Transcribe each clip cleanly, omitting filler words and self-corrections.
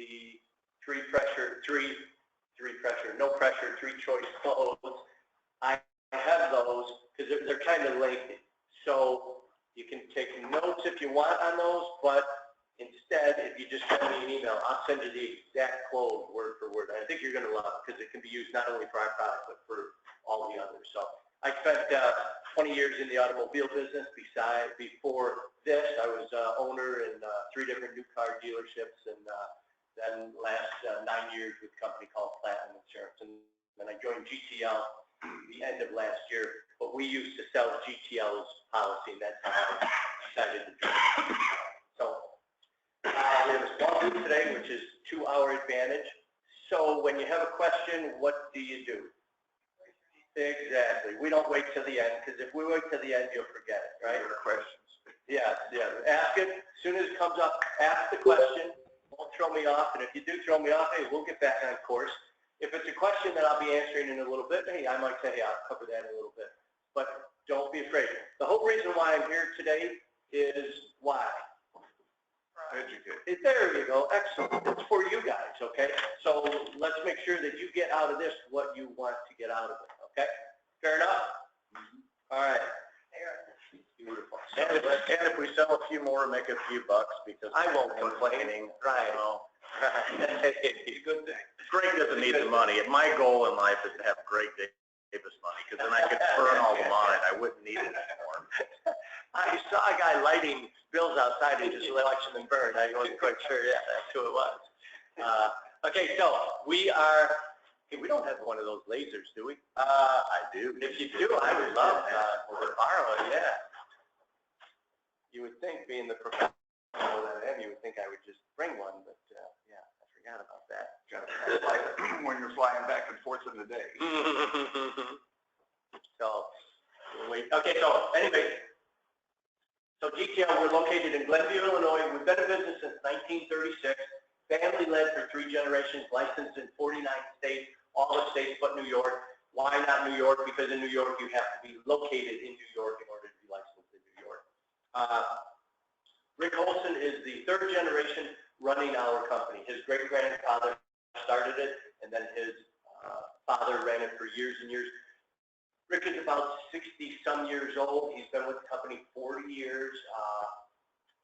the no pressure, 3-choice clothes. I have those because they're kind of lengthy. So you can take notes if you want on those, but instead, if you just send me an email, I'll send you the exact quote word for word. And I think you're going to love it because it can be used not only for our product, but for all the others. So I spent 20 years in the automobile business. Before this, I was owner in 3 different new car dealerships, and then last 9 years with a company called Platinum Insurance. And then I joined GTL the end of last year, but we used to sell GTL's policy, and that's how I decided to join. So we have a small group today, which is 2-hour advantage. So when you have a question, what do you do? Exactly. We don't wait till the end, because if we wait till the end, you'll forget it, right? There are questions. Yeah. Ask it. As soon as it comes up, ask the question. Don't throw me off. And if you do throw me off, hey, we'll get back on course. If it's a question that I'll be answering in a little bit, hey, I might say, hey, I'll cover that in a little bit. But don't be afraid. The whole reason why I'm here today is why? Educate. There you go. Excellent. It's for you guys, okay? So let's make sure that you get out of this what you want to get out of it, okay? Fair enough? All right. Beautiful. And if we sell a few more, make a few bucks, because I won't complain. Right. You know, It's a good thing. Greg doesn't need the money. My goal in life is to have Greg Davis money, because then I could burn all of mine. I wouldn't need it anymore. I saw a guy lighting bills outside and just watching them burn. I wasn't quite sure. Yeah, that's who it was. Okay, so we don't have one of those lasers, do we? I do. If you do, I would love to borrow it. Yeah. You would think, being the professional that I am, you would think I would just bring one, but yeah, I forgot about that. When you're flying back and forth in the day. So, wait. Okay, so anyway, so GTL, we're located in Glenview, Illinois. We've been in business since 1936. Family-led for 3 generations, licensed in 49 states, all the states but New York. Why not New York? Because in New York, you have to be located in New York in order to be licensed in New York. Rick Olson is the 3rd generation running our company. His great-grandfather started it, and then his father ran it for years and years. Rick is about 60-some years old. He's been with the company 40 years.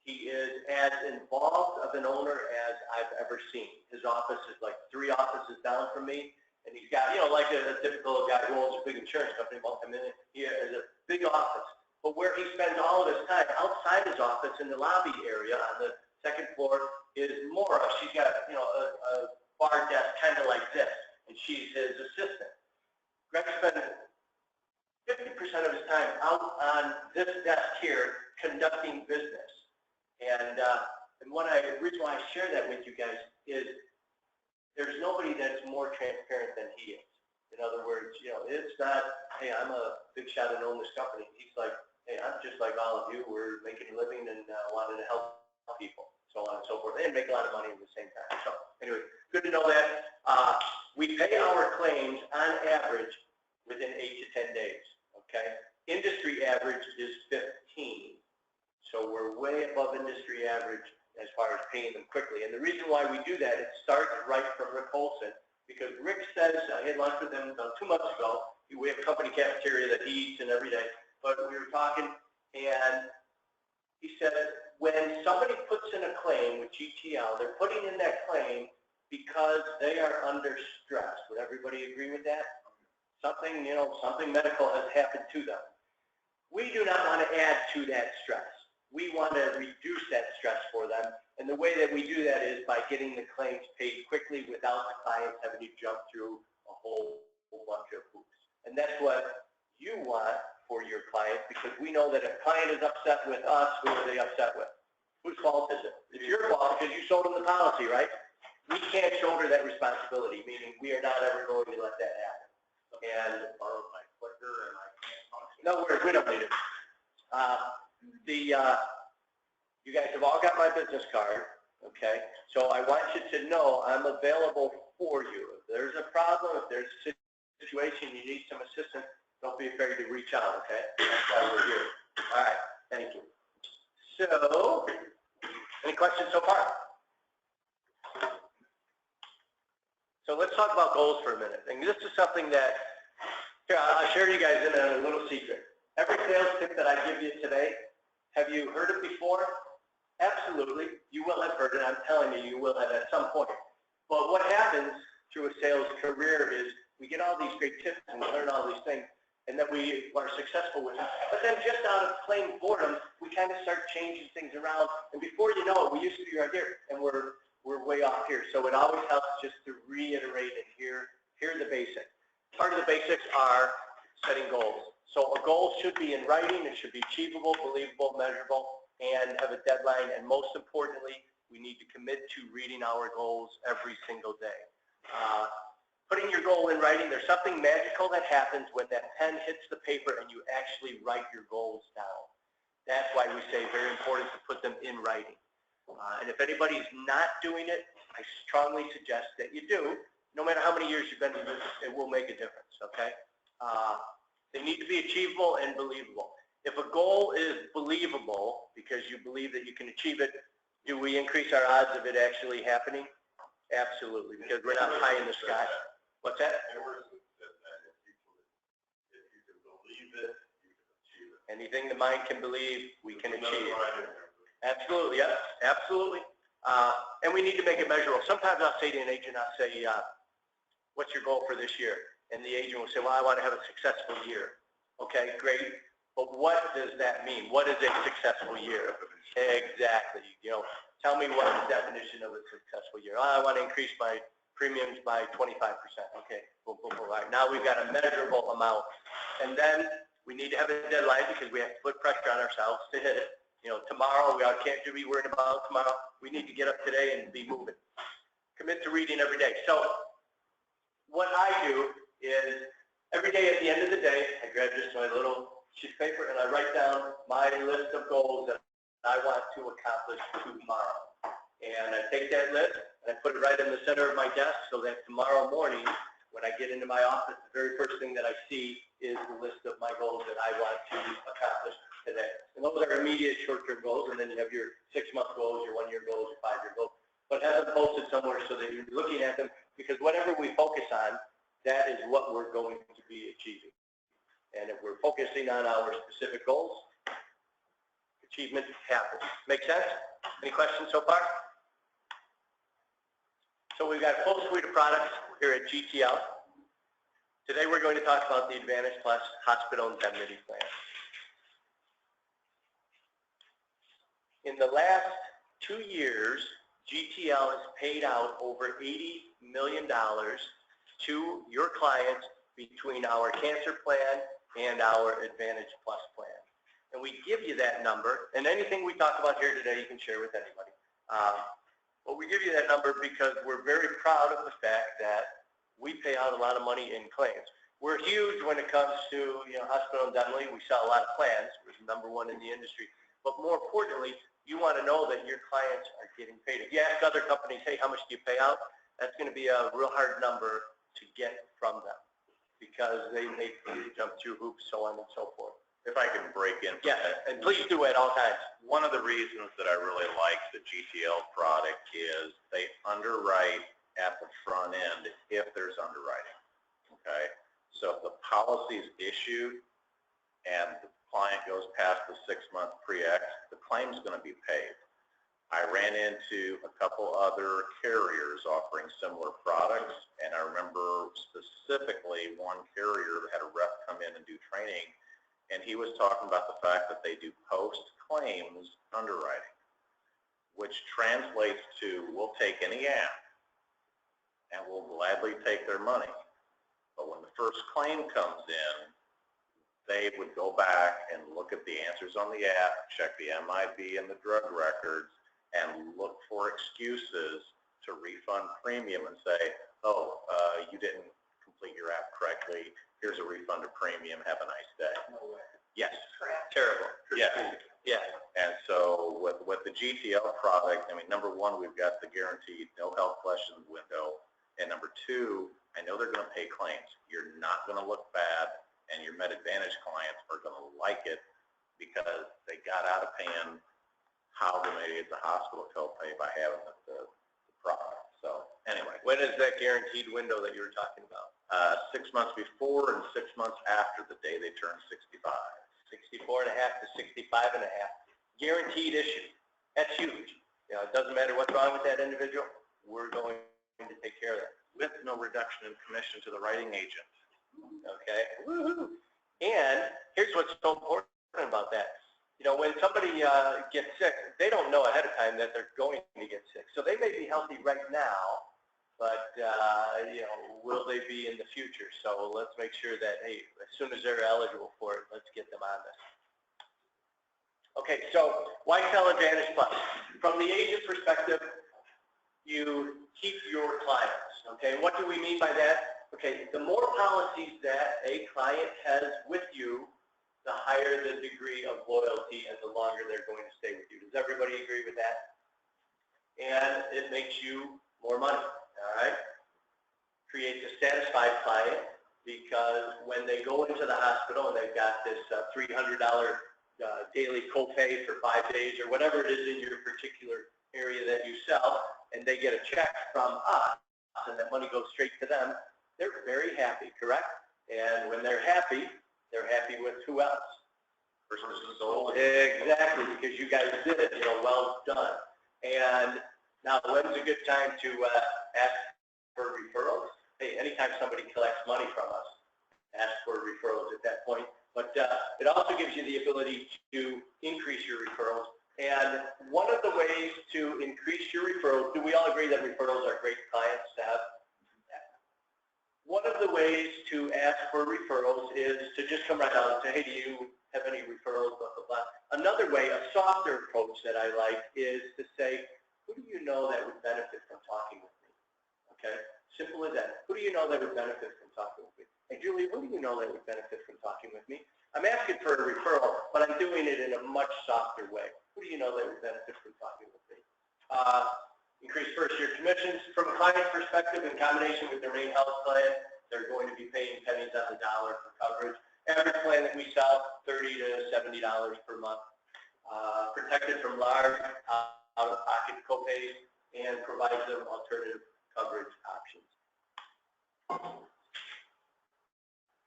He is as involved of an owner as I've ever seen. His office is like 3 offices down from me, and he's got, you know, like a typical guy who owns a big insurance company, multi-million. He has a big office. But where he spends all of his time outside his office in the lobby area on the 2nd floor is Maura. She's got, you know, a bar desk kind of like this, and she's his assistant. Greg spends 50% of his time out on this desk here conducting business. And the reason why I share that with you guys is there's nobody that's more transparent than he is. In other words, you know, it's not, hey, I'm a big shot and own this company. He's like, hey, I'm just like all of you. We're making a living and wanting to help people, so on and so forth, and make a lot of money at the same time. So anyway, good to know that. We pay our claims on average within 8 to 10 days, okay? Industry average is 15. So we're way above industry average as far as paying them quickly. And the reason why we do that, it starts right from Rick Olson, because Rick says, I had lunch with him about 2 months ago. We have a company cafeteria that he eats in every day. But we were talking, and he said, when somebody puts in a claim with GTL, they're putting in that claim because they are under stress. Would everybody agree with that? Something, you know, something medical has happened to them. We do not want to add to that stress. We want to reduce that stress for them. And the way that we do that is by getting the claims paid quickly without the clients having to jump through a whole bunch of hoops. And that's what you want for your clients, because we know that if a client is upset with us, who are they upset with? Whose fault is it? It's your fault because you sold them the policy, right? We can't shoulder that responsibility, meaning we are not ever going to let that happen. And borrow my clicker and I can't talk. No worries, we don't need it. You guys have all got my business card, okay? So I want you to know I'm available for you. If there's a problem, if there's a situation you need some assistance, don't be afraid to reach out, okay? That's why we're here. All right, thank you. So, any questions so far? So let's talk about goals for a minute. And this is something that, here, I'll share you guys in a little secret. Every sales tip that I give you today, have you heard it before? Absolutely. You will have heard it. I'm telling you, you will have at some point. But what happens through a sales career is we get all these great tips and we learn all these things, and that we are successful with them. But then just out of plain boredom, we kind of start changing things around. And before you know it, we used to be right here, and we're way off here. So it always helps just to reiterate and hear the basics. Part of the basics are setting goals. So a goal should be in writing. It should be achievable, believable, measurable, and have a deadline. And most importantly, we need to commit to reading our goals every single day. Putting your goal in writing, there's something magical that happens when that pen hits the paper and you actually write your goals down. That's why we say very important to put them in writing. And if anybody's not doing it, I strongly suggest that you do. No matter how many years you've been in business, it will make a difference, okay? They need to be achievable and believable. If a goal is believable because you believe that you can achieve it, do we increase our odds of it actually happening? Absolutely, because we're not high in the sky. What's that? If you can believe it, you can achieve it. Anything the mind can believe, we can achieve. Absolutely, yes, absolutely. And we need to make it measurable. Sometimes I'll say to an agent, I'll say, what's your goal for this year? And the agent will say, well, I want to have a successful year. Okay, great. But what does that mean? What is a successful year? Exactly. You know, tell me what the definition of a successful year. Oh, I want to increase my premiums by 25%. Okay, boom, boom, boom. All right, now we've got a measurable amount. And then we need to have a deadline because we have to put pressure on ourselves to hit it. You know, tomorrow, we can't be worried about tomorrow. We need to get up today and be moving. Commit to reading every day. So what I do is every day at the end of the day, I grab just my little sheet of paper and I write down my list of goals that I want to accomplish tomorrow. And I take that list and I put it right in the center of my desk so that tomorrow morning, when I get into my office, the very first thing that I see is the list of my goals that I want to accomplish today. And those are immediate short-term goals, and then you have your 6-month goals, your 1-year goals, your 5-year goals. But have them posted somewhere so that you're looking at them, because whatever we focus on, that is what we're going to be achieving. And if we're focusing on our specific goals, achievement happens. Make sense? Any questions so far? So we've got a full suite of products here at GTL. Today we're going to talk about the Advantage Plus Hospital Indemnity Plan. In the last 2 years, GTL has paid out over $80 million to your clients between our cancer plan and our Advantage Plus plan. And we give you that number, and anything we talk about here today you can share with anybody. But we give you that number because we're very proud of the fact that we pay out a lot of money in claims. We're huge when it comes to hospital indemnity. We sell a lot of plans. We're #1 in the industry. But more importantly, you want to know that your clients are getting paid. If you ask other companies, hey, how much do you pay out? That's going to be a real hard number to get from them because they make you jump through hoops, so on and so forth. If I can break in. Yeah, and please do at all times. One of the reasons that I really like the GTL product is they underwrite at the front end if there's underwriting, okay? So if the policy is issued and the client goes past the 6-month pre-X, the claim's going to be paid. I ran into a couple other carriers offering similar products, and I remember specifically one carrier that had a rep come in and do training, and he was talking about the fact that they do post-claims underwriting, which translates to we'll take any app and we'll gladly take their money. But when the first claim comes in, they would go back and look at the answers on the app, check the MIB and the drug records, and look for excuses to refund premium and say, oh, you didn't complete your app correctly. Here's a refund of premium. Have a nice day. No way. Yes. Correct. Terrible. Yeah. Yeah. And so with the GTL product, I mean, #1, we've got the guaranteed no health questions window. And #2, I know they're going to pay claims. You're not going to look bad, and your MedAdvantage clients are going to like it because they got out of paying however many at the hospital copay by having the product. So anyway. When is that guaranteed window that you were talking about? 6 months before and 6 months after the day they turn 65. 64 and a half to 65 and a half. Guaranteed issue. That's huge. You know, it doesn't matter what's wrong with that individual. We're going to take care of that. With no reduction in commission to the writing agent. Okay. Woo-hoo. And here's what's so important about that. You know, when somebody gets sick, they don't know ahead of time that they're going to get sick. So they may be healthy right now, but, you know, will they be in the future? So let's make sure that, hey, as soon as they're eligible for it, let's get them on this. Okay, so GTL Advantage Plus. From the agent perspective, you keep your clients, okay? And what do we mean by that? Okay, the more policies that a client has with you, the higher the degree of loyalty and the longer they're going to stay with you. Does everybody agree with that? And it makes you more money, all right? Creates a satisfied client because when they go into the hospital and they've got this $300 daily copay for 5 days or whatever it is in your particular area that you sell, and they get a check from us and that money goes straight to them, they're very happy, correct? And when they're happy with who else? Person sold. Exactly, because you guys did it, you know, well done. And now, when's a good time to ask for referrals? Hey, anytime somebody collects money from us, ask for referrals at that point. But it also gives you the ability to increase your referrals. And one of the ways to increase your referrals, do we all agree that referrals are great clients to have? One of the ways to ask for referrals is to just come right out and say, hey, do you have any referrals, blah, blah, blah. Another way, a softer approach that I like is to say, who do you know that would benefit from talking with me? Okay, simple as that. Who do you know that would benefit from talking with me? Hey, Julie, who do you know that would benefit from talking with me? I'm asking for a referral, but I'm doing it in a much softer way. Who do you know that would benefit from talking with me? Increase first-year commissions. From a client's perspective, in combination with their main health plan, they're going to be paying pennies on the dollar for coverage. Average plan that we sell, $30 to $70 per month. Protected from large out-of-pocket copays and provides them alternative coverage options.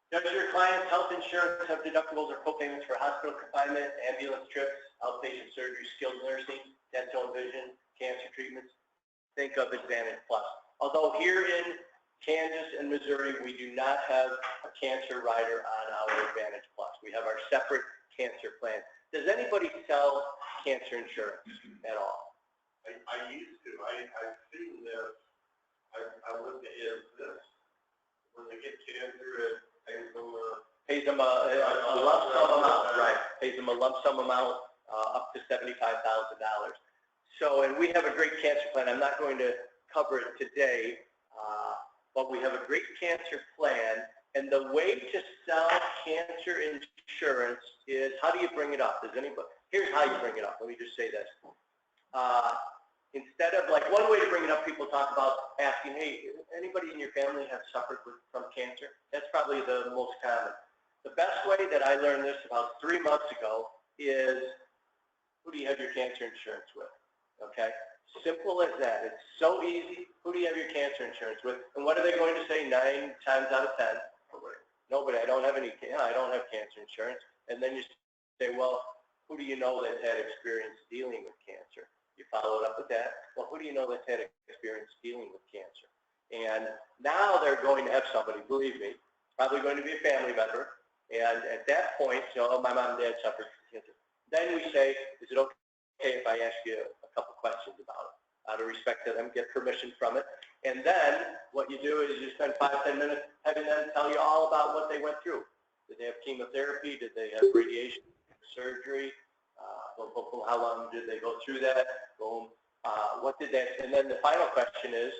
Does your client's health insurance have deductibles or copayments for hospital confinement, ambulance trips, outpatient surgery, skilled nursing, dental and vision, cancer treatments? Think of Advantage Plus. Although here in Kansas and Missouri, we do not have a cancer rider on our Advantage Plus. We have our separate cancer plan. Does anybody sell cancer insurance at all? I used to. I've seen this. I look at it as this. When they get cancer, it pays them a lump sum amount, right? Pays them a lump sum amount up to $75,000. So, and we have a great cancer plan. I'm not going to cover it today, but we have a great cancer plan. And the way to sell cancer insurance is, how do you bring it up? Does anybody? Here's how you bring it up. Let me just say this. Instead of, like, one way to bring it up, people talk about asking, hey, anybody in your family have suffered from cancer? That's probably the most common. The best way that I learned this about 3 months ago is, who do you have your cancer insurance with? Okay? Simple as that. It's so easy. Who do you have your cancer insurance with? And what are they going to say 9 times out of 10? Nobody. I don't have any. I don't have cancer insurance. And then you say, well, who do you know that's had experience dealing with cancer? You follow it up with that. Well, who do you know that's had experience dealing with cancer? And now they're going to have somebody, believe me, probably going to be a family member. And at that point, you know, my mom and dad suffered from cancer. Then we say, is it okay if I ask you a couple questions about it? Out of respect to them, get permission from it. And then what you do is you spend 5-10 minutes having them tell you all about what they went through. Did they have chemotherapy? Did they have radiation, surgery? How long did they go through that? Boom. What did that, and then the final question is,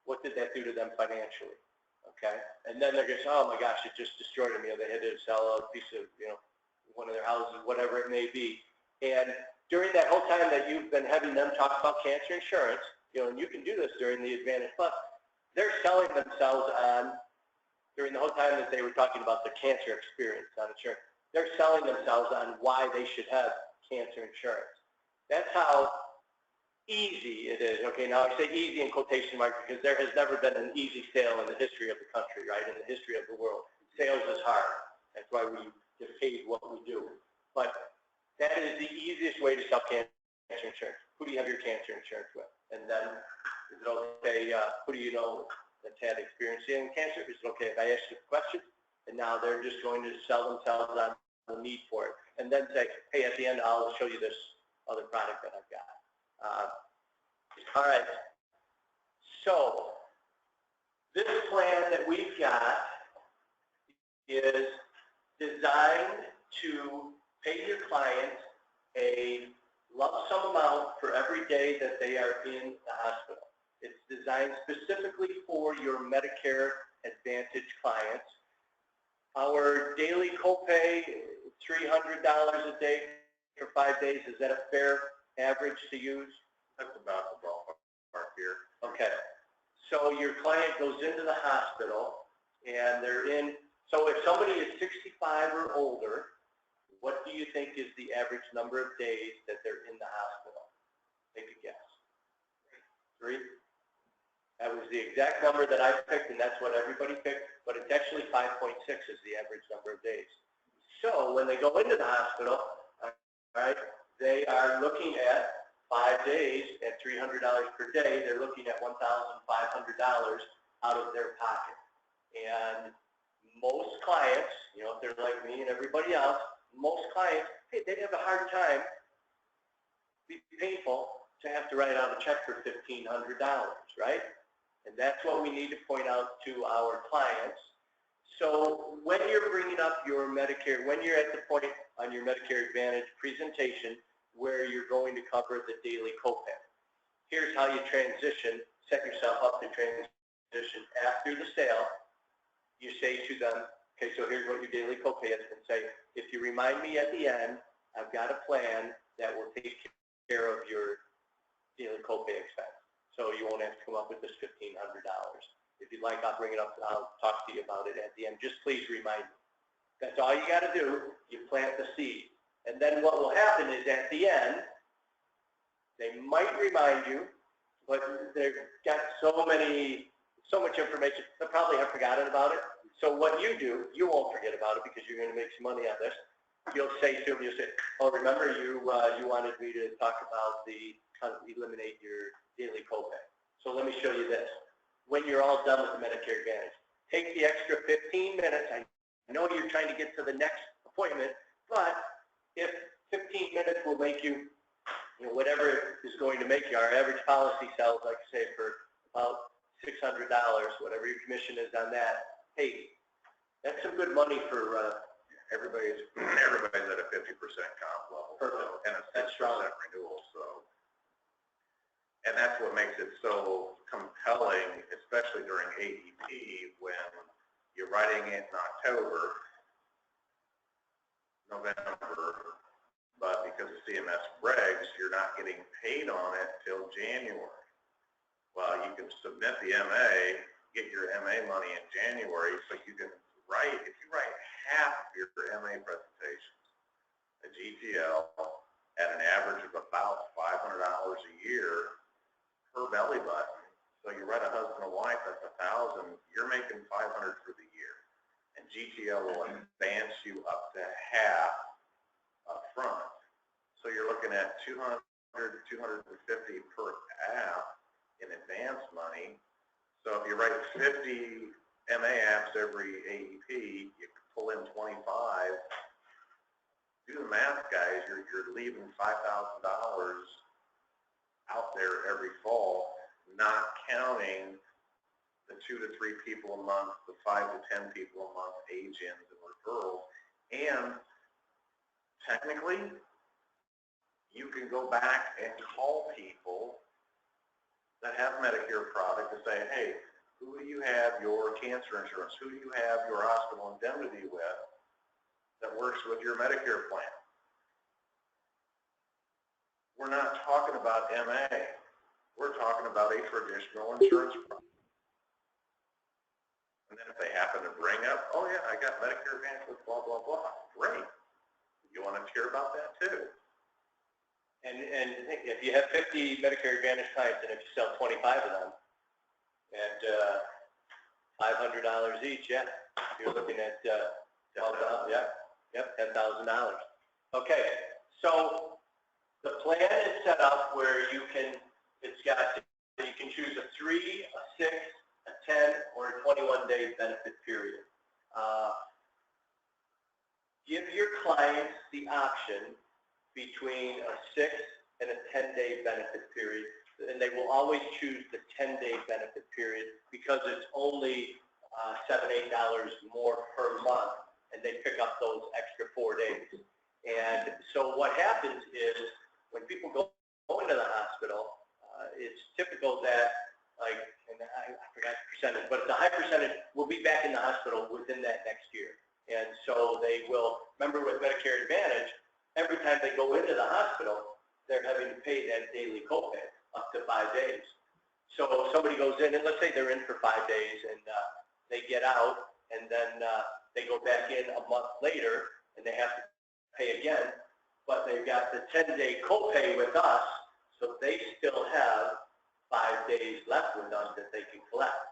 what did that do to them financially? Okay? And then they're going to say, oh my gosh, it just destroyed them. You know, they had to sell a piece of, you know, one of their houses, whatever it may be. And during that whole time that you've been having them talk about cancer insurance, you know, and you can do this during the Advantage Plus, they're selling themselves on, during the whole time that they were talking about the cancer experience on insurance, they're selling themselves on why they should have cancer insurance. That's how easy it is. Okay, now I say easy in quotation marks because there has never been an easy sale in the history of the country, right? In the history of the world. Sales is hard. That's why we get paid what we do. But that is the easiest way to sell cancer insurance. Who do you have your cancer insurance with? And then, is it okay, who do you know that's had experience in cancer? Is it okay if I ask you a question? And now they're just going to sell themselves on the need for it. And then say, hey, at the end, I'll show you this other product that I've got. All right. So, this plan that we've got is designed to pay your clients a lump sum amount for every day that they are in the hospital. It's designed specifically for your Medicare Advantage clients. Our daily copay, $300 a day for 5 days. Is that a fair average to use? That's about the ballpark here. Okay. So your client goes into the hospital and they're in, so if somebody is 65 or older, what do you think is the average number of days that they're in the hospital? Take a guess. 3? That was the exact number that I picked, and that's what everybody picked, but it's actually 5.6 is the average number of days. So when they go into the hospital, all right, they are looking at 5 days at $300 per day. They're looking at $1,500 out of their pocket. And most clients, you know, if they're like me and everybody else, most clients, hey, they'd have a hard time, be painful to have to write out a check for $1,500, right? And that's what we need to point out to our clients. So when you're bringing up your Medicare, when you're at the point on your Medicare Advantage presentation where you're going to cover the daily copay, here's how you transition, set yourself up to transition after the sale. You say to them, okay, so here's what your daily copay is, and say, if you remind me at the end, I've got a plan that will take care of your daily copay expense. So you won't have to come up with this $1,500. If you'd like, I'll bring it up, I'll talk to you about it at the end. Just please remind me. That's all you got to do. You plant the seed. And then what will happen is at the end, they might remind you, but they've got so much information, they'll probably have forgotten about it. So what you do, you won't forget about it because you're going to make some money on this. You'll say to them, you'll say, oh, remember you wanted me to talk about how to eliminate your daily copay. So let me show you this. When you're all done with the Medicare Advantage, take the extra 15 minutes. I know you're trying to get to the next appointment, but if 15 minutes will make you, whatever is going to make you, our average policy sells, like I say, for about $600, whatever your commission is on that. Hey, that's some good money for everybody's at a 50% comp level. Perfect. So, and a 6% renewal. So, and that's what makes it so compelling, especially during AEP when you're writing it in October, November, but because of CMS regs, you're not getting paid on it till January. Well, you can submit the MA, get your MA money in January, so you can write, if you write half of your MA presentations, a GTL, at an average of about $500 a year per belly button, so you write a husband and wife, that's $1,000, you're making $500 for the year. And GTL will advance you up to half up front. So you're looking at $200 to $250 per app in advance money. So if you write 50 MA apps every AEP, you can pull in 25. Do the math, guys. You're leaving $5,000 out there every fall, not counting the 2 to 3 people a month, the 5 to 10 people a month, age-ins and referrals. And technically, you can go back and call people that have Medicare product and say, hey, who do you have your cancer insurance? Who do you have your hospital indemnity with that works with your Medicare plan? We're not talking about MA. We're talking about a traditional insurance product. And then if they happen to bring up, oh yeah, I got Medicare Advantage with blah, blah, blah, great. You want to hear about that too. And if you have 50 Medicare Advantage clients, and if you sell 25 of them at $500 each, yeah, you're looking at $10,000. Okay, so the plan is set up where you can choose a 3, a 6, a 10, or a 21-day benefit period. Give your clients the option between a 6 and a 10-day benefit period, and they will always choose the 10-day benefit period because it's only $7, $8 more per month, and they pick up those extra 4 days. And so what happens is when people go into the hospital, it's typical that, like, and I forgot the percentage, but it's a high percentage will be back in the hospital within that next year. And so they will, remember with Medicare Advantage, every time they go into the hospital, they're having to pay that daily copay up to 5 days. So if somebody goes in, and let's say they're in for 5 days, and they get out, and then they go back in a month later, and they have to pay again, but they've got the 10-day copay with us, so they still have 5 days left with us that they can collect.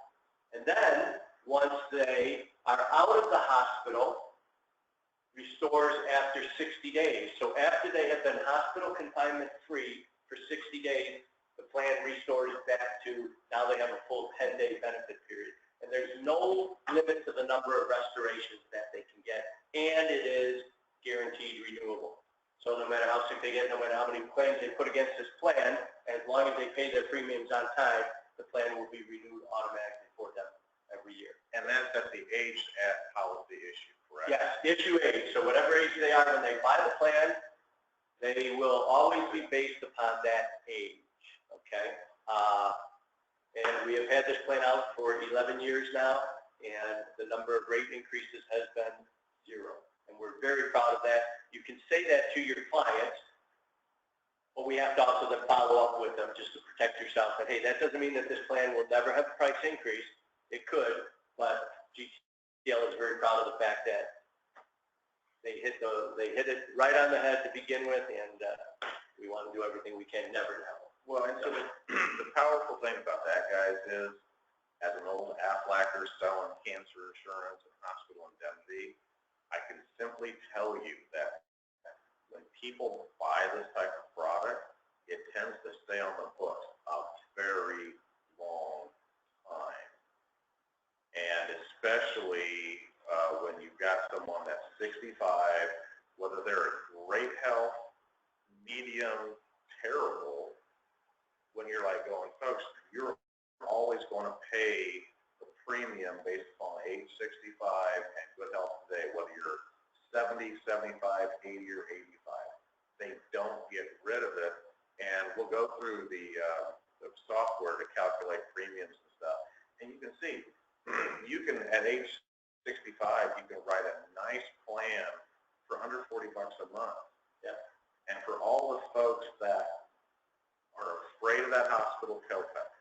And then, once they are out of the hospital, restores after 60 days. So after they have been hospital confinement free for 60 days, the plan restores back to, now they have a full 10-day benefit period. And there's no limit to the number of restorations that they can get, and it is guaranteed renewable. So no matter how sick they get, no matter how many claims they put against this plan, as long as they pay their premiums on time, the plan will be renewed automatically for them every year. And that's at the age at policy issue, correct? Yes, issue age. So whatever age they are when they buy the plan, they will always be based upon that age, okay? And we have had this plan out for 11 years now, and the number of rate increases has been 0. And we're very proud of that. You can say that to your clients, but we have to also then follow up with them just to protect yourself. That, hey, that doesn't mean that this plan will never have a price increase. It could, but GTL is very proud of the fact that they hit it right on the head to begin with, and we want to do everything we can never to help. Well, and so the powerful thing about that, guys, is as an old Aflacker selling cancer insurance and hospital indemnity, I can simply tell you that when people buy this type of product, it tends to stay on the books a very long time. And especially when you've got someone that's 65, whether they're in great health, medium, terrible, when you're like going, folks, you're always going to pay the premium based upon age 65 and good health today, whether you're 70, 75, 80, or 85. They don't get rid of it. And we'll go through the software to calculate premiums and stuff. And you can see, you can, at age 65, you can write a nice plan for under $40 a month. Yeah. And for all the folks that are afraid of that hospital copay,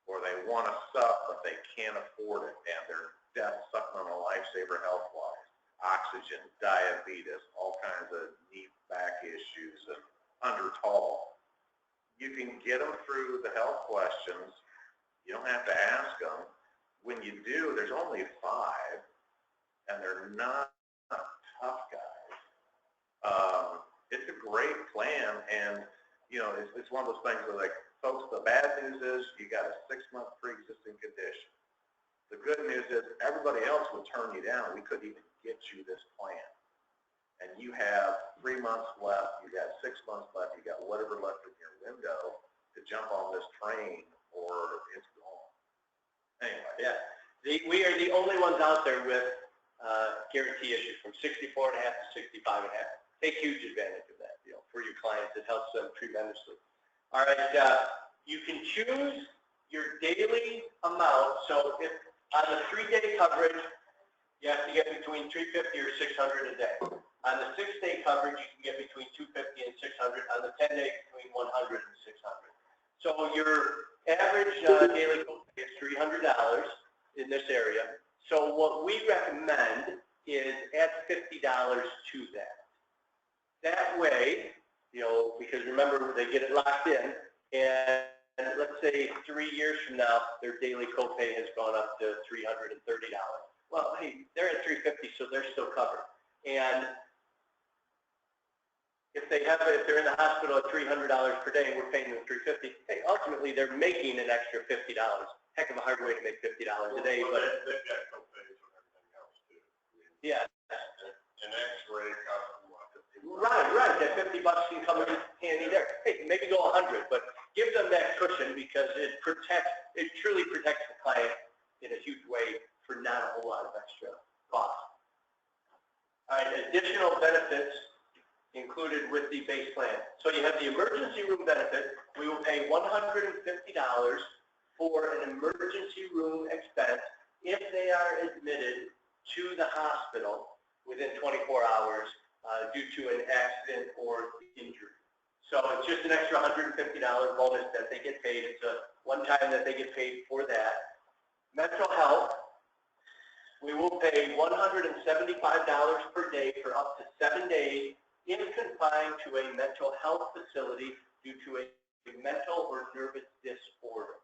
or they want to suck but they can't afford it, and they're death sucking on a lifesaver health-wise, oxygen, diabetes, all kinds of knee, back issues, and under tall. You can get them through the health questions. You don't have to ask them. When you do, there's only 5, and they're not tough guys. It's a great plan, and you know, it's one of those things where, like, folks, the bad news is you got a 6-month pre-existing condition. The good news is everybody else would turn you down. We couldn't even get you this plan. And you have 3 months left, you got 6 months left, you got whatever left in your window to jump on this train, or it's gone. Anyway. Yeah, we are the only ones out there with guarantee issues from 64.5 to 65.5. Take huge advantage of that deal for your clients. It helps them tremendously. All right, you can choose your daily amount. So if on the 3-day coverage, you have to get between $350 or $600 a day. On the 6-day coverage, you can get between $250 and $600. On the 10-day, between $100 and $600. So your average daily copay is $300 in this area. So what we recommend is add $50 to that. That way, you know, because remember, they get it locked in, and let's say 3 years from now, their daily copay has gone up to $330. Well, hey, they're at $350, so they're still covered. And if they're in the hospital at $300 per day, and we're paying them $350. Hey, ultimately they're making an extra $50. Heck of a hard way to make $50 a day, but they've got co-pays on everything else too. Yeah. An X-ray costs them what, $50? Right. That $50 can come in handy there. Hey, maybe go 100, but give them that cushion because it truly protects the client in a huge way for not a whole lot of extra cost. All right, additional benefits included with the base plan. So you have the emergency room benefit. We will pay $150 for an emergency room expense if they are admitted to the hospital within 24 hours due to an accident or injury. So it's just an extra $150 bonus that they get paid. It's a one-time that they get paid for that. Mental health, we will pay $175 per day for up to 7 days if confined to a mental health facility due to a mental or nervous disorder.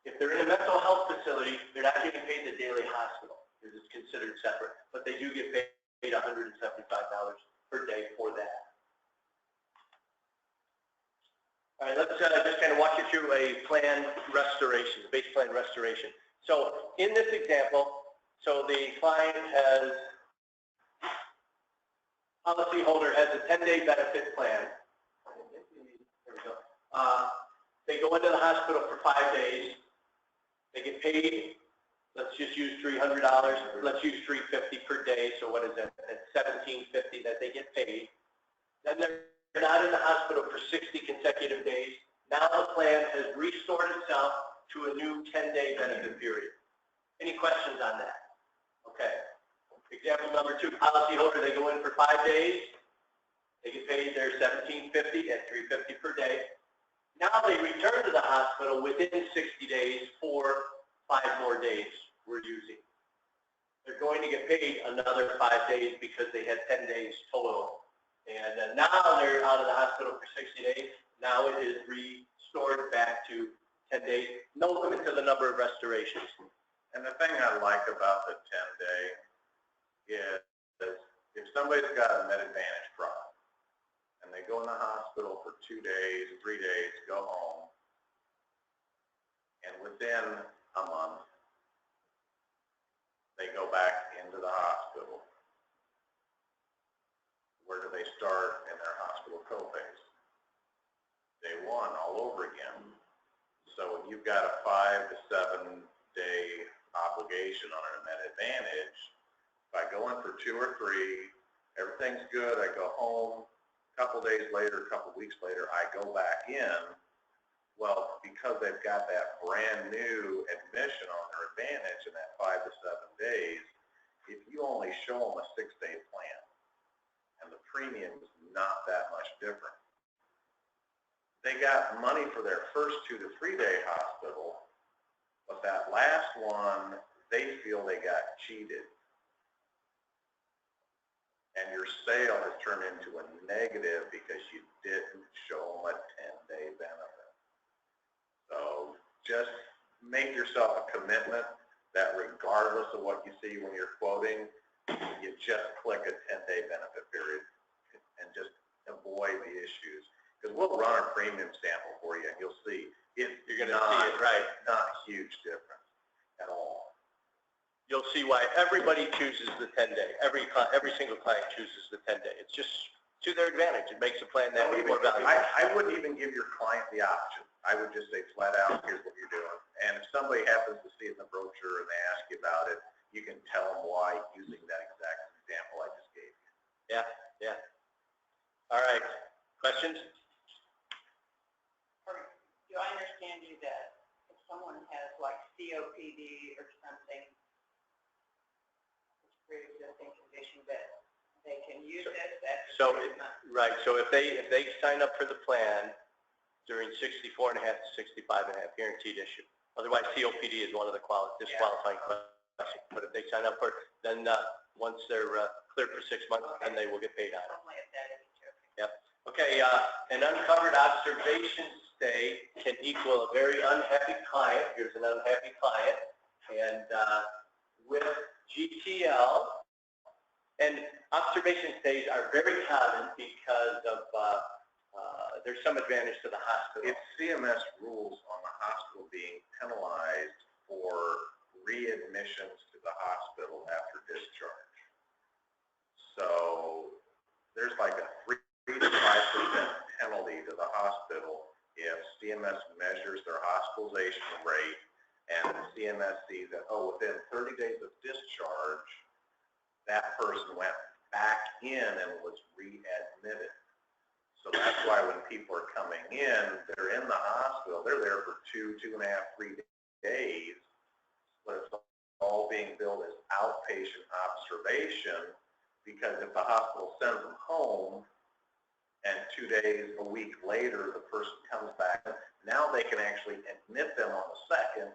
If they're in a mental health facility, they're not getting paid the daily hospital because it's considered separate, but they do get paid $175 per day for that. All right, let's just kind of walk you through a plan restoration, base plan restoration. So in this example, so the client has policyholder has a 10-day benefit plan. There we go. They go into the hospital for 5 days. They get paid. Let's just use $300. Let's use $350 per day. So what is that? That's $1,750 that they get paid. Then they're not in the hospital for 60 consecutive days. Now the plan has restored itself to a new 10-day benefit period. Any questions on that? Okay. Example number 2, policyholder, they go in for 5 days. They get paid their $1,750 at $350 per day. Now they return to the hospital within 60 days for 5 more days we're using. They're going to get paid another 5 days because they had 10 days total. And now they're out of the hospital for 60 days. Now it is restored back to 10 days. No limit to the number of restorations. And the thing I like about the 10-day is if somebody's got a Med Advantage problem and they go in the hospital for 2 days, 3 days, go home, and within a month, they go back into the hospital, where do they start in their hospital copays? Day 1 all over again. So when you've got a 5 to 7 day obligation on a Med Advantage, if I go in for 2 or 3, everything's good, I go home, a couple days later, a couple weeks later, I go back in, well, because they've got that brand new admission on their Advantage in that 5 to 7 days, if you only show them a 6-day plan, and the premium is not that much different, they got money for their first 2 to 3 day hospital, but that last one, they feel they got cheated. And your sale has turned into a negative because you didn't show them a 10-day benefit. So just make yourself a commitment that regardless of what you see when you're quoting, you just click a 10-day benefit period and just avoid the issues. Because we'll run a premium sample for you and you'll see you're going to see it, right? Not a huge difference at all. You'll see why everybody chooses the 10-day. Every single client chooses the 10-day. It's just to their advantage. It makes a plan that way more valuable. I wouldn't even give your client the option. I would just say flat out, here's what you're doing. And if somebody happens to see it in the brochure and they ask you about it, you can tell them why using that exact example I just gave you. Yeah. All right. Questions? Do I understand you that if someone has like COPD or something, pre-existing condition, that they can use this? So if they sign up for the plan during 64.5 to 65.5 guaranteed issue. Otherwise, COPD is one of the disqualifying questions. But if they sign up for it, then once they're cleared for 6 months, then they will get paid on it. Only if that is true. Okay, an uncovered observation stay can equal a very unhappy client. Here's an unhappy client. And with GTL, and observation stays are very common because of, there's some advantage to the hospital. It's CMS rules on the hospital being penalized for readmissions to the hospital after discharge. So there's like a 3 to 5% penalty to the hospital if CMS measures their hospitalization rate and CMS sees that, oh, within 30 days of discharge, that person went back in and was readmitted. So that's why when people are coming in, they're in the hospital, they're there for 2, 2.5, 3 days, but it's all being billed as outpatient observation, because if the hospital sends them home and 2 days, a week later, the person comes back, now they can actually admit them on the second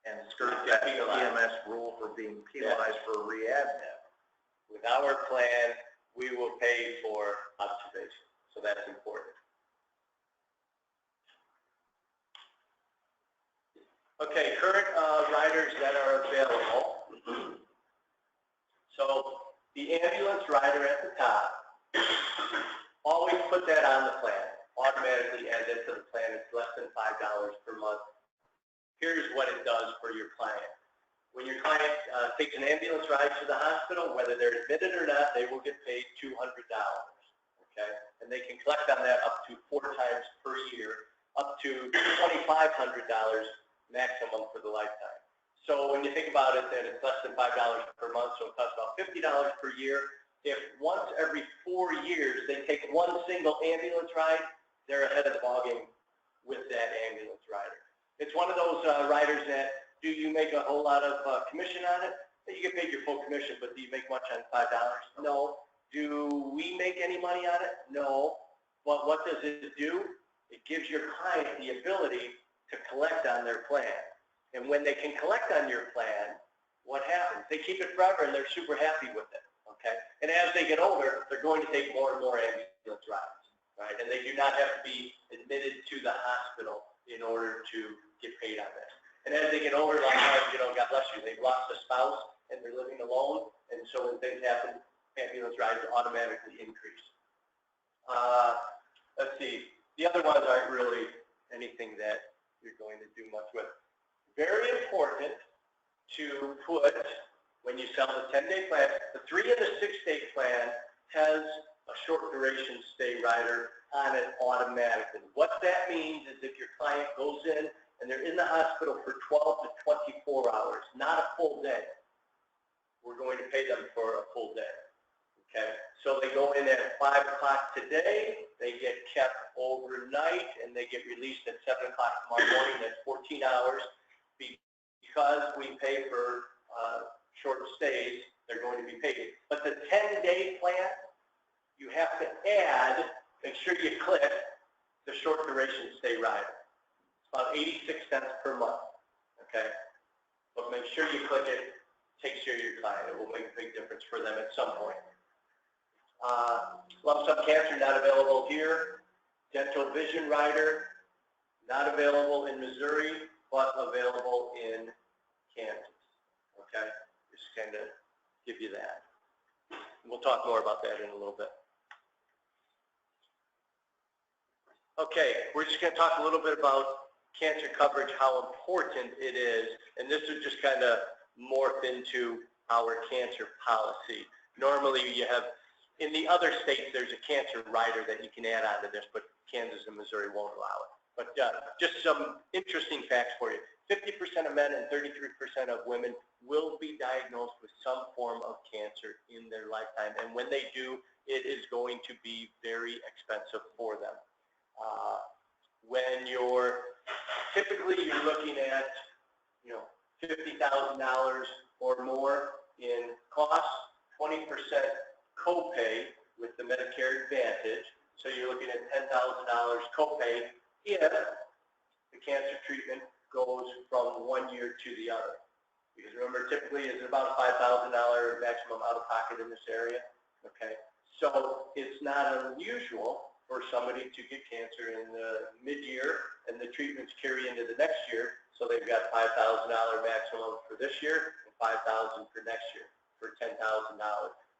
and skirt that CMS rule for being penalized for readmit. With our plan, we will pay for observation, so that's important. Okay, current riders that are available. So the ambulance rider at the top, always put that on the plan. Automatically add that to the plan. It's less than $5 per month. Here's what it does for your client. When your client takes an ambulance ride to the hospital, whether they're admitted or not, they will get paid $200, okay? And they can collect on that up to 4 times per year, up to $2,500 maximum for the lifetime. So when you think about it, then it's less than $5 per month, so it costs about $50 per year. If once every 4 years they take one single ambulance ride, they're ahead of the ballgame with that ambulance rider. It's one of those riders that, do you make a whole lot of commission on it? You get paid your full commission, but do you make much on $5? No. Do we make any money on it? No. But what does it do? It gives your client the ability to collect on their plan. And when they can collect on your plan, what happens? They keep it forever and they're super happy with it, okay? And as they get older, they're going to take more and more ambulance rides, right? And they do not have to be admitted to the hospital in order to get paid on that. And as they get older, a lot of times, God bless you, they've lost a spouse and they're living alone, and so when things happen, ambulance rides automatically increase. Let's see, the other ones aren't really anything that you're going to do much with. Very important to put, when you sell the 10-day plan, the 3 and the 6-day plan has a short duration stay rider on it automatically. What that means is if your client goes in and they're in the hospital for 12 to 24 hours, not a full day, we're going to pay them for a full day, okay? So they go in at 5 o'clock today, they get kept overnight, and they get released at 7 o'clock tomorrow morning. That's 14 hours. Because we pay for short stays, they're going to be paid. But the 10-day plan, you have to add, make sure you click the short duration stay rider. It's about 86 cents per month, okay? But make sure you click it, take care of your client. It will make a big difference for them at some point. Lump sum cancer, not available here. Dental vision rider, not available in Missouri, but available in Kansas, okay? Just kind of give you that. We'll talk more about that in a little bit. Okay, we're just going to talk a little bit about cancer coverage, how important it is, and this is just kind of morph into our cancer policy. Normally you have, in the other states, there's a cancer rider that you can add on to this, but Kansas and Missouri won't allow it. But just some interesting facts for you. 50% of men and 33% of women will be diagnosed with some form of cancer in their lifetime. And when they do, it is going to be very expensive for them. When typically you're looking at, $50,000 or more in costs, 20% copay with the Medicare Advantage. So you're looking at $10,000 copay if the cancer treatment goes from 1 year to the other. Because remember, typically it's about a $5,000 maximum out of pocket in this area, okay? So it's not unusual for somebody to get cancer in the mid-year and the treatments carry into the next year. So they've got $5,000 maximum for this year and $5,000 for next year for $10,000.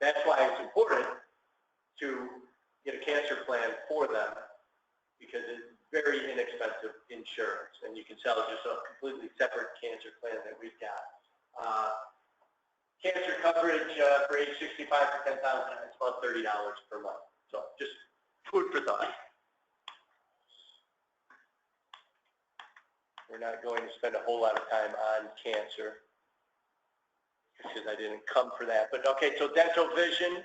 That's why it's important to get a cancer plan for them, because it's very inexpensive insurance, and you can sell just a completely separate cancer plan that we've got. Cancer coverage for age 65 to 10,000, it's about $30 per month. So just food for thought. We're not going to spend a whole lot of time on cancer because I didn't come for that. But okay, so dental vision,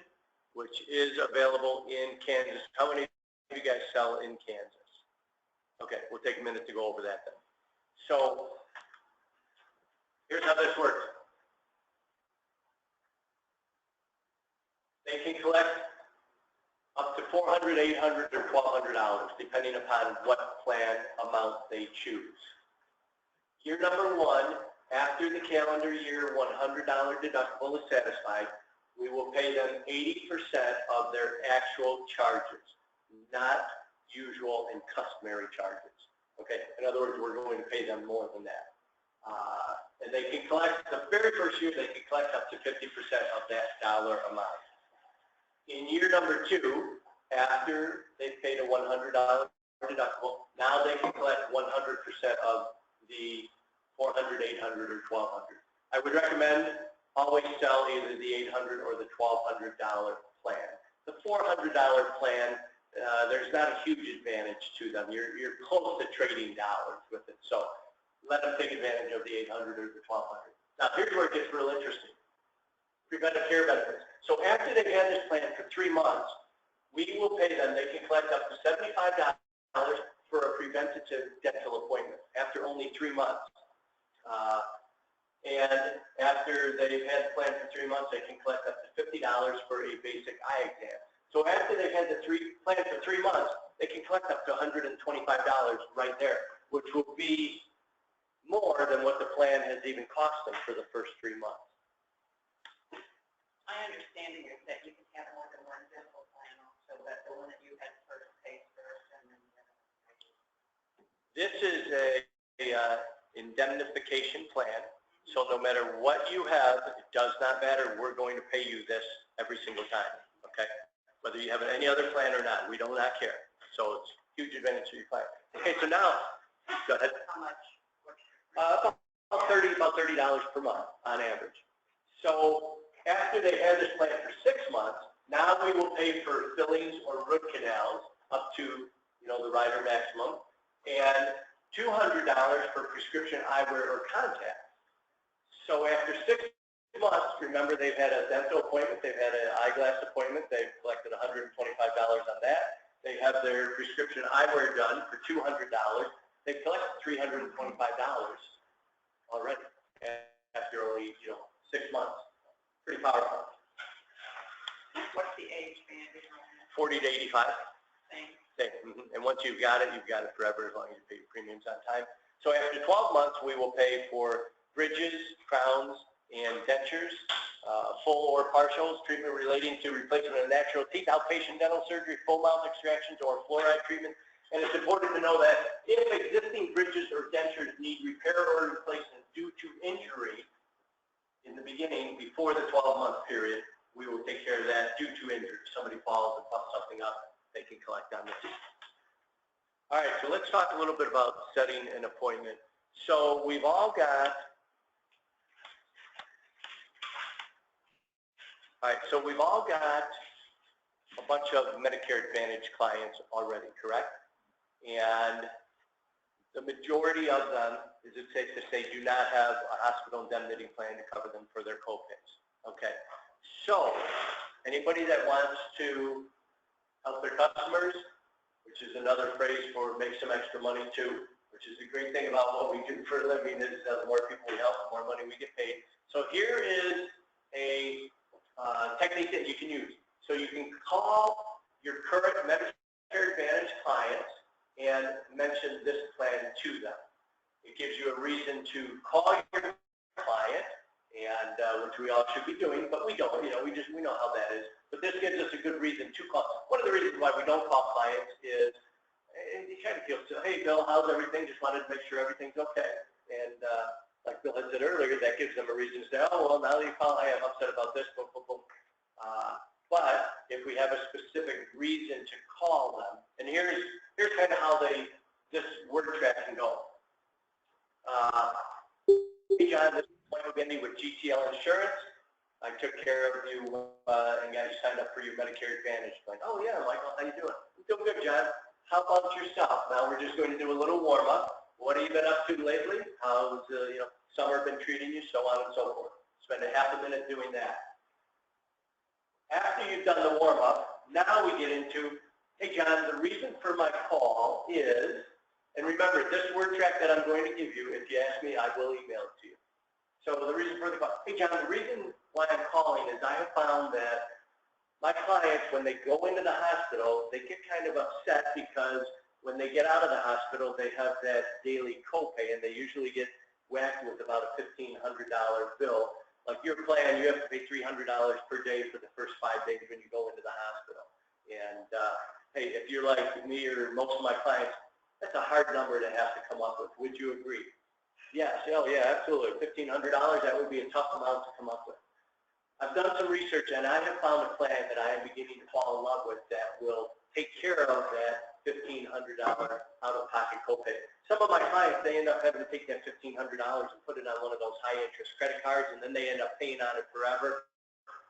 which is available in Kansas. How many of you guys sell in Kansas? Okay, we'll take a minute to go over that then. So here's how this works. They can collect up to $400, $800, or $1,200, depending upon what plan amount they choose. Year number one, after the calendar year $100 deductible is satisfied, we will pay them 80% of their actual charges, not usual and customary charges. Okay, in other words, we're going to pay them more than that. And they can collect, the very first year, they can collect up to 50% of that dollar amount. In year number two, after they've paid a $100 deductible, now they can collect 100% of the $400, $800, or $1,200. I would recommend always sell either the $800 or the $1,200 plan. The $400 plan, there's not a huge advantage to them. You're close to trading dollars with it. So let them take advantage of the $800 or the $1,200. Now here's where it gets real interesting. Preventive care benefits. So after they've had this plan for 3 months, we will pay them, they can collect up to $75 for a preventative dental appointment after only 3 months. And after they've had the plan for 3 months, they can collect up to $50 for a basic eye exam. So after they've had the plan for 3 months, they can collect up to $125 right there, which will be more than what the plan has even cost them for the first 3 months. My understanding is that you can have more than one dental plan also, but the one that you had first paid first and then This is a indemnification plan. So no matter what you have, it does not matter. We're going to pay you this every single time, okay? Whether you have any other plan or not, we do not care. So it's a huge advantage to your client. Okay, so now, go ahead. how much? About $30 per month on average. So after they had this plan for 6 months, now we will pay for fillings or root canals up to, the rider maximum, and $200 for prescription eyewear or contacts. So after 6 months, remember they've had a dental appointment, they've had an eyeglass appointment, they've collected $125 on that. They have their prescription eyewear done for $200. They've collected $325 already after only 6 months. Pretty powerful. What's the age band? 40 to 85. Same. Same. And once you've got it forever as long as you pay your premiums on time. So after 12 months, we will pay for bridges, crowns, and dentures, full or partials, treatment relating to replacement of natural teeth, outpatient dental surgery, full mouth extractions, or fluoride treatment. And it's important to know that if existing bridges or dentures need repair or replacement due to injury in the beginning, before the 12-month period, we will take care of that due to injury. If somebody falls and busts something up, they can collect on this. All right, so let's talk a little bit about setting an appointment. So we've all got a bunch of Medicare Advantage clients already, correct? And the majority of them, is it safe to say, do not have a hospital indemnity plan to cover them for their co-pays. Okay, so anybody that wants to help their customers, which is another phrase for make some extra money too, which is the great thing about what we do for a living is the more people we help, the more money we get paid. So here is a technique that you can use. So you can call your current Medicare Advantage clients and mention this plan to them. It gives you a reason to call your client and which we all should be doing, but we don't. You know, we know how that is. But this gives us a good reason to call. One of the reasons why we don't call clients is you kind of feel, hey, Bill, how's everything? Just wanted to make sure everything's okay. And like Bill had said earlier, that gives them a reason to say, oh, well, now that you call, hey, I'm upset about this, boom, boom, boom. But if we have a specific reason to call them, and here's kind of how this word track can go. Hey, John, this is Mike Gende with GTL Insurance. I took care of you and got you signed up for your Medicare Advantage plan. Oh, yeah, Michael, how you doing? I'm doing good, John. How about yourself? Now we're just going to do a little warm-up. What have you been up to lately? How's summer been treating you? So on and so forth. Spend a half a minute doing that. After you've done the warm-up, now we get into, hey, John, the reason for my call is, and remember, this word track that I'm going to give you, if you ask me, I will email it to you. So the reason for the call, hey, John, the reason why I'm calling is I have found that my clients, when they go into the hospital, they get kind of upset because when they get out of the hospital, they have that daily copay, and they usually get whacked with about a $1,500 bill. Like your plan, you have to pay $300 per day for the first 5 days when you go into the hospital. And hey, if you're like me or most of my clients, that's a hard number to have to come up with. Would you agree? Yes, oh yeah, absolutely. $1,500, that would be a tough amount to come up with. I've done some research, and I have found a plan that I am beginning to fall in love with that will take care of that $1,500 out-of-pocket copay. Some of my clients, they end up having to take that $1,500 and put it on one of those high-interest credit cards, and then they end up paying on it forever,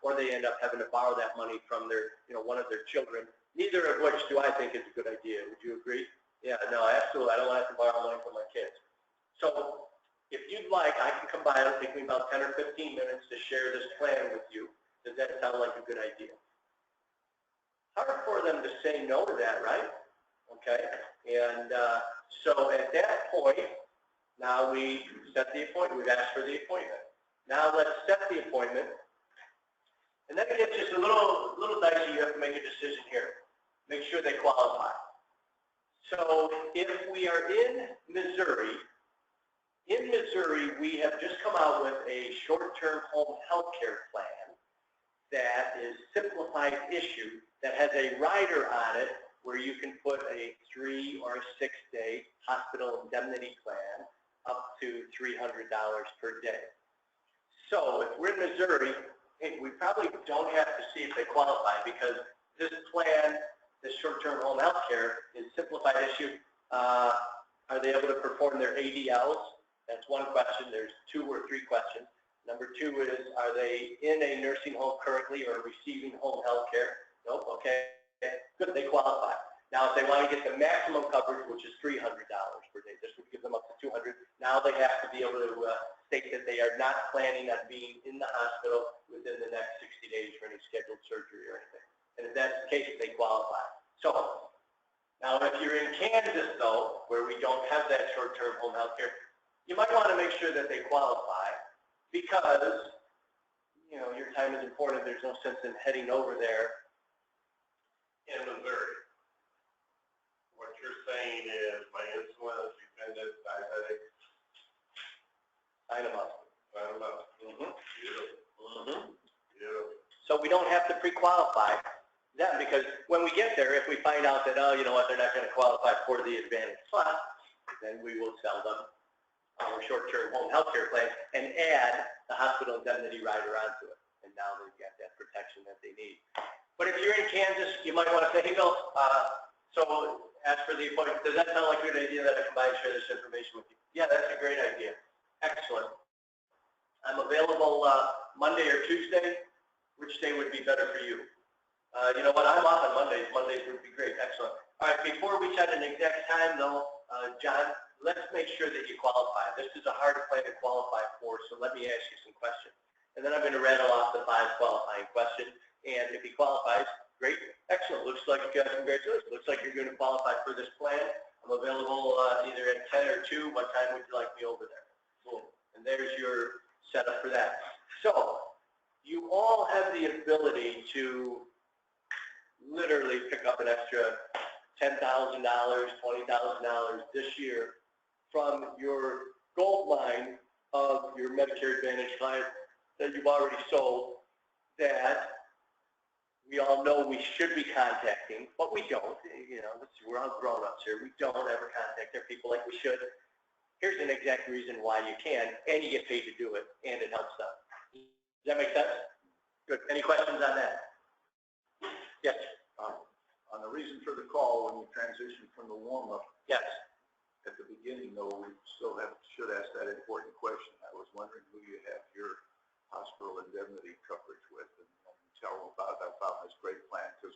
or they end up having to borrow that money from their, one of their children. Neither of which do I think is a good idea. Would you agree? Yeah, no, absolutely. I don't want to have to borrow money from my kids. So if you'd like, I can come by. It'll take me about 10 or 15 minutes to share this plan with you. Does that sound like a good idea? Hard for them to say no to that, right? Okay. And so at that point, now we set the appointment. We've asked for the appointment. Now let's set the appointment. And then it gets just a little dicey. You have to make a decision here. Make sure they qualify. So if we are in Missouri, we have just come out with a short-term home health care plan that is simplified issue that has a rider on it where you can put a 3 or 6 day hospital indemnity plan up to $300 per day. So if we're in Missouri, hey, we probably don't have to see if they qualify because this plan, this short-term home health care is simplified issue. Are they able to perform their ADLs? That's one question. There's 2 or 3 questions. Number 2 is, are they in a nursing home currently or receiving home health care? Nope, okay, good, they qualify. Now, if they want to get the maximum coverage, which is $300 per day, this would give them up to $200. Now they have to be able to state that they are not planning on being in the hospital within the next 60 days for any scheduled surgery or anything. And if that's the case, they qualify. So, now if you're in Kansas, though, where we don't have that short-term home health care, you might want to make sure that they qualify because, your time is important. There's no sense in heading over there. In Missouri, what you're saying is my insulin is dependent, diabetic. Sign them up. I don't know. Mm-hmm. So we don't have to pre-qualify them because when we get there, if we find out that, oh, you know what, they're not going to qualify for the Advantage Plus, then we will sell them our short-term home health care plan and add the hospital indemnity rider onto it. And now they've got that protection that they need. But if you're in Kansas, you might want to say, hey, Bill, so as for the appointment, does that sound like a good idea that I come by and share this information with you? Yeah, that's a great idea. Excellent. I'm available Monday or Tuesday. Which day would be better for you? You know what, I'm off on Mondays. Mondays would be great. Excellent. All right, before we set an exact time, though, John, let's make sure that you qualify. This is a hard plan to qualify for, so let me ask you some questions. And then I'm going to rattle off the 5 qualifying questions. And if he qualifies, great, excellent. Looks like, congratulations. Looks like you're going to qualify for this plan. I'm available either at 10 or 2. What time would you like me over there? Boom. And there's your setup for that. So you all have the ability to literally pick up an extra $10,000, $20,000 this year from your gold mine of your Medicare Advantage client that you've already sold that we all know we should be contacting, but we don't. You know, we're all grown-ups here. We don't ever contact our people like we should. Here's an exact reason why you can, and you get paid to do it, and it helps them. Does that make sense? Good. Any questions on that? Yes. On the reason for the call, when you transition from the warm-up, Yes. at the beginning, though, we still should ask that important question. I was wondering who you have your hospital indemnity coverage with, and tell them about that. I found this great plan, because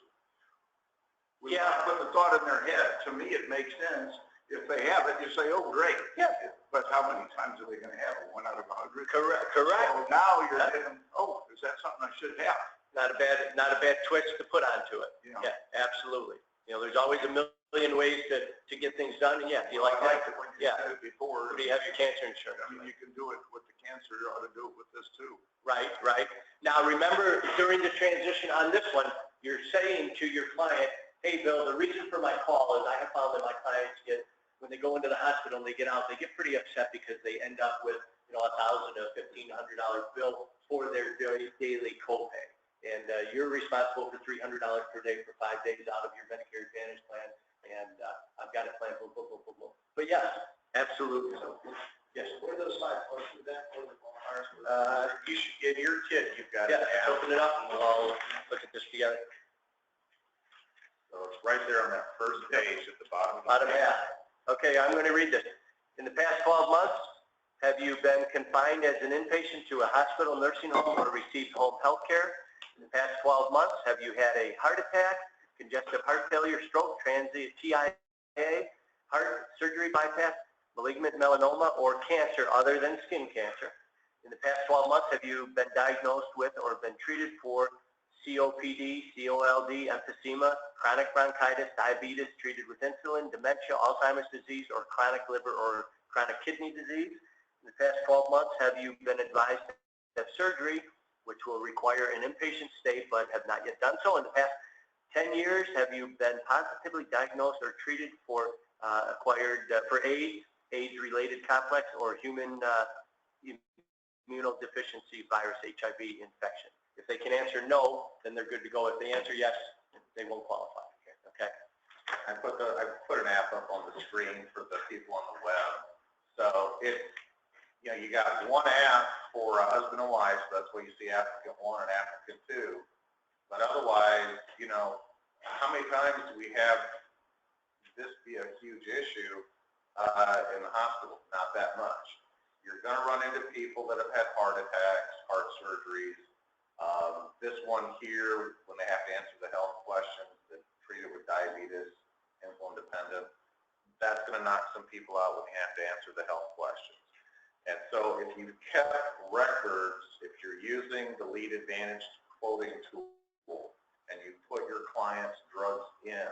we put the thought in their head. To me, it makes sense. If they have it, you say, oh, great. Yeah. But how many times are they going to have it? 1 out of 100? Correct. So now you're thinking, oh, is that something I should have? Not a bad twitch to put onto it. You know? Yeah, absolutely. You know, there's always a million ways to get things done, and yeah, you like I that. liked it when you said it before. Do you have your cancer insurance? I mean, you can do it with the cancer. You ought to do it with this too. Right. Now, remember, during the transition on this one, you're saying to your client, hey, Bill, the reason for my call is I have found that my clients when they go into the hospital and they get out, they get pretty upset because they end up with, you know, $1,000 to $1,500 bill for their daily copay. And you're responsible for $300 per day for 5 days out of your Medicare Advantage plan. And I've got it planned, boom, boom, boom, boom, boom. But yes, absolutely. Yes. What are those 5 questions that for the You should get your kid, you've got Yeah, it. let's open it up and we'll all look at this together. So it's right there on that first page at the bottom. Bottom half. Okay, I'm going to read this. In the past 12 months, have you been confined as an inpatient to a hospital, nursing home, or received home health care? In the past 12 months, have you had a heart attack, congestive heart failure, stroke, transient TIA, heart surgery bypass, malignant melanoma, or cancer other than skin cancer? In the past 12 months, have you been diagnosed with or been treated for COPD, COLD, emphysema, chronic bronchitis, diabetes, treated with insulin, dementia, Alzheimer's disease, or chronic liver or chronic kidney disease? In the past 12 months, have you been advised to have surgery, which will require an inpatient stay, but have not yet done so? In the past 10 years, have you been positively diagnosed or treated for for AIDS, AIDS-related complex, or human immunodeficiency virus, HIV infection? If they can answer no, then they're good to go. If they answer yes, they won't qualify. Okay. I put an app up on the screen for the people on the web. So you know, you got one app for a husband and wife, so that's where you see applicant 1 and applicant 2. But otherwise, you know, how many times do we have this be a huge issue in the hospital? Not that much. You're going to run into people that have had heart attacks, heart surgeries. This one here, when they have to answer the health questions, that treated with diabetes, insulin dependent, that's going to knock some people out when you have to answer the health questions. And so if you've kept records, if you're using the Lead Advantage quoting tool and you put your client's drugs in,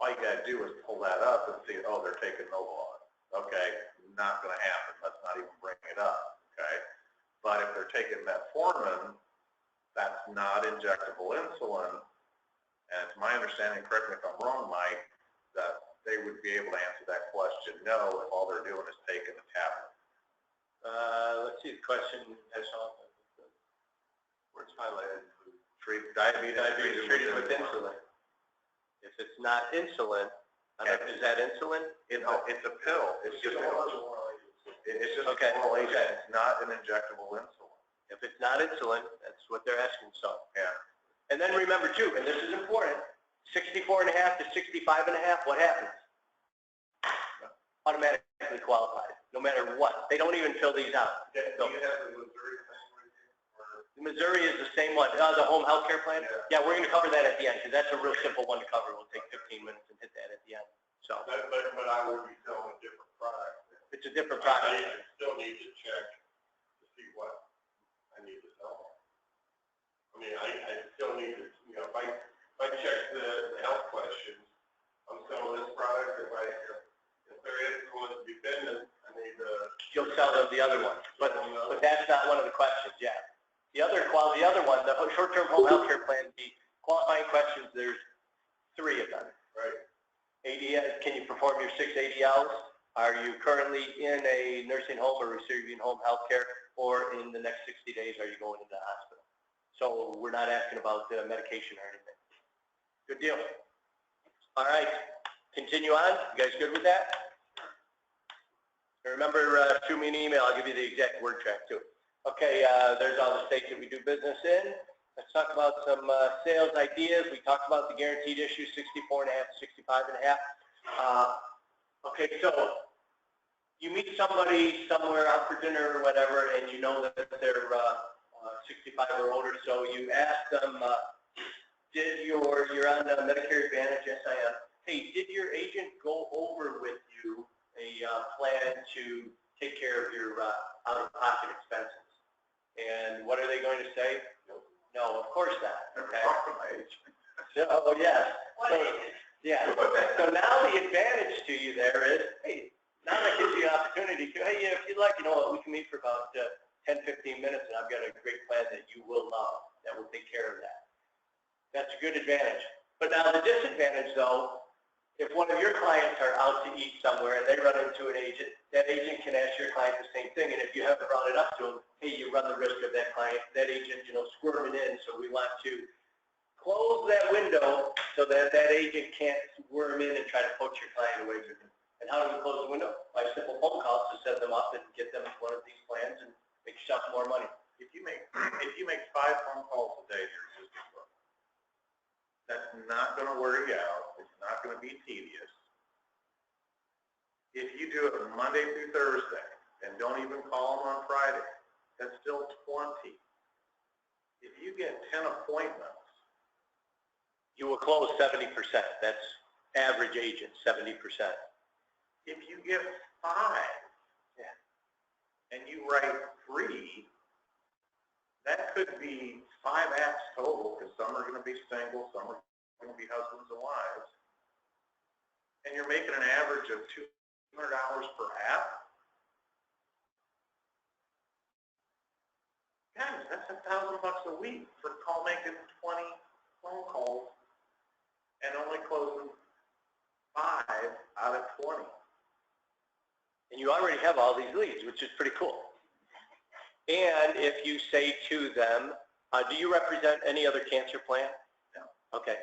all you got to do is pull that up and see, oh, they're taking Novolog. Okay, not going to happen. Let's not even bring it up. Okay, but if they're taking metformin, that's not injectable insulin. And it's my understanding, correct me if I'm wrong, Mike, that they would be able to answer that question no if all they're doing is taking the tablet. Let's see the question. Where it's highlighted. Treat diabetes Treated with insulin. If it's not insulin, is that insulin? It's a pill. It's just Okay. an oral agent. It's not an injectable insulin. If it's not insulin, that's what they're asking. So, Yeah. and then remember too, and this is important, 64.5 to 65.5, what happens? Automatically qualified, no matter what. They don't even fill these out. Do you have the Missouri thing right here? Missouri is the same one, the home health care plan? Yeah. Yeah, we're going to cover that at the end, because that's a real simple one to cover. We'll take 15 minutes and hit that at the end. So, But I would be selling a different product. it's a different product. I still need to check to see what I need to sell. I mean, I still need to, you know, if I check the health questions, I'm selling this product. If there is going to be business, I need to. You'll sell them the other one, but that's not one of the questions, yeah. The other one, the short-term home health care plan, the qualifying questions, there's 3 of them. Right. ADL, can you perform your 6 ADLs? Are you currently in a nursing home or receiving home health care, or in the next 60 days are you going into the hospital? So we're not asking about medication or anything. Good deal. All right, continue on. You guys good with that? Remember, shoot me an email. I'll give you the exact word track too. Okay, there's all the states that we do business in. Let's talk about some sales ideas. We talked about the guaranteed issue, 64.5 to 65.5. Okay, so you meet somebody somewhere out for dinner or whatever, and you know that they're 65 or older, so you ask them, you're on the Medicare Advantage, yes I am. Hey, did your agent go over with you a plan to take care of your out-of-pocket expenses? And what are they going to say? No, of course not. Okay. So, yes. So, yeah. So now the advantage to you there is, hey, now that gives you an opportunity to, hey, if you'd like, you know what, we can meet for about 10, 15 minutes, and I've got a great plan that you will love that will take care of that. That's a good advantage. But now the disadvantage, though, if one of your clients are out to eat somewhere and they run into an agent, that agent can ask your client the same thing. And if you haven't brought it up to them, hey, you run the risk of that client, that agent, squirming in. So we want to close that window so that that agent can't worm in and try to poach your client away from you. And how do we close the window? By simple phone calls to set them up and get them one of these plans and make yourself more money. If you make 5 phone calls a day to your existing book, that's not going to wear you out. It's not going to be tedious. If you do it Monday through Thursday and don't even call them on Friday, that's still 20. If you get 10 appointments, You will close 70%. That's average agent, 70%. if you get 5, and you write 3, that could be 5 apps total, because some are going to be single, some are going to be husbands and wives, and you're making an average of $200 per app. Guys, that's $1,000 a week for making 20 phone calls and only closing 5 out of 20. And you already have all these leads, which is pretty cool. And if you say to them, do you represent any other cancer plan? No. Okay.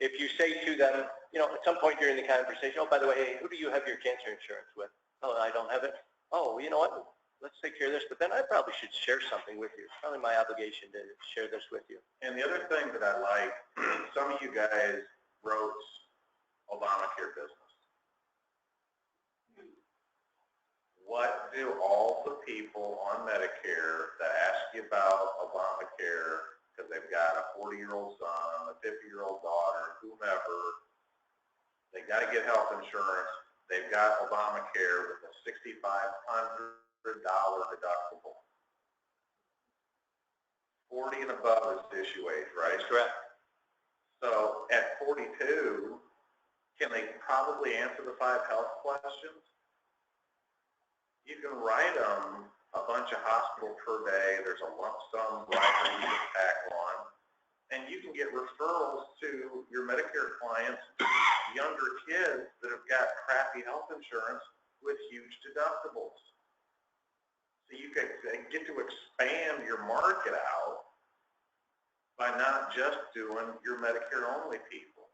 If you say to them, at some point during the conversation, oh, by the way, hey, who do you have your cancer insurance with? Oh, I don't have it. Oh, you know what? Let's take care of this. But then I probably should share something with you. It's probably my obligation to share this with you. And the other thing that I like, some of you guys wrote Obamacare business. What do all the people on Medicare that ask you about Obamacare, because they've got a 40-year-old son, a 50-year-old daughter, whomever, they got to get health insurance, they've got Obamacare with a $6,500 deductible. 40 and above is issue age, right? That's correct. So at 42, can they probably answer the 5 health questions? You can write them a bunch of hospital per day. There's a lump sum rider you can tack on, and you can get referrals to your Medicare clients, younger kids that have got crappy health insurance with huge deductibles. So you can get to expand your market out by not just doing your Medicare-only people.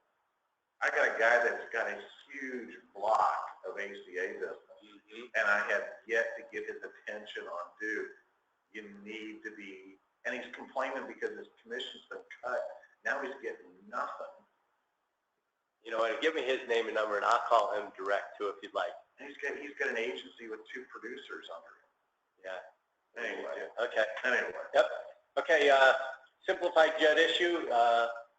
I got a guy that's got a huge block of ACA business. And I have yet to get his attention on, dude, you need to be, and he's complaining because his commission's been cut. Now he's getting nothing. And give me his name and number, and I'll call him direct too if you'd like. And he's got an agency with 2 producers under him. Yeah. Anyway. Okay. Anyway. Yep. Okay. Simplified jet issue.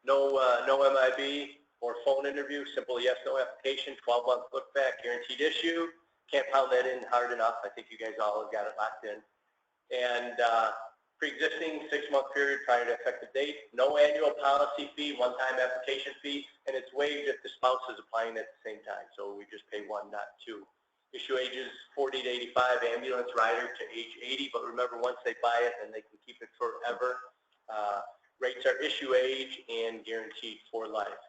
No MIB or phone interview. Simple yes/no application. 12-month look back. Guaranteed issue. Can't pound that in hard enough. I think you guys all have got it locked in. And pre-existing 6-month period prior to effective date. No annual policy fee, one-time application fee, and it's waived if the spouse is applying at the same time. So we just pay 1, not 2. Issue ages 40 to 85, ambulance rider to age 80. But remember, once they buy it, then they can keep it forever. Rates are issue age and guaranteed for life.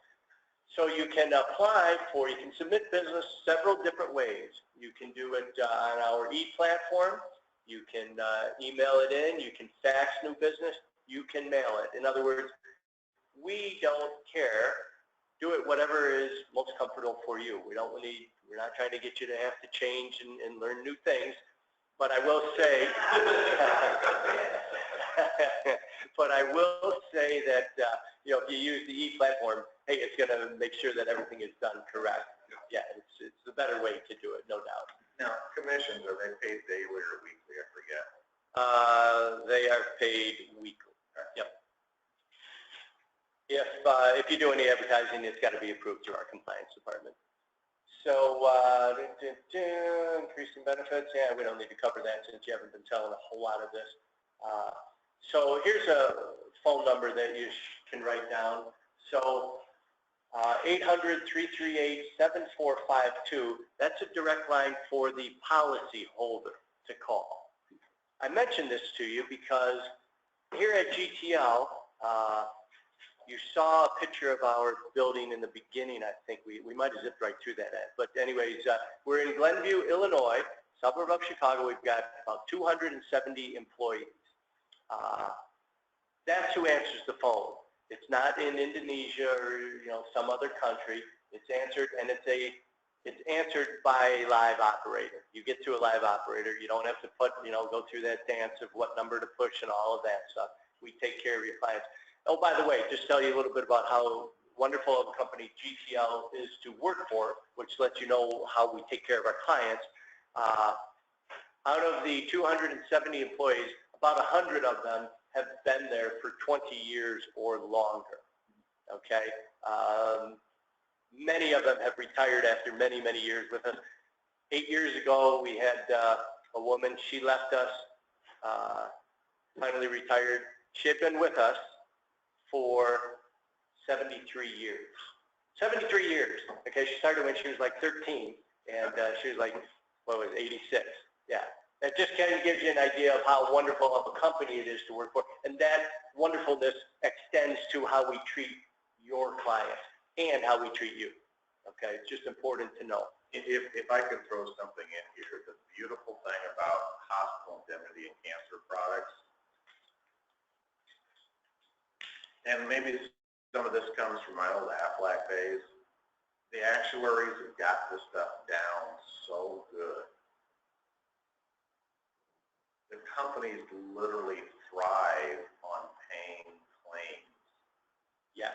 So you can apply for, you can submit business several different ways. You can do it on our e-platform. You can email it in. You can fax new business. You can mail it. In other words, we don't care. Do it whatever is most comfortable for you. We're not trying to get you to have to change and learn new things. But I will say, that if you use the e-platform, hey, it's going to make sure that everything is done correct. Yeah, it's the better way to do it, no doubt. Now, commissions, are they paid daily or weekly? I forget. They are paid weekly. Yep. If you do any advertising, it's got to be approved through our compliance department. So, increasing benefits, yeah, we don't need to cover that since you haven't been telling a whole lot of this. So here's a phone number that you can write down. So 800-338-7452, that's a direct line for the policy holder to call. I mentioned this to you because here at GTL, you saw a picture of our building in the beginning. I think we might have zipped right through that. But anyways, we're in Glenview, Illinois, suburb of Chicago. We've got about 270 employees. That's who answers the phone. It's not in Indonesia or some other country. It's answered, and it's answered by a live operator. You get to a live operator. You don't have to go through that dance of what number to push and all of that stuff. We take care of your clients. Oh, by the way, just tell you a little bit about how wonderful of a company GTL is to work for, which lets you know how we take care of our clients. Out of the 270 employees, about 100 of them have been there for 20 years or longer, okay? Many of them have retired after many, many years with us. 8 years ago, we had a woman, she left us, finally retired. She had been with us for 73 years. 73 years, okay? She started when she was like 13, and she was like, 86? Yeah. That just kind of gives you an idea of how wonderful of a company it is to work for, and that wonderfulness extends to how we treat your clients and how we treat you, okay? It's just important to know. If I could throw something in here, the beautiful thing about hospital indemnity and cancer products, and maybe some of this comes from my old Aflac days, the actuaries have got this stuff down so good. The companies literally thrive on paying claims. Yes.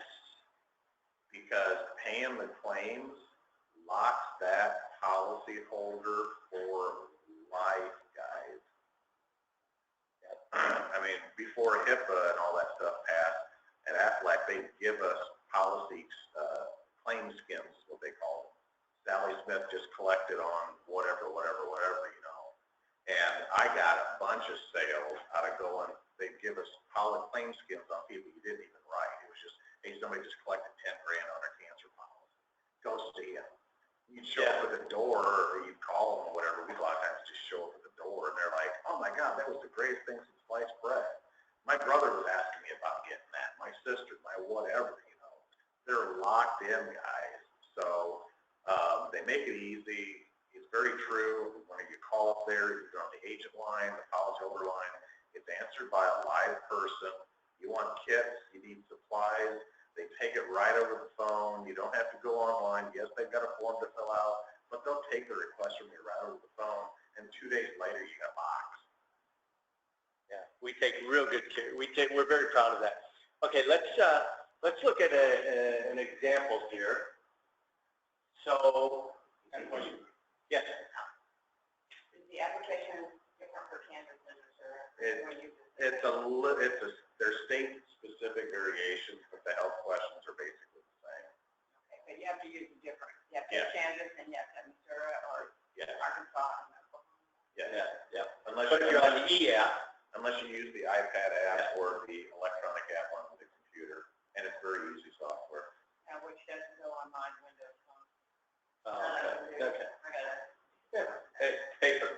Because paying the claims locks that policyholder for life, guys. I mean, before HIPAA and all that stuff passed, at Aflac, they give us policy claim skims, what they call them. Sally Smith just collected on whatever, And I got a bunch of sales out of going, they'd give us claim skims on people you didn't even write. It was just, hey, somebody just collected 10 grand on their cancer policy. Go see them. You'd show up at the door, or you'd call them or whatever. We a lot of times just show up at the door, and they're like, oh my God, that was the greatest thing since sliced bread. My brother was asking me about getting that. My sister, my whatever, They're locked in, guys. So they make it easy. It's very true. When you call up there, you're on the agent line, the policyholder line. It's answered by a live person. You want kits, you need supplies. They take it right over the phone. You don't have to go online. Yes, they've got a form to fill out, but they'll take the request from you right over the phone, and 2 days later, you got a box. Yeah, we take real good care. We're very proud of that. Okay, let's look at an example here. So, yes. Is the application different for Kansas and Missouri? There's state-specific variations, but the health questions are basically the same. Okay, but you have to use a different. You have to have Kansas and you have to have Missouri or Arkansas. Yeah. But if you're on the e-app, unless you use the iPad app or the electronic app on the computer, and it's very easy software. Which doesn't go on my Windows phone. Okay. Yeah. Hey, paper.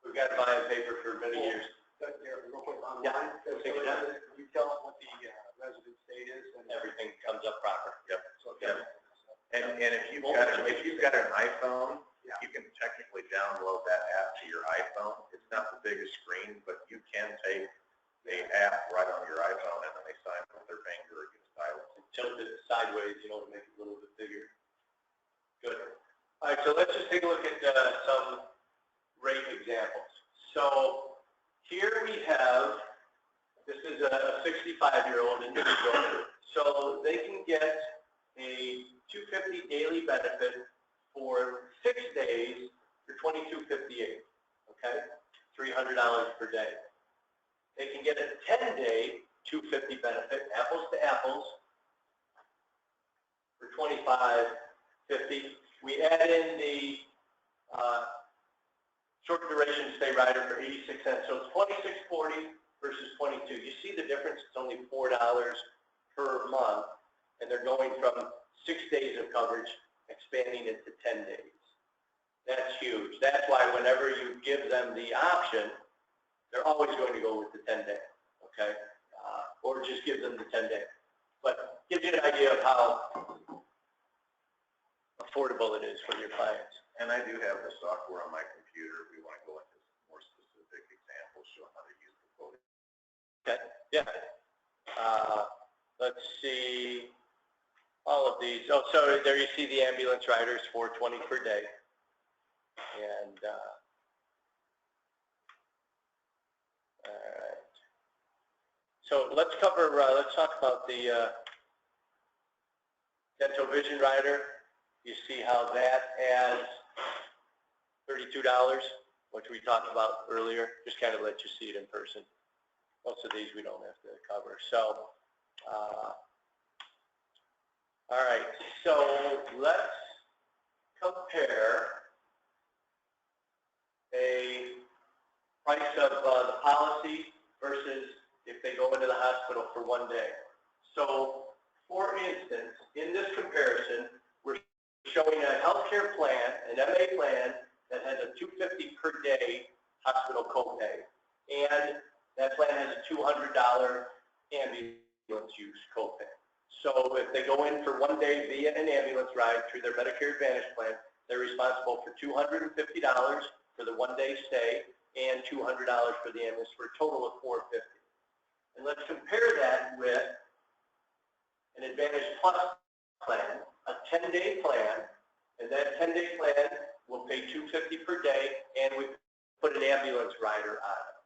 We've got to buy a paper for many years. Real quick, online. Yeah. Can you tell them what the resident state is? And everything comes up proper. Yep. So if you have a And if you've got an iPhone, you can technically download that app to your iPhone. It's not the biggest screen, but you can take the app right on your iPhone and then they sign with their finger or use stylus. Tilt it sideways, you know, to make it a little bit bigger. Good. All right, so let's just take a look at some rate examples. So here we have, this is a 65-year-old individual. So they can get a $250 daily benefit for 6 days for $22.58. Okay, $300 per day. They can get a 10-day $250 benefit, apples to apples, for $25.50. We add in the short duration stay rider for 86 cents. So it's $26.40 versus $22. You see the difference? It's only $4 per month, and they're going from 6 days of coverage, expanding it to 10 days. That's huge. That's why whenever you give them the option, they're always going to go with the 10-day, okay? Or just give them the 10-day. But gives you an idea of how affordable it is for your clients. And I do have the software on my computer if we want to go into some more specific examples showing how to use the quoting. Okay, yeah. Let's see all of these. Oh, so there you see the ambulance riders, $420 per day. And, all right. So let's talk about the dental vision rider. You see how that adds $32, which we talked about earlier. Just kind of let you see it in person. Most of these we don't have to cover. So, all right. So let's compare a price of the policy versus if they go into the hospital for 1 day. So, for instance, in this comparison, we're showing a healthcare plan, an MA plan, that has a $250 per day hospital copay, and that plan has a $200 ambulance use copay. So if they go in for 1 day via an ambulance ride through their Medicare Advantage plan, they're responsible for $250 for the 1 day stay and $200 for the ambulance, for a total of $450. And let's compare that with an Advantage Plus plan, a 10-day plan, and that 10-day plan will pay $250 per day, and we put an ambulance rider on it.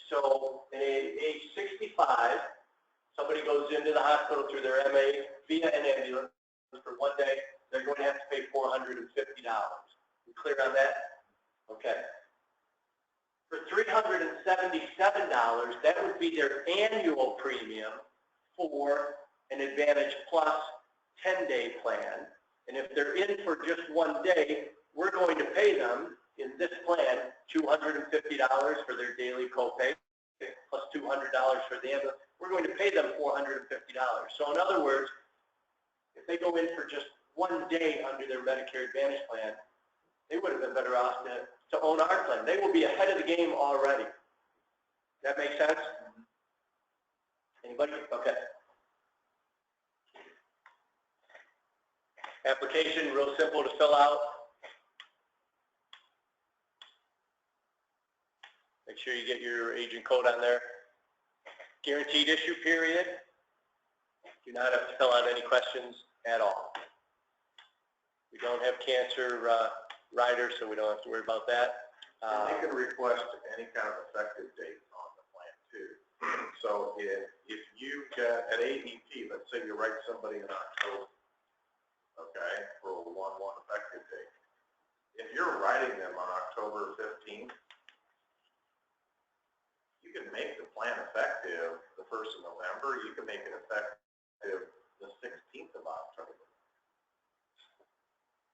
So at age 65, somebody goes into the hospital through their MA via an ambulance for 1 day, they're going to have to pay $450. We clear on that? Okay. For $377, that would be their annual premium for an Advantage Plus 10-day plan. And if they're in for just 1 day, we're going to pay them, in this plan, $250 for their daily copay, plus $200 for the ambulance. We're going to pay them $450. So in other words, if they go in for just 1 day under their Medicare Advantage plan, they would have been better off to own our plan. They will be ahead of the game already. That make sense? Anybody? Okay. Application, real simple to fill out. Make sure you get your agent code on there. Guaranteed issue period. Do not have to fill out any questions at all. We don't have cancer riders, so we don't have to worry about that. And they can request any kind of effective date on the plan too. So if you get an ADP, let's say you write somebody in October, okay, for a 1/1 effective date. If you're writing them on October 15th, you can make the plan effective the 1st of November. You can make it effective the 16th of October.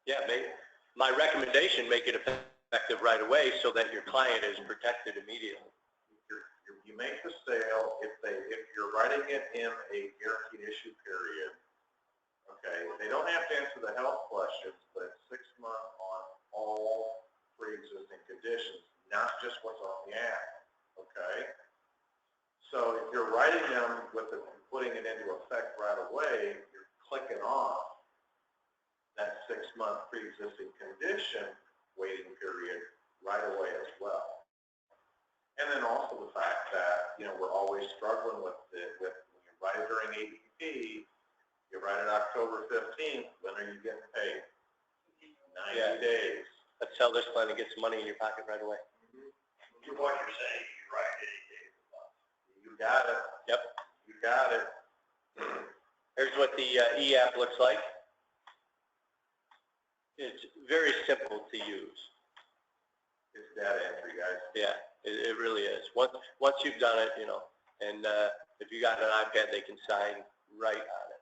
Yeah, my recommendation, make it effective right away so that your client is protected immediately. You make the sale, if you're writing it in a guaranteed issue period, okay, they don't have to answer the health questions, but it's 6 months on all pre-existing conditions, not just what's on the app, okay? So if you're writing them with putting it into effect right away, you're clicking off that 6-month pre-existing condition waiting period right away as well. And then also the fact that, we're always struggling with when you write it during APP, you write it October 15th, when are you getting paid? 90 days. Let's sell this plan and get some money in your pocket right away. What you're saying, you're right, 80 days. You got it. Yep. You got it. Here's what the e-app looks like. It's very simple to use. It's data entry, guys. Yeah, it really is. Once you've done it, and if you got an iPad, they can sign right on it,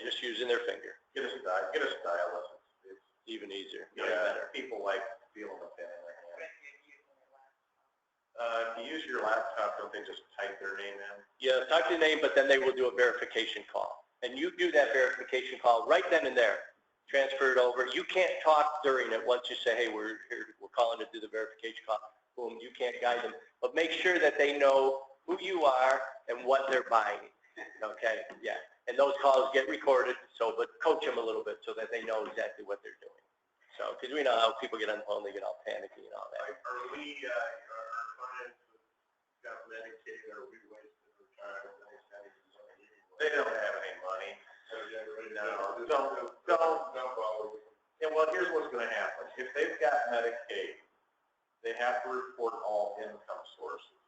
just using their finger. Get a stylus. It's Even easier. better. People like feeling the pen in their hand. If you use your laptop, don't they just type their name in? Yeah, type the name, but then they will do a verification call. And you do that verification call right then and there. Transfer it over. You can't talk during it once you say, hey, we're here, we're calling to do the verification call. Boom, you can't guide them. But make sure that they know who you are and what they're buying. Okay, yeah. And those calls get recorded, but coach them a little bit so that they know exactly what they're doing. So, because we know how people get on the phone, they get all panicky and all that. Are we, our clients got Medicaid, are we wasting our time? They don't have any money. No, Don't. Yeah, well, here's what's going to happen. If they've got Medicaid, they have to report all income sources.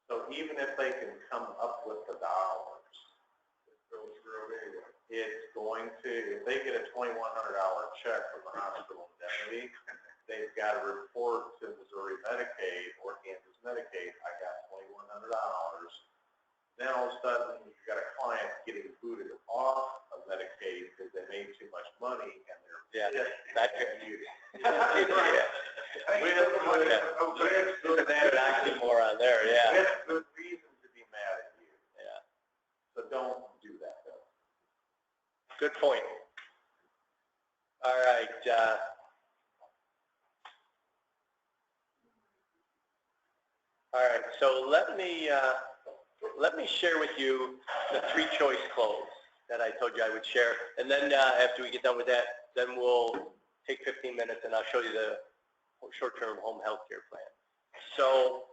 So even if they can come up with the dollars, it's going to, if they get a $2,100 check from the hospital indemnity, they've got to report to Missouri Medicaid or Kansas Medicaid, I got $2,100. Then all of a sudden, you've got a client getting booted off of Medicaid because they made too much money and they're That's good. There's actually more on there, yeah. We have good reason to be mad at you. Yeah. So don't do that, though. Good point. All right. So let me share with you the 3-choice close that I told you I would share. And then after we get done with that, then we'll take 15 minutes and I'll show you the short-term home health care plan. So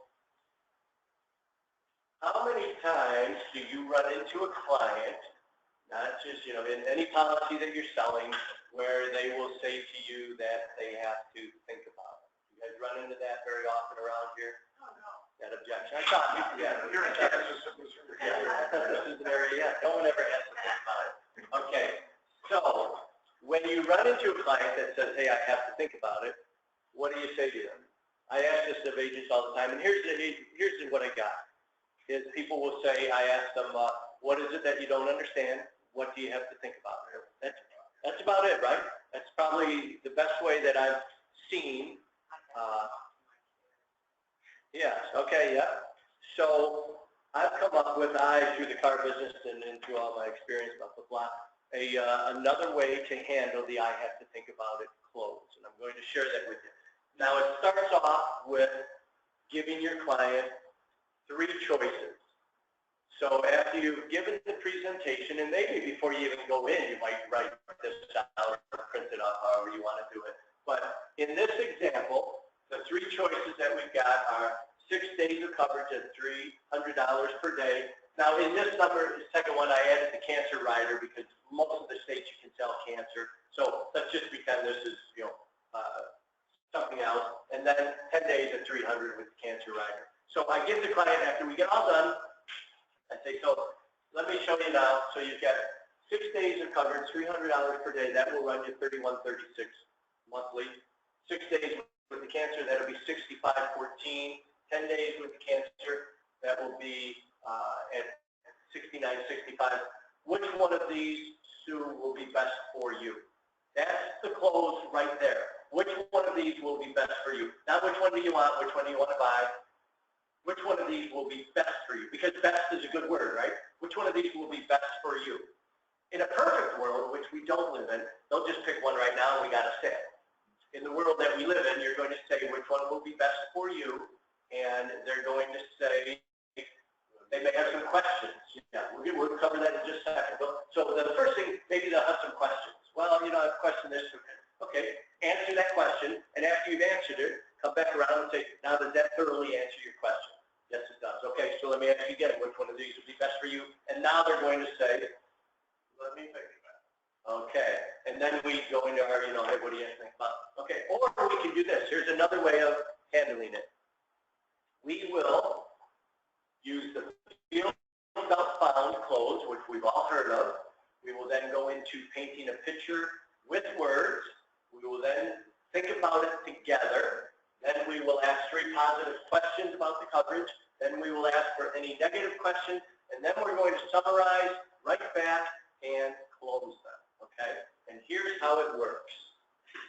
how many times do you run into a client, not just, in any policy that you're selling, where they will say to you that they have to think about it? You guys run into that very often around here? That objection. I thought, You're in Kansas. this is an area, no one ever has to think about it. Okay, so when you run into a client that says, hey, I have to think about it, what do you say to them? I ask this of agents all the time, and here's what I got. Is people will say, I ask them, what is it that you don't understand? What do you have to think about? That's about it, right? That's probably the best way that I've seen. Yes, okay, yeah. So I've come up with, through the car business and through all my experience, blah, blah, blah, another way to handle the I have to think about it close. And I'm going to share that with you. Now it starts off with giving your client 3 choices. So after you've given the presentation, and maybe before you even go in, you might write this out or print it up, however you want to do it. But in this example, the 3 choices that we've got are 6 days of coverage at $300 per day. Now in this number, the second one, I added the cancer rider because most of the states you can sell cancer. So let's just pretend this is, something else. And then 10 days at $300 with the cancer rider. So I give the client, after we get all done, I say, so let me show you now. So you've got 6 days of coverage, $300 per day. That will run you $31.36 monthly. 6 days with the cancer, that'll be $65.14. 10 days with the cancer, that will be at $69.65. Which one of these, Sue, will be best for you? That's the close right there. Which one of these will be best for you? Not which one do you want, which one do you want to buy. Which one of these will be best for you? Because best is a good word, right? Which one of these will be best for you? In a perfect world, which we don't live in, they'll just pick one right now and we got a sale. In the world that we live in, you're going to say which one will be best for you, and they're going to say, they may have some questions. Yeah, we'll cover that in just a second. So the first thing, maybe they'll have some questions. you to come back around and say, now does that thoroughly answer your question? Yes, it does. Okay, so let me ask you again, which one of these would be best for you? And now they're going to say, let me think about it. Okay, and then we go into our, hey, what do you think about? Okay, or we can do this. Here's another way of handling it. We will use the field found clothes, which we've all heard of. We will then go into painting a picture with words. We will then think about it together. Then we will ask 3 positive questions about the coverage. Then we will ask for any negative questions. And then we're going to summarize, write back, and close them. Okay? And here's how it works.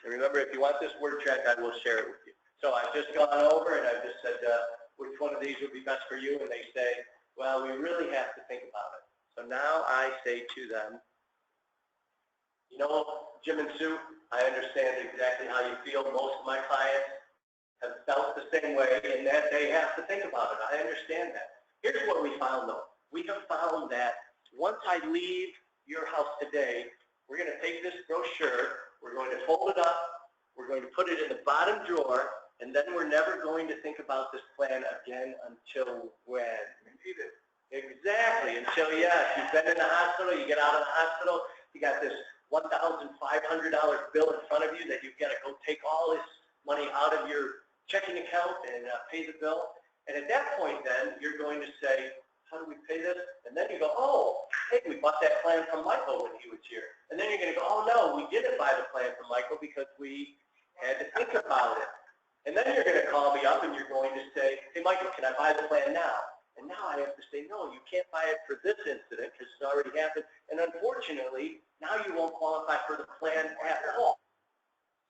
And remember, if you want this word track, I will share it with you. So I've just gone over and I've just said, which one of these would be best for you? And they say, well, we really have to think about it. So now I say to them, Jim and Sue, I understand exactly how you feel. Most of my clients have felt the same way in that they have to think about it. I understand that. Here's what we found, though. We have found that once I leave your house today, we're going to take this brochure, we're going to fold it up, we're going to put it in the bottom drawer, and then we're never going to think about this plan again until when? Repeat it. Exactly, until, yes, you've been in the hospital, you get out of the hospital, you got this $1,500 bill in front of you that you've got to go take all this money out of your checking account and pay the bill. And at that point then, you're going to say, how do we pay this? And then you go, oh, hey, we bought that plan from Michael when he was here. And then you're going to go, oh, no, we didn't buy the plan from Michael because we had to think about it. And then you're going to call me up and you're going to say, hey, Michael, can I buy the plan now? And now I have to say, no, you can't buy it for this incident because it's already happened. And unfortunately, now you won't qualify for the plan at all.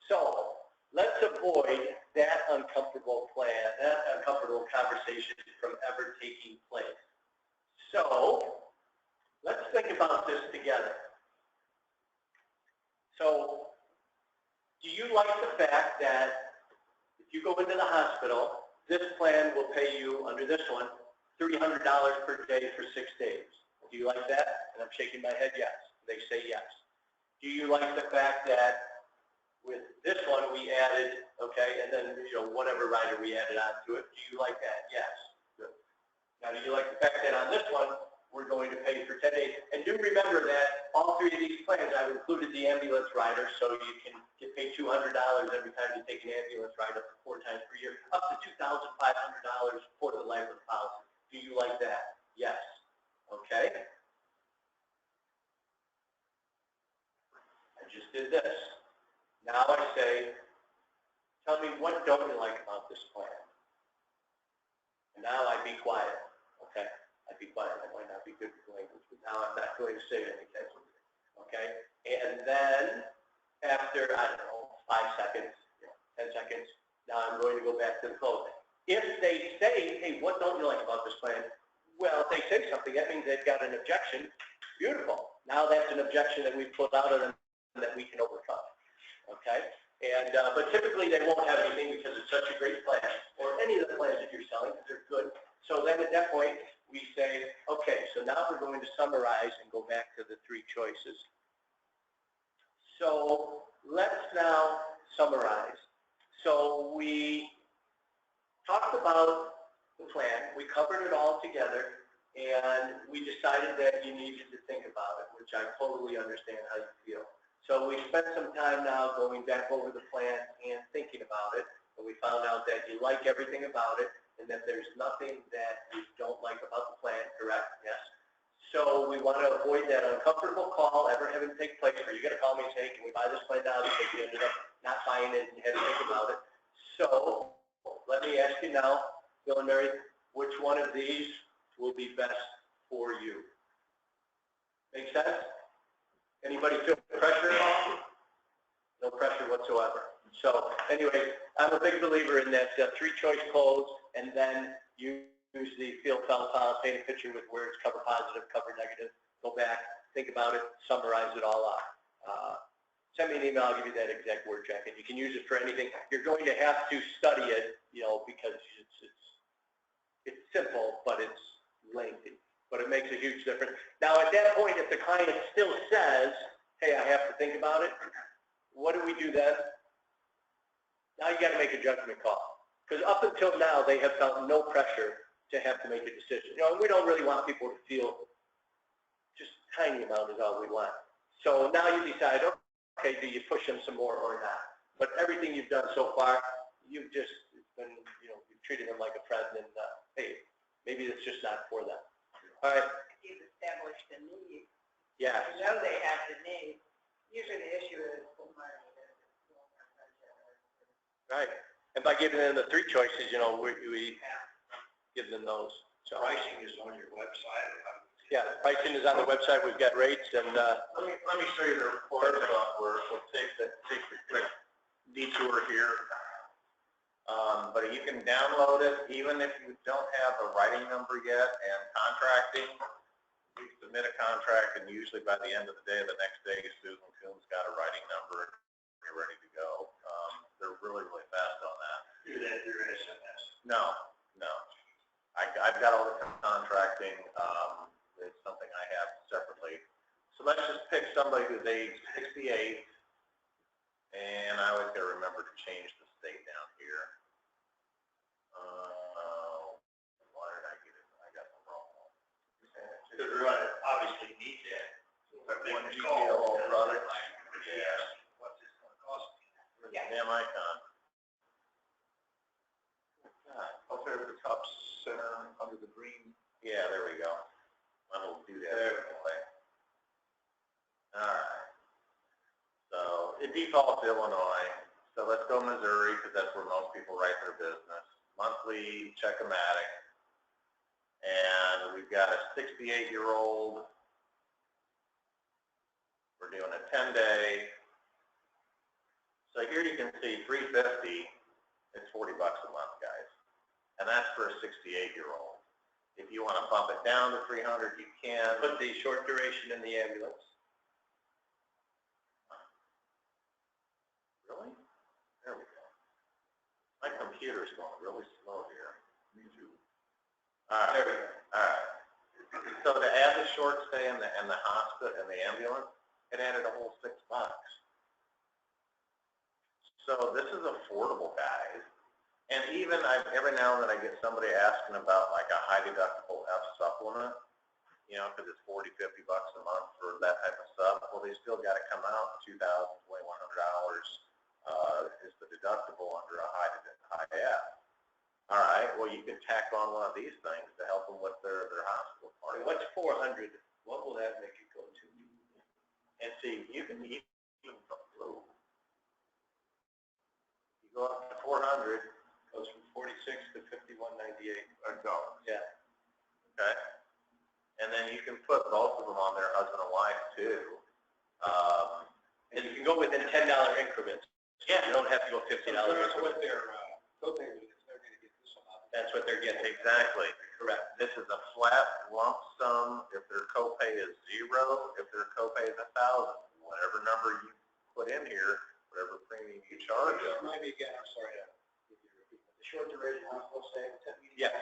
So let's avoid that uncomfortable conversation from ever taking place. So let's think about this together. So do you like the fact that if you go into the hospital, this plan will pay you, under this one, $300 per day for 6 days? Do you like that? And I'm shaking my head yes. They say yes. Do you like the fact that with this one we added, okay, and then, whatever rider we added onto it, do you like that? Yes. Good. Now, do you like the fact that on this one, we're going to pay for 10 days? And do remember that all 3 of these plans, I've included the ambulance rider, so you can get paid $200 every time you take an ambulance ride up to 4 times per year, up to $2,500 for the life of the policy. Do you like that? Yes. Okay. I just did this. Now I say, tell me what don't you like about this plan? And now I be quiet. Okay. I be quiet. That might not be good for language, but now I'm not going to say anything. Okay. And then after, I don't know, 5 seconds, 10 seconds, now I'm going to go back to the closing. If they say, hey, what don't you like about this plan? Well, if they say something, that means they've got an objection. Beautiful. Now that's an objection that we pulled out of them that we can overcome. Okay? And but typically they won't have anything because it's such a great plan, or any of the plans that you're selling, because they're good. So then at that point, we say, okay, so now we're going to summarize and go back to the 3 choices. So let's now summarize. So we talked about the plan, we covered it all together, and we decided that you needed to think about it, which I totally understand how you feel. So we spent some time now going back over the plan and thinking about it, and we found out that you like everything about it, and that there's nothing that you don't like about the plan, correct? Yes. So we want to avoid that uncomfortable call ever having to take place where you're going to call me and say, can we buy this plan now, because you ended up not buying it and had to think about it. So let me ask you now, Bill and Mary, which one of these will be best for you? Make sense? Anybody feel pressure at all? No pressure whatsoever. So anyway, I'm a big believer in that 3-choice close, and then use the field file file, paint a picture with words, cover positive, cover negative, go back, think about it, summarize it all up. Send me an email, I'll give you that exact word track, and you can use it for anything. You're going to have to study it, because it's simple, but it's lengthy. But it makes a huge difference. Now, at that point, if the client still says, hey, I have to think about it, what do we do then? Now you gotta make a judgment call. Because up until now, they have felt no pressure to have to make a decision. You know, and we don't really want people to feel just tiny amount is all we want. So now you decide, okay, do you push them some more or not? But everything you've done so far, you've just been, you know, you've treated them like a friend, and hey, maybe it's just not for them. All right. You've established the need. Yeah. You know they have the need. Usually the issue is the money. Right. And by giving them the 3 choices, you know, we give them those. So Pricing is on your website. yeah, pricing is on the website. We've got rates, and Let me show you the report software. We'll take a quick detour here. But you can download it even if you don't have a writing number yet and contracting. You submit a contract, and usually by the end of the day, the next day, Susan Coon's got a writing number. You're ready to go. They're really, really fast on that. Do that through SMS. No. I've got all the contracting. It's something I have separately. So let's just pick somebody who's age 68, and I always got to remember to change the state down here. Why did I get it? I got the wrong one. Because we obviously need that. One GTL product. Yeah. What's this going to cost me? Damn icon. Up there at the top center, under the green. Yeah, there we go. I will do that anyway. All right. So it defaults to Illinois. So let's go Missouri, because that's where most people write their business. Monthly check-o-matic. And we've got a 68-year-old. We're doing a 10-day. So here you can see 350. It's $40 a month, guys. And that's for a 68-year-old. If you want to bump it down to 300, you can. put the short duration in the ambulance. Really? There we go. My computer's going really slow here. Me too. All right. There we go. All right. So to add the short stay and the hospital and the ambulance, it added a whole $6. So this is affordable, guys. And even every now and then I get somebody asking about like a high deductible F supplement, you know, because it's $40, $50 a month for that type of stuff. Well, they still got to come out $2,000, $2,100 is the deductible under a high F. All right. Well, you can tack on one of these things to help them with their hospital part. What's 400? What will that make it go to? And see, you can even you go up to 400. Goes from 46 to 51.98. $1. Yeah. Okay. And then you can put both of them on there, husband and wife too. And you can go within $10 increments. Yeah. You don't have to go $50. What their copay is, they're going to get this amount. That's what they're getting. Exactly. Correct. This is a flat lump sum. If their copay is $0, if their copay is $1,000, whatever number you put in here, whatever premium you charge them. Remind me again, I'm sorry. The short duration hospital stay, 10 meetings. Yeah.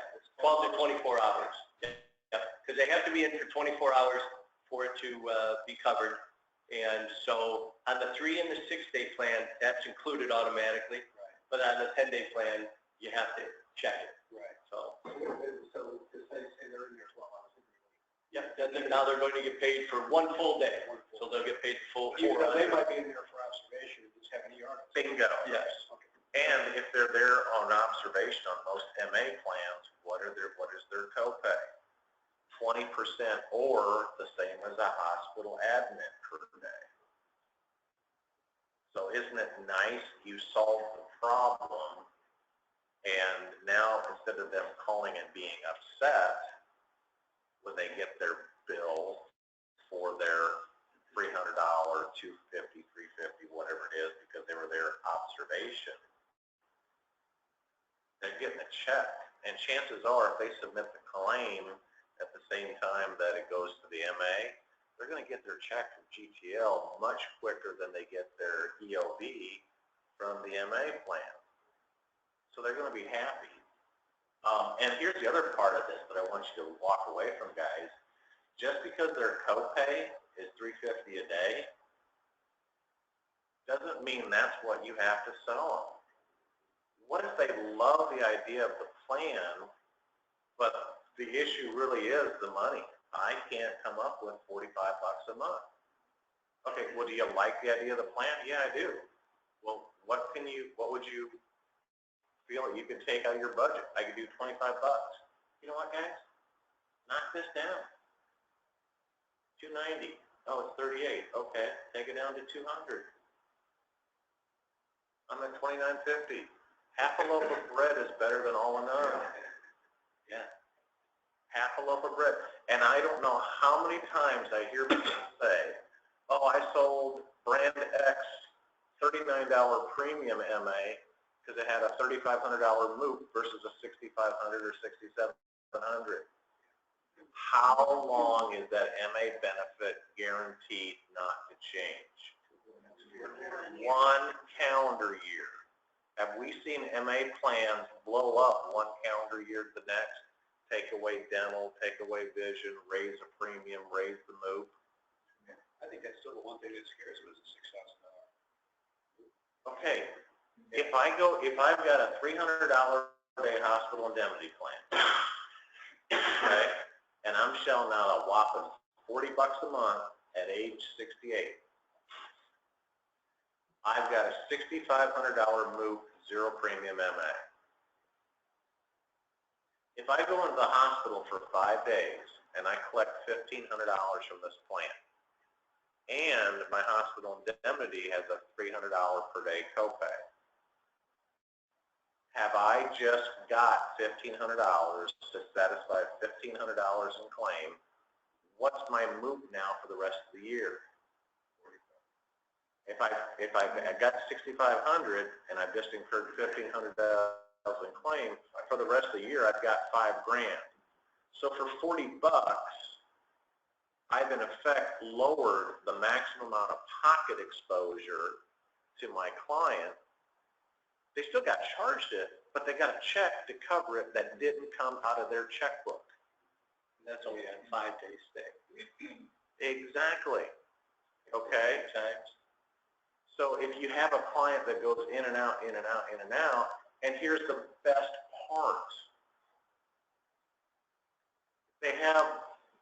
12 to 24 hours. Yeah. Because they have to be in for 24 hours for it to be covered. And so on the 3 and the 6-day plan, that's included automatically. Right. But on the 10-day plan, you have to check it. Right. So, So say they're in there 12 hours. yeah, then now they're going to get paid for 1 full day. So they'll get paid the full Even though they 400. might be in there for observation, and just have an ER. Bingo. Yes. Okay. And if they're there on observation on most MA plans, what is their copay? 20% or the same as a hospital admit per day. So isn't it nice you solved the problem, and now instead of them calling and being upset when they get their bill for their $300, $250, $350, whatever it is, because they were there observation, they're getting a check. And chances are, if they submit the claim at the same time that it goes to the MA, they're going to get their check from GTL much quicker than they get their EOB from the MA plan. So they're going to be happy. And here's the other part of this that I want you to walk away from, guys. Just because their copay is $350 a day doesn't mean that's what you have to sell them. What if they love the idea of the plan, but the issue really is the money? I can't come up with $45 a month. Okay, well, do you like the idea of the plan? Yeah, I do. Well, what would you feel you could take out of your budget? I could do $25. You know what, guys? Knock this down. $290. Oh, it's $38. Okay, take it down to $200. I'm at $29.50. Half a loaf of bread is better than all or none. Yeah. Half a loaf of bread. And I don't know how many times I hear people say, oh, I sold brand X $39 premium MA because it had a $3,500 MOOP versus a $6,500 or $6,700. How long is that MA benefit guaranteed not to change? 1 calendar year. Have we seen MA plans blow up 1 calendar year to the next? Take away dental, take away vision, raise a premium, raise the MOOP. I think that's still the one thing that scares me is the $6,000. Okay, if I've got a $300 a day hospital indemnity plan, okay, and I'm shelling out a whopping $40 a month at age 68, I've got a $6,500 MOOP, zero premium MA. If I go into the hospital for 5 days and I collect $1,500 from this plan, and my hospital indemnity has a $300 per day copay, have I just got $1,500 to satisfy $1,500 in claim? What's my MOOP now for the rest of the year? If I got $6,500 and I've just incurred $1,500 in claim, for the rest of the year I've got $5,000. So for $40, I've in effect lowered the maximum amount of pocket exposure to my client. They still got charged it, but they got a check to cover it that didn't come out of their checkbook. And that's only a 5-day stay. Exactly. Okay? So if you have a client that goes in and out, in and out, in and out, and here's the best part. They have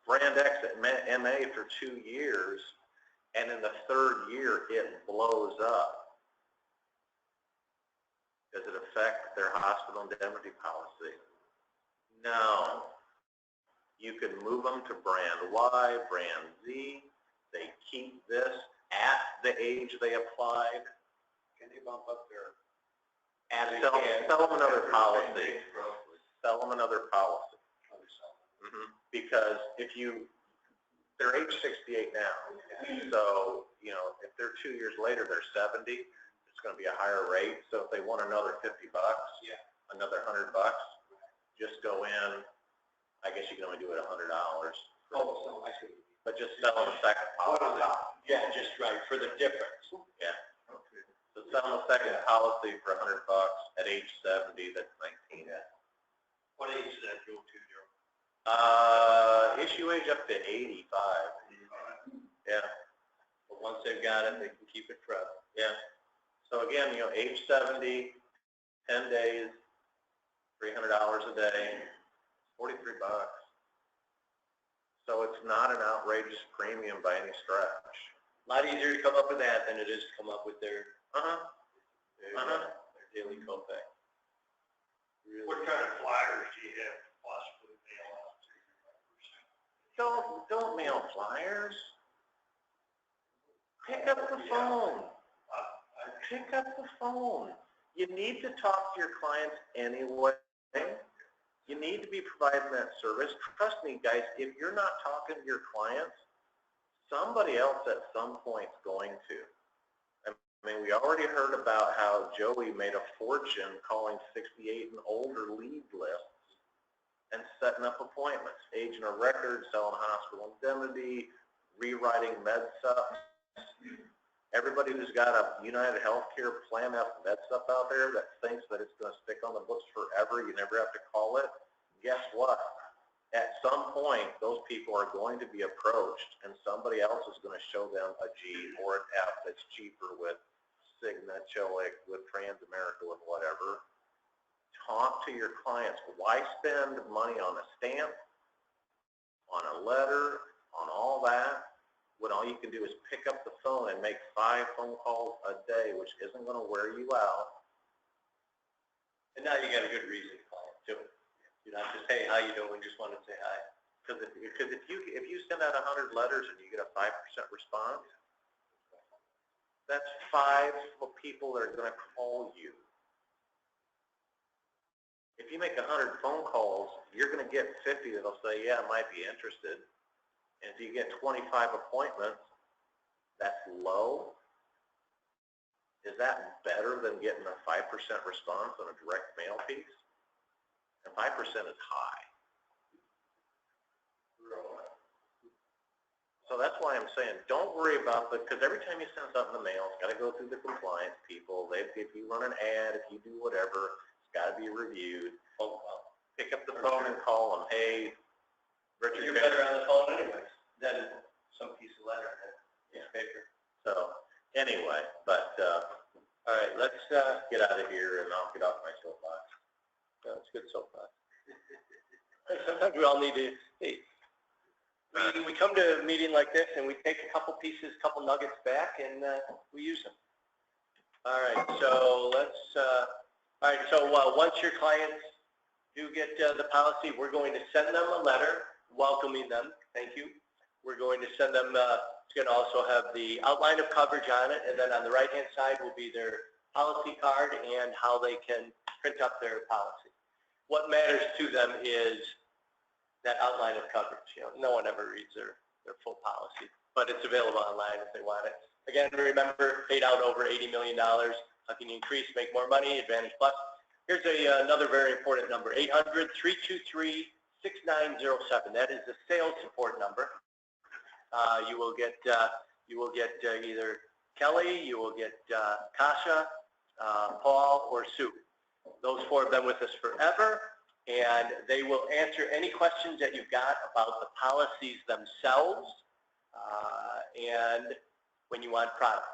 brand X at MA for 2 years, and in the 3rd year it blows up. Does it affect their hospital indemnity policy? No. You can move them to brand Y, brand Z. They keep this at the age they applied. Can they bump up their... Sell them another policy. Sell them another policy. Because if they're age 68 now, so, if they're 2 years later, they're 70, it's going to be a higher rate. So if they want another $50, another $100, just go in. I guess you can only do it $100. Oh, so I see. But just sell them a second policy. Yeah, just right, for the difference. Yeah. So sell them a second policy for $100 at age 70, that's 19. Yeah. What age does that go to, Joe? Issue age up to 85. Yeah. But once they've got it, they can keep it forever. Yeah. So again, age 70, 10 days, $300 a day, $43. So it's not an outrageous premium by any stretch. A lot easier to come up with that than it is to come up with their daily copay. Really. What kind of flyers do you have to possibly mail out to your members? Don't mail flyers. Pick up the phone. Pick up the phone. You need to talk to your clients anyway. You need to be providing that service. Trust me, guys, if you're not talking to your clients, somebody else at some point is going to. I mean, we already heard about how Joey made a fortune calling 68 and older lead lists and setting up appointments, aging a record, selling hospital indemnity, rewriting med subs. Everybody who's got a United Healthcare Plan F med sub out there that thinks that it's going to stick on the books forever, you never have to call it, guess what? At some point, those people are going to be approached and somebody else is going to show them a G or an F that's cheaper with Cigna, Chilic, with Transamerica, with whatever. talk to your clients. Why spend money on a stamp, on a letter, on all that, when all you can do is pick up the phone and make 5 phone calls a day, which isn't going to wear you out. And now you got a good reason to call it, too. You're not just, hey, how you doing? Just want to say hi. Because if you send out 100 letters and you get a 5% response, that's 5 people that are going to call you. If you make 100 phone calls, you're going to get 50 that'll say, yeah, I might be interested. And if you get 25 appointments, that's low. Is that better than getting a 5% response on a direct mail piece? And 5% is high. So that's why I'm saying don't worry about because every time you send something in the mail, it's got to go through the compliance people. If you run an ad, if you do whatever, it's got to be reviewed. Pick up the phone and call them. Hey, Richard. You're better on the phone anyways than some piece of letter in paper. So anyway, but all right, let's get out of here and I'll get off my soapbox. no, it's good soapbox. Sometimes we all need to. Hey, we come to a meeting like this and we take a couple pieces, couple nuggets back, and we use them. All right, so once your clients do get the policy, we're going to send them a letter welcoming them. Thank you. We're going to send them, it's going to also have the outline of coverage on it, and then on the right-hand side will be their policy card and how they can print up their policy. What matters to them is that outline of coverage. You know, no one ever reads their full policy, but it's available online if they want it. Again, remember, paid out over $80 million. How can you increase, make more money? Advantage Plus. Here's another very important number, 800-323-6907. That is the sales support number. You will get either Kelly, you will get Kasha, Paul, or Sue. Those 4 have been with us forever. And they will answer any questions that you've got about the policies themselves and when you want product.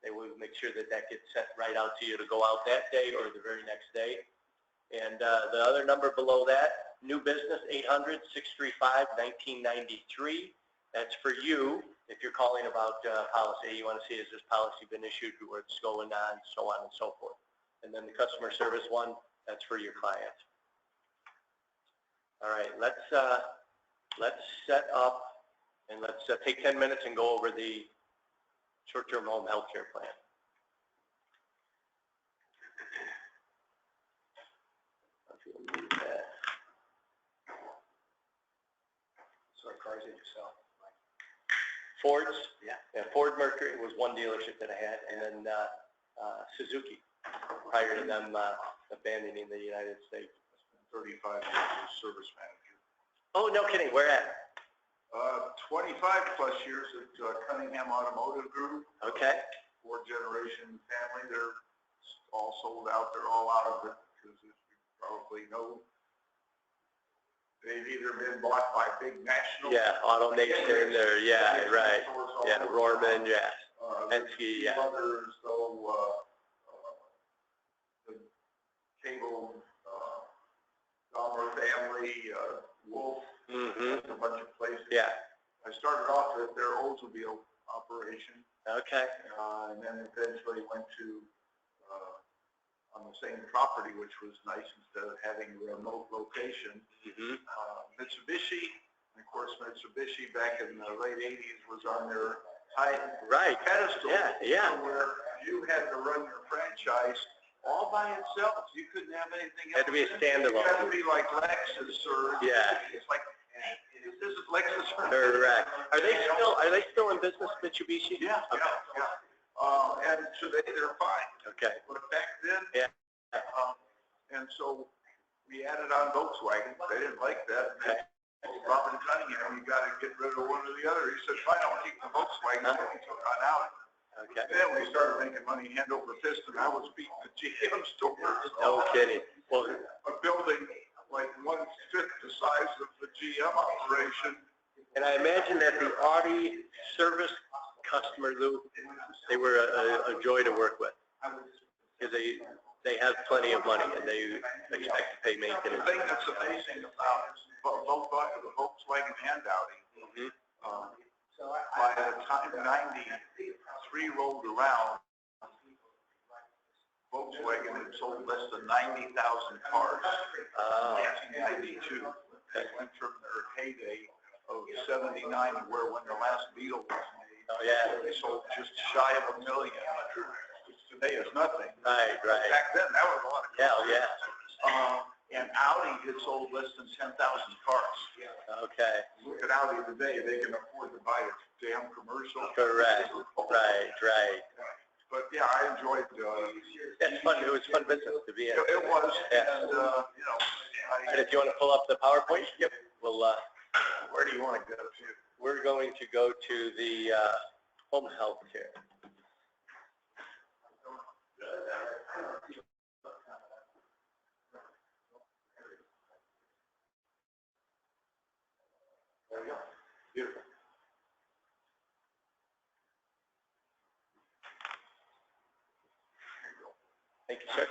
They will make sure that that gets sent right out to you to go out that day or the very next day. And the other number below that, new business, 800-635-1993. That's for you if you're calling about policy. You want to see, has this policy been issued, what's going on, so on and so forth. And then the customer service one, that's for your client. All right, let's set up and let's take 10 minutes and go over the short-term home health care plan. So cars that you sell? Fords? Yeah. Ford Mercury was one dealership that I had, and then Suzuki, prior to them abandoning the United States. 35 years as service manager. Oh, no kidding. Where at? 25 plus years at Cunningham Automotive Group. Okay. 4-generation family. They're all sold out. They're all out of it because, as you probably know, they've either been bought by big national. Yeah, Auto Nation or right. Yeah, Rohrman, yeah. Penske, yeah. Others, though, the cable. Dahmer family, Wolf, a bunch of places. Yeah. I started off at their Oldsmobile operation. Okay. And then eventually went to on the same property, which was nice instead of having a remote location. Mitsubishi, and of course Mitsubishi back in the late 80s was on their high pedestal. Yeah. Where you had to run your franchise all by itself. You couldn't have anything else. Had to be a standalone. You had to be like Lexus or it's like, this is Lexus. Correct. Are they still in business, Mitsubishi? Yeah. Okay. Yeah. And today they're fine. Okay. But back then, and so we added on Volkswagen. They didn't like that. Okay. Robin Cunningham, you got to get rid of one or the other. He said, fine, I'll keep the Volkswagen. So we took on out. Okay. Then we started making money hand over fist, and I was beating the GM stores. No kidding. Well, a building like 1/5 the size of the GM operation. and I imagine that the Audi service customer, Lou, they were a joy to work with because they have plenty of money and they expect to pay maintenance. The thing that's amazing about both the Volkswagen and Audi, by the time 93 rolled around, Volkswagen had sold less than 90,000 cars. 1992. They went from their heyday of 79 to where when the last Beetle was made, they sold just shy of 1 million. Which today is nothing. Right. Back then, that was a lot of cars. Yeah. And Audi had sold less than 10,000 cars. Okay. Look at Audi today; they can afford to buy a damn commercial. Correct. Right. But yeah, I enjoyed. That's fun. It was fun business to be in. It was, Yeah. and And if you want to pull up the PowerPoint, yep. We'll. Where do you want to go to? We're going to go to the home health care. There we go. Beautiful. Thank you, sir.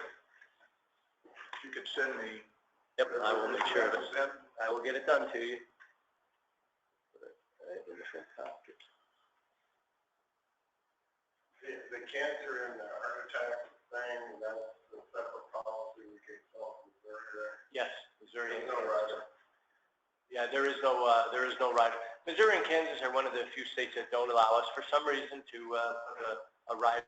You could send me. Yep, I will make sure that I will get it done to you. The cancer and the heart attack thing, that's a separate policy we get off Missouri there. Yes, Missouri and No Kansas. rider. Yeah, there is no rider. Missouri and Kansas are one of the few states that don't allow us for some reason to put a rider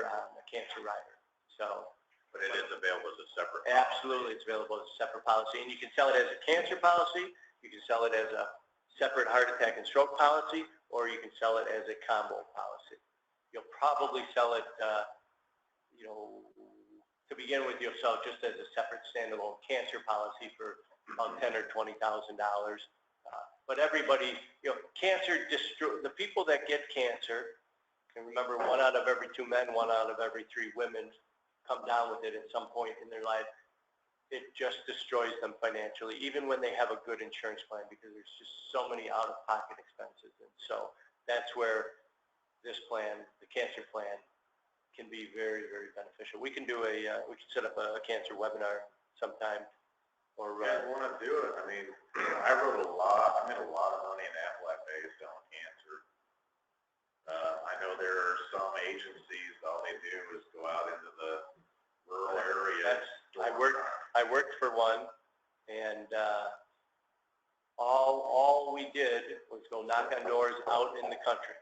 on a cancer rider. So. But it is available as a separate. Absolutely, it's available as a separate policy, and you can sell it as a cancer policy, you can sell it as a separate heart attack and stroke policy, or you can sell it as a combo policy. You'll probably sell it, to begin with, you'll sell it just as a separate standalone cancer policy for about $10,000 or $20,000. But everybody, cancer the people that get cancer, and remember, 1 out of every 2 men, 1 out of every 3 women come down with it at some point in their life. It just destroys them financially, even when they have a good insurance plan, because there's just so many out-of-pocket expenses. And so that's where this plan, the cancer plan, can be very, very beneficial. We can do we can set up a cancer webinar sometime. Or I want to do it. I mean, I made a lot of money in Appalachia selling cancer. I know there are some agencies, all they do is go out into the rural areas. I worked for one, and all we did was go knock on doors out in the country,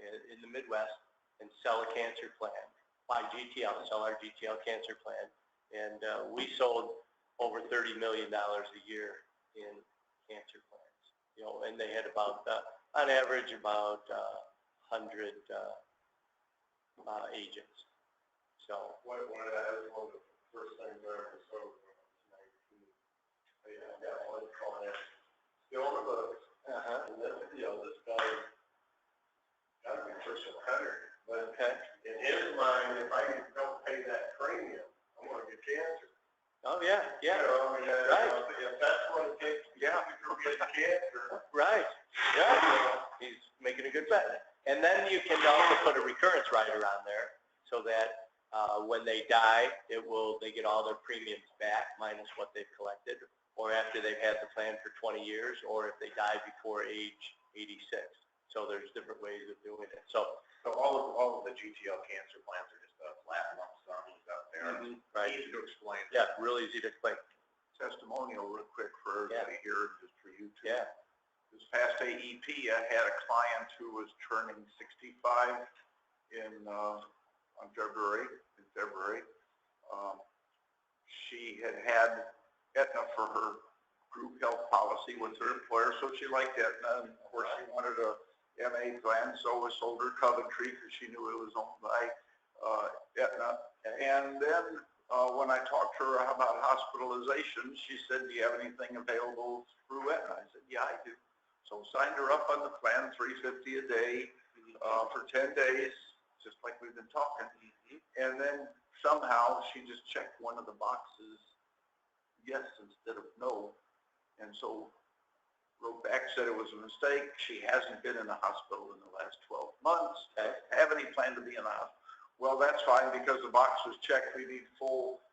in the Midwest, and sell a cancer plan. Buy GTL, sell our GTL cancer plan, and we sold over $30 million a year in cancer plans. And they had about, on average, about 100 agents. So. One of the first things I ever sold when I was 19. I got one client still on the books. And then, this guy got to be pushing 100. But in his mind, if I don't pay that premium, I'm going to get cancer. Oh, yeah. Right. If that's what it takes to get cancer. Right. Yeah. He's making a good bet. And then you can also put a recurrence rider on there so that when they die, they get all their premiums back minus what they've collected, or after they've had the plan for 20 years, or if they die before age 86. So there's different ways of doing it. So all of the GTL cancer plans are just a flat lump sum out there. Right. Easy to explain. Yeah, really easy to explain. Testimonial real quick for everybody here, just for you too. Yeah. This past AEP, I had a client who was turning 65 in February. She had Aetna for her group health policy with her employer, so she liked Aetna, and of course she wanted a MA plan, so we sold her Coventry because she knew it was owned by Aetna. And then when I talked to her about hospitalization, she said, do you have anything available through Aetna? I said, yeah, I do. So signed her up on the plan, $350 a day for 10 days, just like we've been talking. And then somehow she just checked one of the boxes, yes, instead of no. And so wrote back, said it was a mistake. She hasn't been in the hospital in the last 12 months. Have any plan to be in the hospital? Well, that's fine because the box was checked. We need full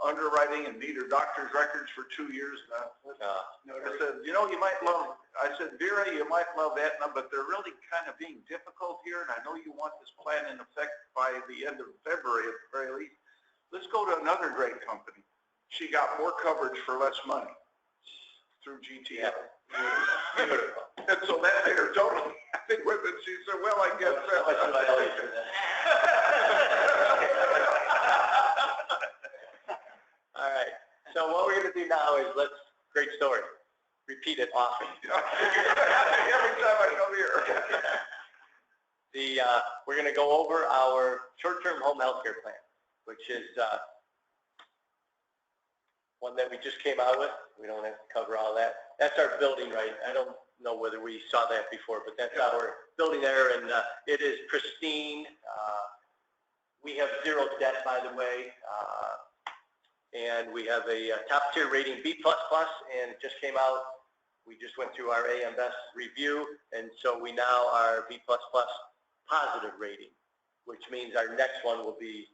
underwriting and need her doctor's records for 2 years now. I said, you know, I said, Vera, you might love Aetna, but they're really kind of being difficult here, and I know you want this plan in effect by the end of February at the very least. Let's go to another great company. She got more coverage for less money through GTL. And so that made her totally happy with it. She said, well, I guess How much do I owe you for that? All right. So what we're going to do now is great story. Repeat it often. Every time I come here. We're going to go over our short-term home health care plan, which is one that we just came out with. We don't have to cover all that. That's our building, right? I don't know whether we saw that before, but that's our building there, and it is pristine. We have zero debt, by the way, and we have a top-tier rating B++, and it just came out. We just went through our AM Best review, and so we now are B++ positive rating, which means our next one will be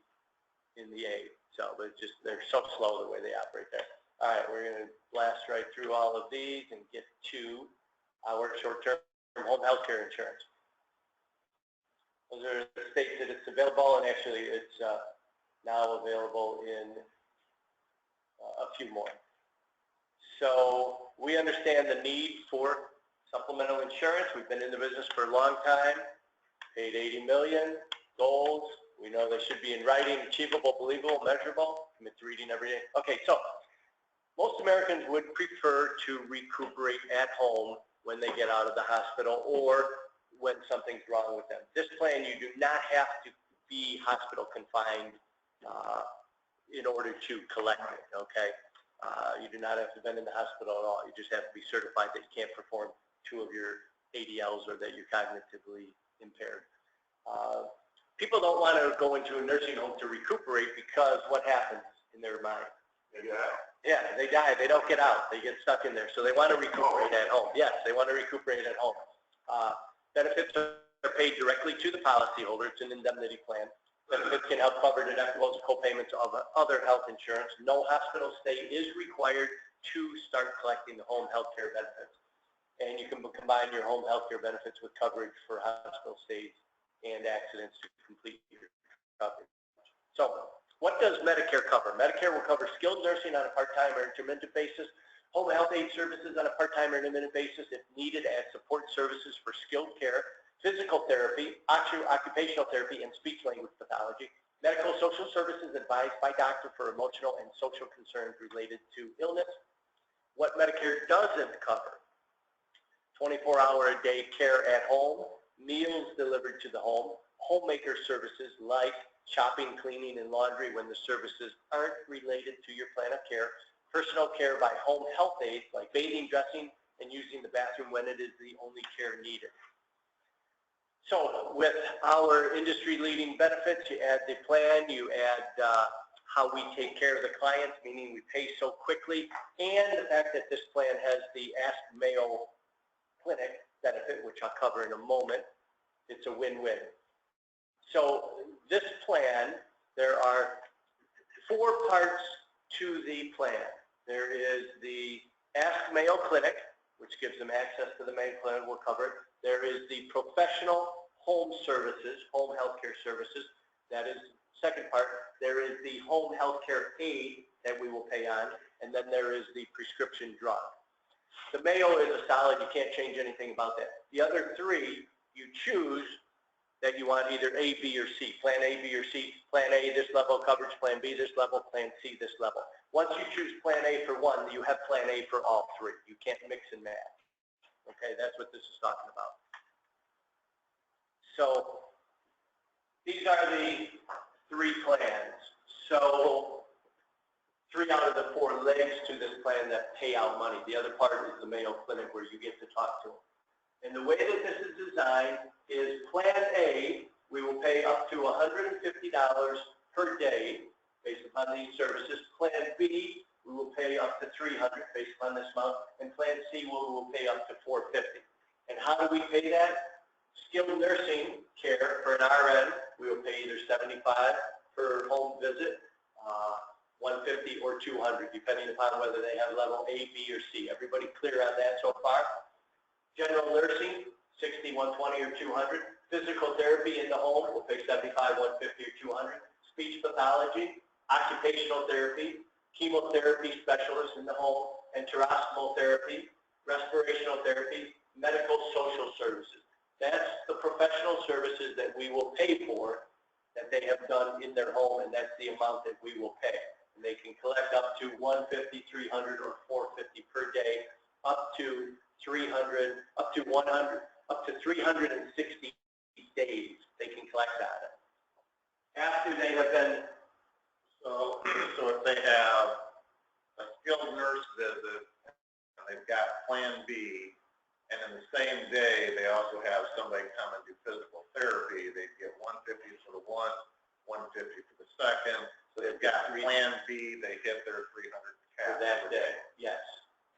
in the A. So, but it's just, they're so slow the way they operate there. All right, we're going to blast right through all of these and get to our short-term home health care insurance. Those are the states that it's available, and actually it's now available in a few more. So we understand the need for supplemental insurance. We've been in the business for a long time, paid $80 million, goals. We know they should be in writing, achievable, believable, measurable. Commit to reading every day. Okay, so most Americans would prefer to recuperate at home when they get out of the hospital or when something's wrong with them. This plan, you do not have to be hospital confined in order to collect it, okay? You do not have to have been in the hospital at all. You just have to be certified that you can't perform 2 of your ADLs or that you're cognitively impaired. People don't want to go into a nursing home to recuperate because what happens in their mind? They get out. Yeah, they die. They don't get out. They get stuck in there. So they want to recuperate at home. Yes, they want to recuperate at home. Benefits are paid directly to the policyholder. It's an indemnity plan. Benefits can help cover deductibles and co-payments of other health insurance. No hospital stay is required to start collecting the home health care benefits. And you can combine your home health care benefits with coverage for hospital stays and accidents to complete your coverage. So what does Medicare cover? Medicare will cover skilled nursing on a part-time or intermittent basis, home health aid services on a part-time or intermittent basis if needed as support services for skilled care, physical therapy, occupational therapy, and speech-language pathology, medical social services advised by doctor for emotional and social concerns related to illness. What Medicare doesn't cover: 24-hour-a-day care at home, meals delivered to the home, homemaker services like shopping, cleaning, and laundry when the services aren't related to your plan of care, personal care by home health aides like bathing, dressing, and using the bathroom when it is the only care needed. So with our industry-leading benefits, you add the plan, you add how we take care of the clients, meaning we pay so quickly, and the fact that this plan has the Ask Mayo Clinic benefit, which I'll cover in a moment. It's a win-win. So this plan, there are 4 parts to the plan. There is the Ask Mayo Clinic, which gives them access to the Mayo Clinic. We'll cover it. There is the professional home services, home health care services. That is the second part. There is the home health care aid that we will pay on, and then there is the prescription drug. The Mayo is a solid. You can't change anything about that. The other 3, you choose that you want either A, B, or C. Plan A, B, or C. Plan A, this level of coverage. Plan B, this level. Plan C, this level. Once you choose Plan A for one, you have Plan A for all 3. You can't mix and match. Okay, that's what this is talking about. So these are the 3 plans. So 3 out of the 4 legs to this plan that pay out money. The other part is the Mayo Clinic where you get to talk to them. And the way that this is designed is Plan A, we will pay up to $150 per day based upon these services. Plan B, we will pay up to $300 based upon this amount. And Plan C, we will pay up to $450. And how do we pay that? Skilled nursing care for an RN, we will pay either $75 per home visit, 150, or 200, depending upon whether they have level A, B, or C. Everybody clear on that so far? General nursing, 60, 120, or 200. Physical therapy in the home, we'll pay 75, 150, or 200. Speech pathology, occupational therapy, chemotherapy specialists in the home, enterostomal therapy, respirational therapy, medical social services. That's the professional services that we will pay for that they have done in their home, and that's the amount that we will pay. And they can collect up to 150, 300, or 450 per day, up to 300, up to 100, up to 360 days they can collect on it. After they have been, So if they have a skilled nurse visit, and they've got Plan B, and in the same day, they also have somebody come and do physical therapy, they get 150 for the one, 150 for the second. So they've got Plan B, they hit their 300 cap. for that day, yes.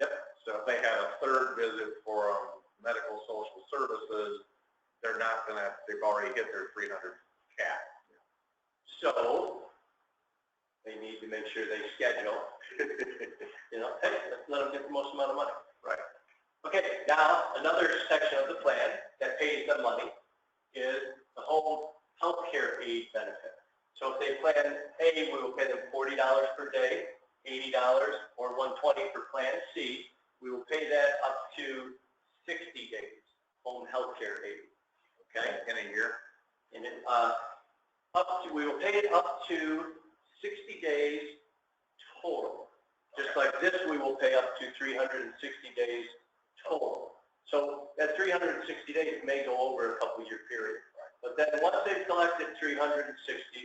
Yep. So if they had a third visit for medical social services, they're not gonna, they've already hit their 300 cap. So they need to make sure they schedule, you know, hey, let's let them get the most amount of money. Right. Okay, now another section of the plan that pays them money is the home health care aid benefit. So if they plan A, we will pay them $40 per day, $80, or $120 for plan C. We will pay that up to 60 days, home health care aid. Okay? In a year? And it, we will pay it up to 60 days total. Just like this, we will pay up to 360 days total. So that 360 days may go over a couple year period. But then once they've collected 360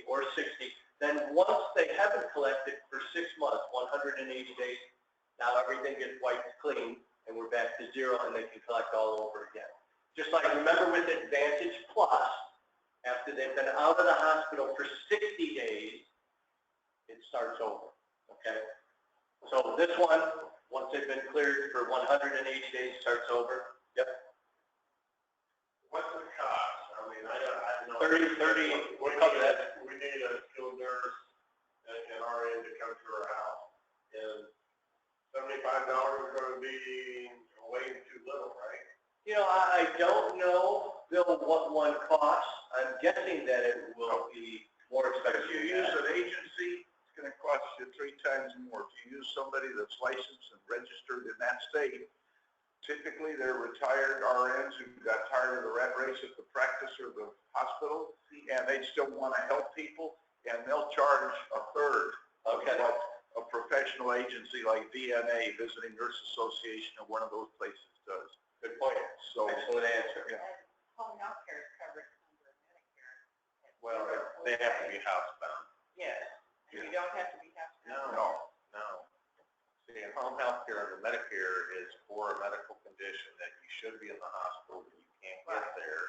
or 60, then once they haven't collected for 6 months, 180 days, now everything gets wiped clean and we're back to zero and they can collect all over again. Just like, remember with Advantage Plus, after they've been out of the hospital for 60 days, it starts over, okay? So this one, once they've been cleared for 180 days, starts over. Yep. What's the cost? I mean, I don't know. 30, We cover that. need a skilled nurse and RN to come to our house. And $75 is going to be way too little, right? You know, I don't know, Bill, what one costs. I'm guessing that it will be more expensive. If you use an agency, it's going to cost you 3 times more. If you use somebody that's licensed and registered in that state, typically they're retired RNs who got tired of the rat race at the practice or the hospital, and they still want to help people, and they'll charge a third of what a professional agency like VNA, Visiting Nurse Association, or one of those places does. Good point. So, Excellent answer. yeah. And home health care is covered under Medicare. Well, they have to be housebound. Yes, and you don't have to be housebound. No. See, home health care under Medicare is for a medical condition that you should be in the hospital, but you can't get there.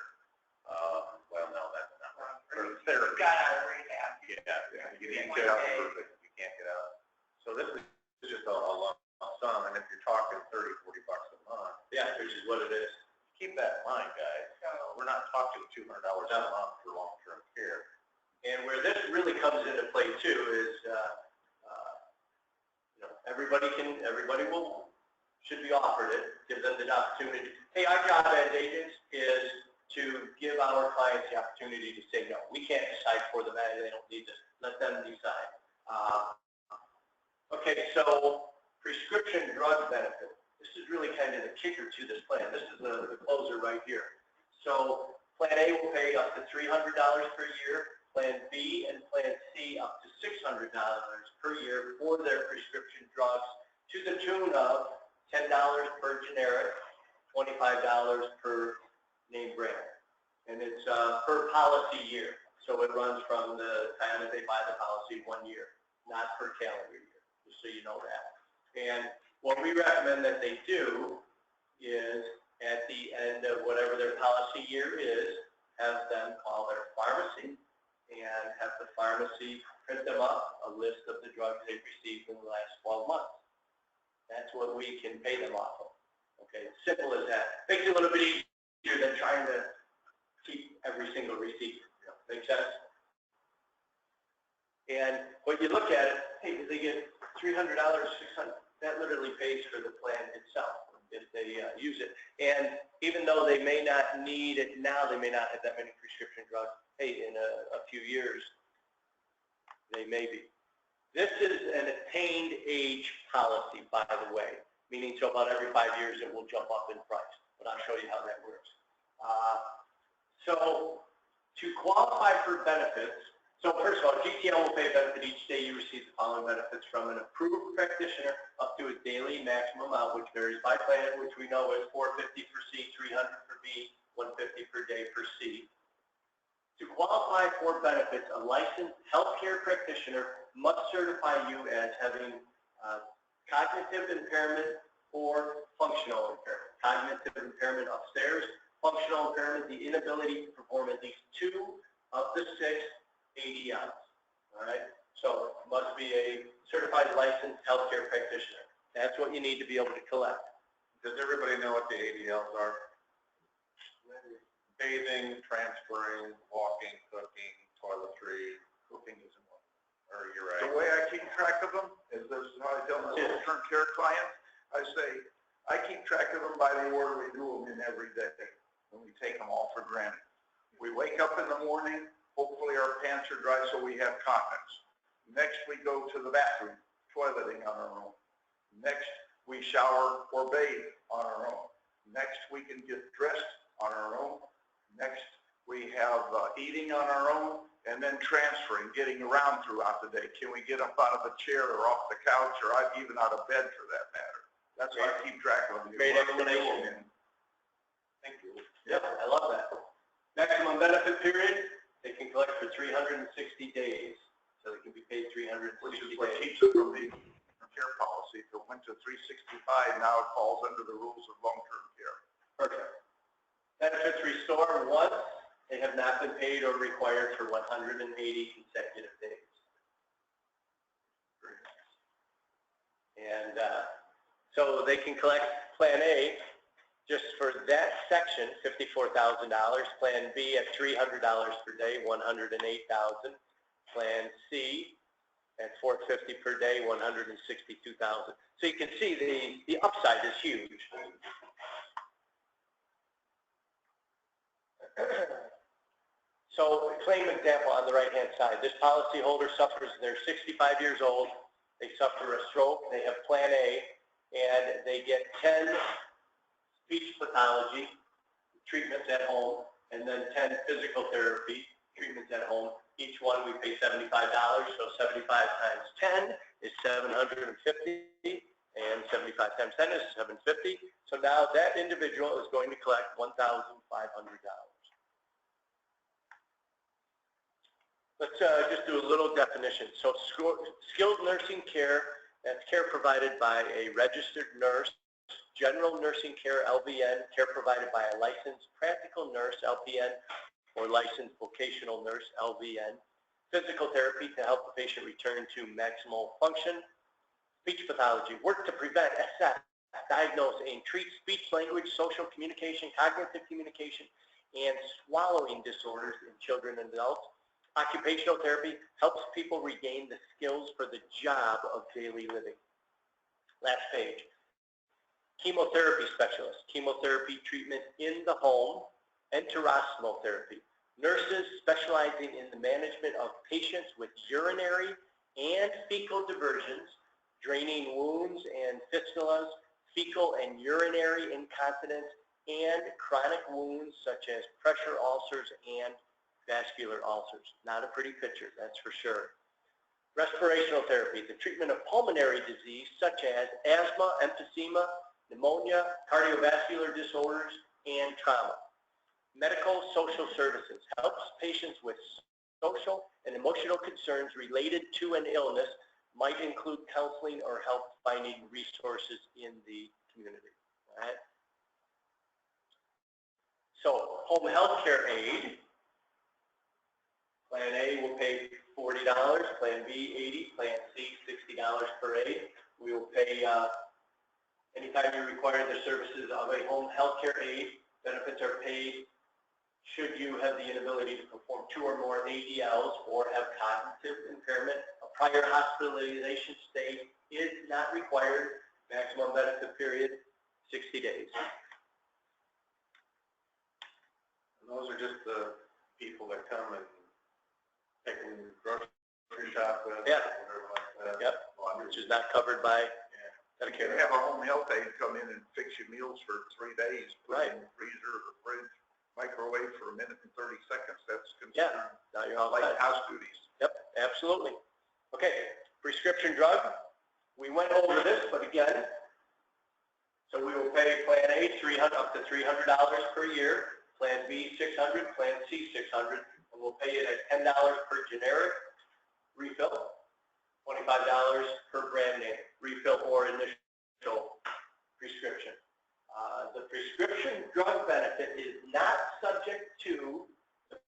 Well, no, that's not right. For therapy. Got out of rehab. Yeah, you need to get out but you can't get out. So this is just a lump sum, and if you're talking $30, $40 a month, Yeah, which is what it is. keep that in mind, guys. We're not talking $200 a month for long-term care. And where this really comes into play too is, you know, everybody should be offered it, give them the opportunity. Hey, our job as agents is to give our clients the opportunity to say no. We can't decide for them, they don't need to, let them decide. Okay, so prescription drug benefit. This is really kind of the kicker to this plan. This is the closer right here. So Plan A will pay up to $300 per year. Plan B and Plan C up to $600 per year for their prescription drugs, to the tune of $10 per generic, $25 per name brand. And it's per policy year. So it runs from the time that they buy the policy 1 year, not per calendar year, just so you know that. And what we recommend that they do is at the end of whatever their policy year is, have them call their pharmacy and have the pharmacy print them up a list of the drugs they've received in the last 12 months. That's what we can pay them off of. Okay, simple as that. Makes it a little bit easier than trying to keep every single receipt. Make sense? And when you look at it, hey, they get $300, $600, that literally pays for the plan itself if they use it. And even though they may not need it now, they may not have that many prescription drugs, hey, in a few years, they may be. This is an attained age policy, by the way, meaning so about every 5 years it will jump up in price. But I'll show you how that works. So to qualify for benefits, so first of all, GTL will pay a benefit each day you receive the following benefits from an approved practitioner up to a daily maximum amount, which varies by plan, which we know is $450 for C, $300 for B, $150 per day for C. To qualify for benefits, a licensed healthcare practitioner must certify you as having cognitive impairment or functional impairment. Cognitive impairment upstairs, functional impairment, the inability to perform at least 2 of the 6 ADLs. All right? So it must be a certified licensed healthcare practitioner. That's what you need to be able to collect. Does everybody know what the ADLs are? Bathing, transferring, walking, cooking, toiletry. Cooking isn't one. Or you're right. The way I keep track of them is this is how I tell my long-term care clients. I say, I keep track of them by the order we do them in every day, and we take them all for granted. We wake up in the morning, hopefully our pants are dry so we have continence. Next we go to the bathroom, toileting on our own. Next we shower or bathe on our own. Next we can get dressed on our own. Next we have eating on our own, and then transferring, getting around throughout the day. Can we get up out of a chair or off the couch or even out of bed for that matter? That's why I keep track of them. Great explanation. Thank you. Yep, I love that. Maximum benefit period, they can collect for 360 days. So they can be paid 360 Which is days. what keeps it from the care policy. If it went to 365, now it falls under the rules of long-term care. Perfect. Benefits restore once they have not been paid or required for 180 consecutive days. And so they can collect Plan A just for that section, $54,000. Plan B at $300 per day, $108,000. Plan C at $450 per day, $162,000. So you can see the upside is huge. So claim example on the right-hand side. This policyholder suffers, they're 65 years old, they suffer a stroke, they have Plan A, and they get 10 speech pathology treatments at home, and then 10 physical therapy treatments at home. Each one we pay $75, so 75 times 10 is $750, and 75 times 10 is $750. So now that individual is going to collect $1,500. Let's just do a little definition. So skilled nursing care, that's care provided by a registered nurse. General nursing care, LVN, care provided by a licensed practical nurse, LPN, or licensed vocational nurse, LVN. Physical therapy to help the patient return to maximal function. Speech pathology, work to prevent, assess, diagnose, and treat speech, language, social communication, cognitive communication, and swallowing disorders in children and adults. Occupational therapy helps people regain the skills for the job of daily living. Last page. Chemotherapy specialist, chemotherapy treatment in the home. Enterostomal therapy, nurses specializing in the management of patients with urinary and fecal diversions, draining wounds and fistulas, fecal and urinary incontinence, and chronic wounds such as pressure ulcers and vascular ulcers. Not a pretty picture, that's for sure. Respirational therapy, the treatment of pulmonary disease such as asthma, emphysema, pneumonia, cardiovascular disorders, and trauma. Medical social services helps patients with social and emotional concerns related to an illness, might include counseling or help finding resources in the community. All right? So home health care aid, Plan A will pay $40, Plan B $80, Plan C $60 per aid. We will pay anytime you require the services of a home health care aid. Benefits are paid should you have the inability to perform 2 or more ADLs or have cognitive impairment, a prior hospitalization stay is not required. Maximum benefit period, 60 days. And those are just the people that come and take them grocery shopping. Yeah. Or whatever like that. Yep, which is not covered by You can Medicare. have a home health aide come in and fix your meals for 3 days, put it in the freezer or fridge, microwave for 1 minute and 30 seconds. That's Yeah, considered now you're all like set. house duties. Yep, absolutely. Okay, prescription drug. We went over this, but again, so we will pay Plan A up to $300 per year, Plan B $600, Plan C $600, and we'll pay it at $10 per generic refill, $25 per brand name refill or initial prescription. The prescription drug benefit is not subject to the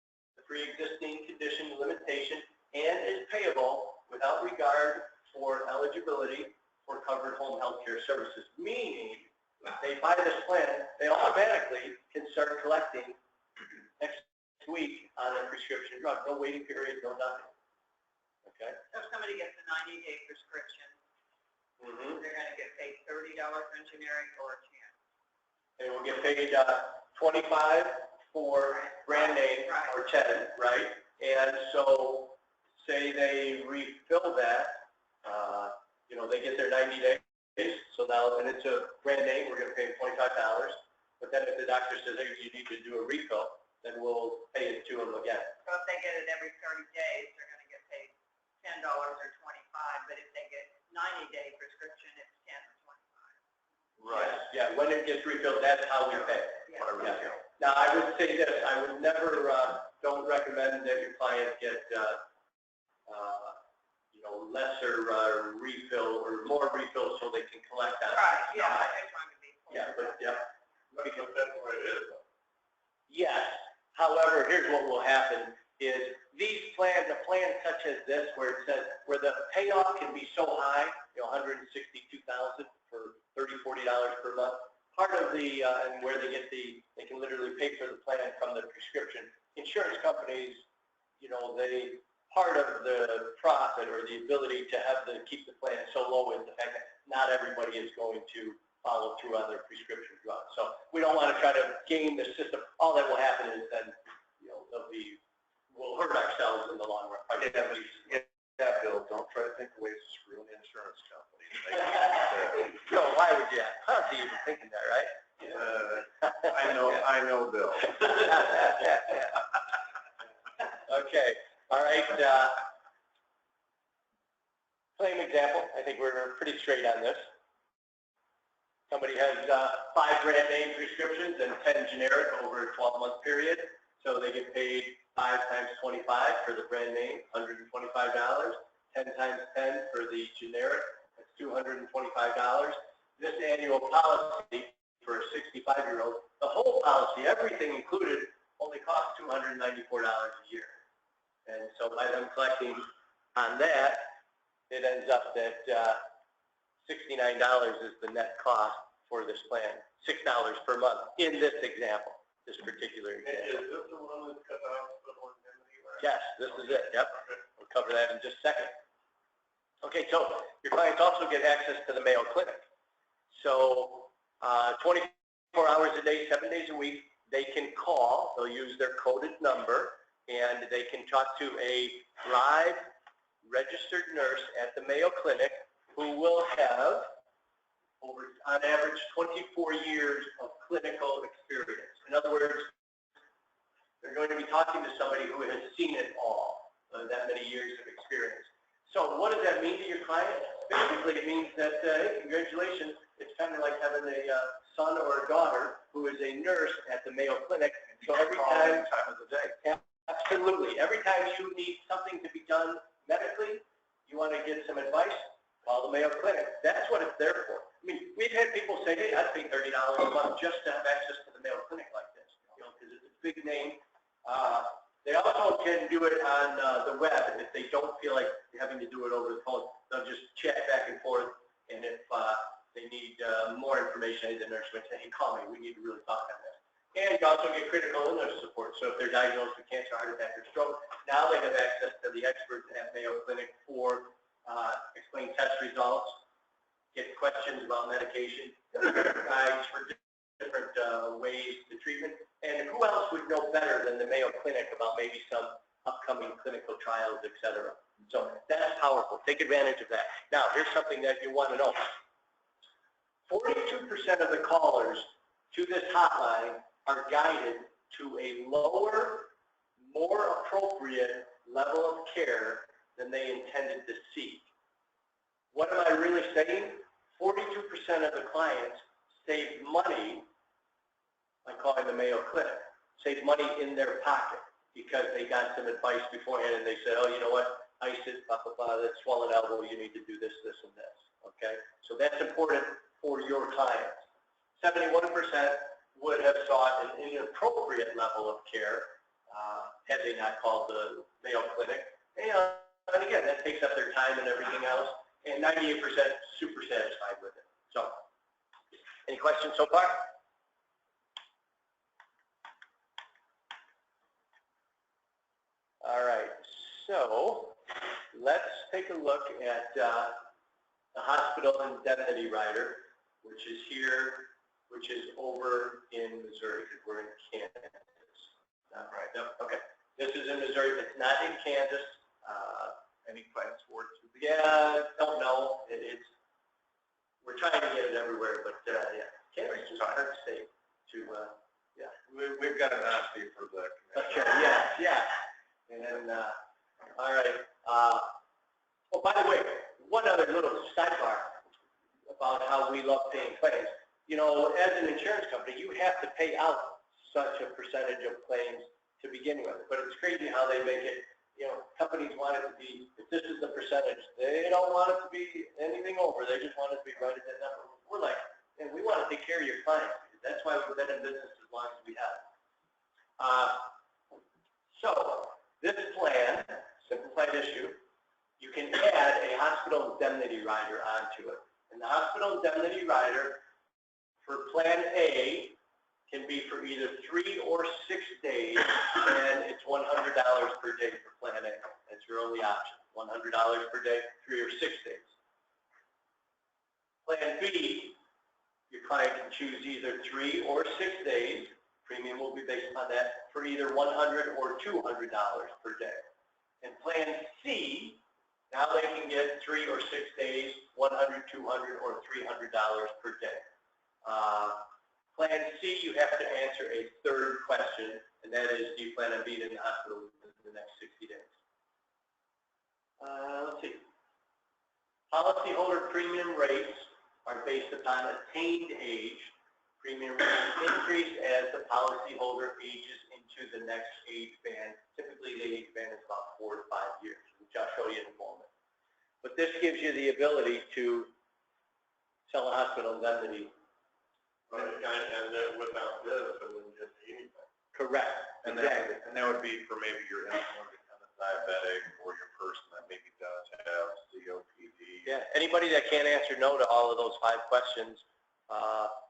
pre-existing condition limitation and is payable without regard for eligibility for covered home health care services, meaning if they buy this plan, they automatically can start collecting next week on a prescription drug. No waiting period, no nothing. Okay? So if somebody gets a 90-day prescription, they're going to get paid $30 on generic or 10. They will get paid $25 for brand name or 10, right? And so say they refill that, they get their 90 days. So now, and it's a brand name, we're going to pay them $25. But then if the doctor says, hey, you need to do a refill, then we'll pay it to them again. So if they get it every 30 days, they're going to get paid $10 or 25. But if they get 90-day prescription, it's 10 or 25. Right. Yeah, when it gets refilled, that's how we pay. Yeah. Yeah. Now, I would say this, I would never, don't recommend that your client get, lesser refill or more refills so they can collect on it. Right, yeah, they're trying to be full. Yeah, but, yeah. That's the way it is. Yes. However, here's what will happen is these plans, a plan such as this, where it says, where the payoff can be so high, $162,000 for $30, $40 per month, part of the, and where they get they can literally pay for the plan from the prescription. Insurance companies, part of the profit or the ability to keep the plan so low is the fact that not everybody is going to follow through on their prescription drugs. So we don't want to try to game the system. All that will happen is then, we'll hurt ourselves in the long run. Yeah, Bill, don't try to think of ways to screw an insurance company. No, why would you? How are you even thinking that, right? I know, Bill. Okay, all right. Claim example. I think we're pretty straight on this. Somebody has 5 brand name prescriptions and 10 generic over a 12-month period. So they get paid 5 times 25 for the brand name, $125. 10 times 10 for the generic, that's $225. This annual policy for a 65-year-old, the whole policy, everything included, only costs $294 a year. And so by them collecting on that, it ends up that $69 is the net cost for this plan, $6 per month in this example, this particular example. Is this the one that's cut out the Indemnity? Yes, this is it, yep. We'll cover that in just a second. Okay, so your clients also get access to the Mayo Clinic. So 24 hours a day, 7 days a week, they can call, they'll use their coded number, and they can talk to a live registered nurse at the Mayo Clinic who will have, on average, 24 years of clinical experience. In other words, they're going to be talking to somebody who has seen it all, that many years of experience. So what does that mean to your client? Basically, it means that, hey, congratulations, it's kind of like having a son or a daughter who is a nurse at the Mayo Clinic. So every time of the day. Absolutely. Every time you need something to be done medically, you want to get some advice, call the Mayo Clinic. That's what it's there for. I mean, we've had people say, hey, I'd pay $30 a month just to have access to the Mayo Clinic like this, because it's a big name. They also can do it on the web, and if they don't feel like having to do it over the phone, they'll just chat back and forth, and if they need more information, the nurse might say, hey, call me, we need to really talk on this. And you also get critical illness support. So if they're diagnosed with cancer, heart attack, or stroke, now they have access to the experts at Mayo Clinic for explain test results, get questions about medication, guides for different ways to treatment. And who else would know better than the Mayo Clinic about maybe some upcoming clinical trials, et cetera. So that's powerful. Take advantage of that. Now, here's something that you want to know. 42% of the callers to this hotline are guided to a lower, more appropriate level of care than they intended to seek. What am I really saying? 42% of the clients save money by calling the Mayo Clinic, save money in their pocket because they got some advice beforehand and they said, oh, you know what, ISIS, blah, blah, blah, that swollen elbow, you need to do this, this, and this, okay? So that's important for your clients. 71% would have sought an inappropriate level of care had they not called the Mayo Clinic. And again, that takes up their time and everything else. And 98% super satisfied with it. So, any questions so far? All right, so let's take a look at the hospital indemnity rider, which is here, which is over in Missouri, because we're in Kansas. Not right. No, okay. This is in Missouri. It's not in Kansas. Any plans for it? Yeah, don't know. We're trying to get it everywhere, but yeah, Kansas is a hard state to. Yeah, We've got an honesty for the commission. Okay. Yeah. And then, all right. Oh, by the way, one other little sidebar about how we love paying claims. You know, as an insurance company, you have to pay out such a percentage of claims to begin with. But it's crazy how they make it. You know, companies want it to be, if this is the percentage, they don't want it to be anything over. They just want it to be right at that number. We're like, and we want to take care of your clients. That's why we've been in business as long as we have. So, this plan, simplified issue, you can add a hospital indemnity rider onto it. And the hospital indemnity rider for Plan A can be for either 3 or 6 days, and it's $100 per day for Plan A. That's your only option, $100 per day, 3 or 6 days. Plan B, your client can choose either 3 or 6 days. Premium will be based on that for either $100 or $200 per day. And Plan C, now they can get 3 or 6 days, $100, $200, or $300 per day. Plan C, you have to answer a third question, and that is, do you plan on being in the hospital within the next 60 days? Let's see. Policyholder premium rates are based upon attained age. Premium rates increase as the policyholder ages into the next age band. Typically, the age band is about 4 to 5 years, which I'll show you in a moment. But this gives you the ability to sell a hospital indemnity. And then without this, it wouldn't get anything. Correct. Exactly. And that would be for maybe your insulin-dependent diabetic or your person that maybe does have COPD. Yeah, anybody that can't answer no to all of those 5 questions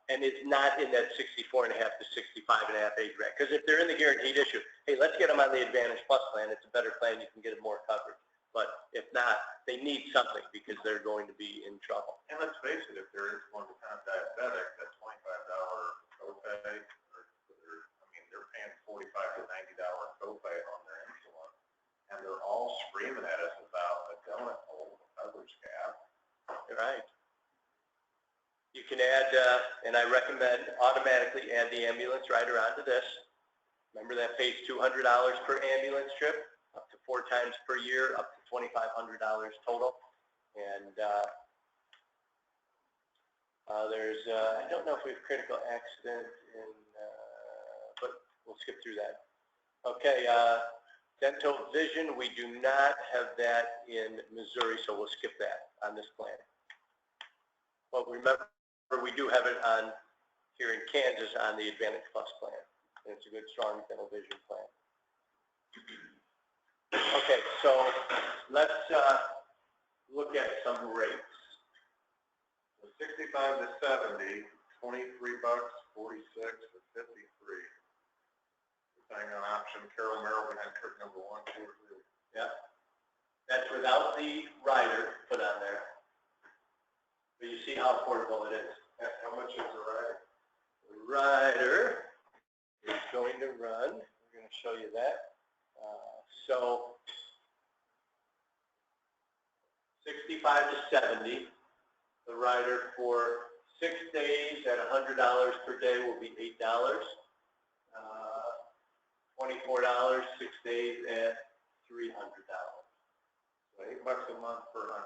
and is not in that 64.5 to 65.5 age bracket. Because if they're in the guaranteed issue, hey, let's get them on the Advantage Plus plan. It's a better plan. You can get more coverage. But if not, they need something because they're going to be in trouble. And let's face it, if they're insulin-dependent diabetic, that $25 copay, they're paying $45 to $90 copay on their insulin, and they're all screaming at us about a donut hole coverage gap. You're right. You can add, and I recommend automatically add the ambulance rider onto this. Remember that pays $200 per ambulance trip, up to 4 times per year, up to $2,500 total. And there's, I don't know if we have critical accident in, but we'll skip through that. Okay, dental vision, we do not have that in Missouri, so we'll skip that on this plan. But remember, we do have it on here in Kansas on the Advantage Plus plan. And it's a good, strong dental vision plan. Okay, so let's look at some rates. So 65 to 70, $23, 46 to 53. thing on option, Carol Merrill had Kirk number 1, 2, or 3. Yeah. That's without the rider put on there. But you see how affordable it is. How much is the rider? The rider is going to run, we're going to show you that. So 65 to 70, the rider for 6 days at $100 per day will be $8. $24, 6 days at $300. So $8 a month per 100.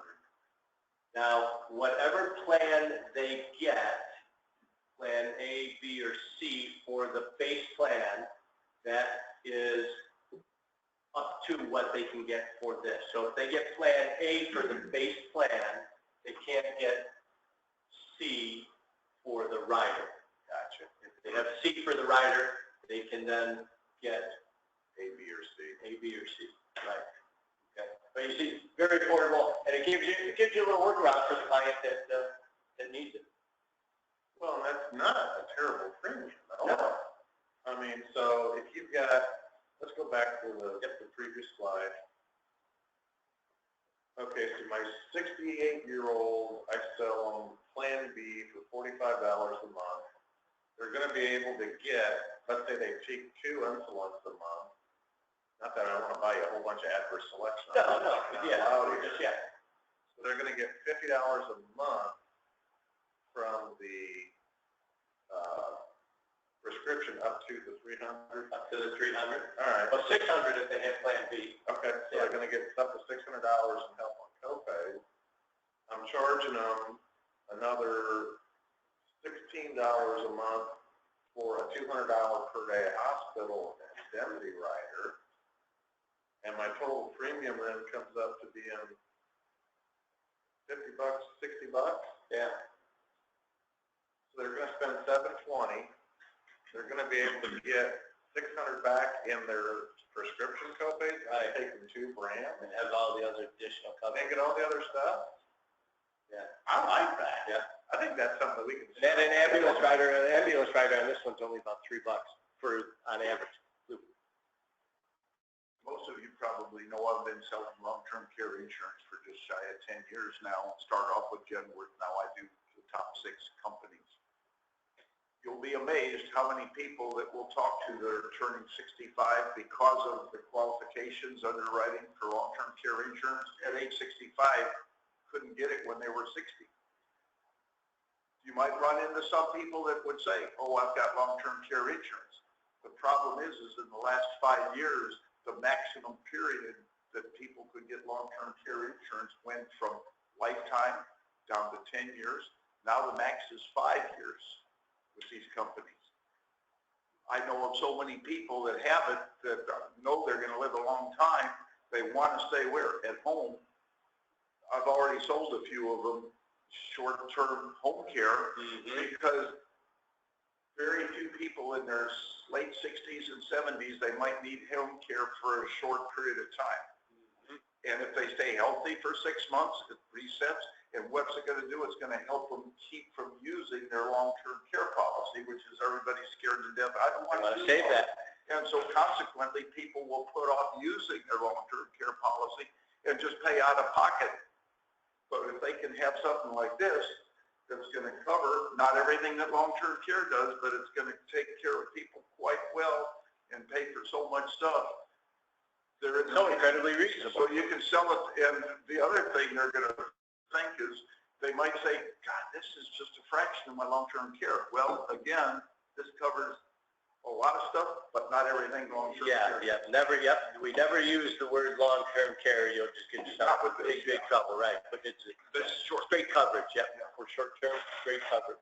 Now, whatever plan they get, plan A, B, or C for the base plan, that is up to what they can get for this. So if they get plan A for the base plan, they can't get C for the rider. Gotcha. If they have C for the rider, they can then get A, B, or C. A, B, or C, right? Okay. But you see, very affordable, and it gives you a little workaround for the client that needs it. Well, that's not a terrible premium at all. No. I mean, so if you've got, let's go back to the previous slide. Okay, so my 68-year-old, I sell them Plan B for $45 a month. They're going to be able to get, let's say they take 2 insulins a month. Not that I want to buy you a whole bunch of adverse selection. No, yeah, So they're going to get $50 a month from the prescription up to the 300. Up to the 300. All right. Well, 600 if they have Plan B. Okay, so they're going to get up to $600 in help on copay. I'm charging them another $16 a month for a $200 per day hospital indemnity rider, and my total premium then comes up to being $50, $60. Yeah. So they're going to spend $720. They're going to be able to get $600 back in their prescription copays. Right. Take them 2 brands. And have all the other additional They coverage. get all the other stuff. Yeah. I like that. Yeah. I think that's something that we can. And then an ambulance rider on this one's only about $3 on average. Most of you probably know I've been selling long-term care insurance for just shy of 10 years now. Started off with Genworth, now I do the top 6 companies. You'll be amazed how many people that will talk to that are turning 65 because of the qualifications underwriting for long-term care insurance at age 65 couldn't get it when they were 60. You might run into some people that would say, oh, I've got long-term care insurance. The problem is in the last 5 years, the maximum period that people could get long-term care insurance went from lifetime down to 10 years. Now the max is 5 years with these companies. I know of so many people that have it that know they're going to live a long time. They want to stay where? At home. I've already sold a few of them short-term home care because very few people in their late 60s and 70s, they might need home care for a short period of time. And if they stay healthy for 6 months, it resets. And what's it going to do? It's going to help them keep from using their long-term care policy, which is everybody's scared to death. I don't want to save that. And so consequently, people will put off using their long-term care policy and just pay out of pocket. But if they can have something like this, that's going to cover not everything that long-term care does, but it's going to take care of people quite well and pay for so much stuff. They're So incredibly reasonable. So you can sell it, and the other thing they're going to think is, they might say, God, this is just a fraction of my long-term care. Well, again, this covers a lot of stuff, but not everything long-term care. We never use the word long-term care. You'll just get yourself Not with in this, big trouble, right? But it's short. straight coverage, for short-term, straight coverage.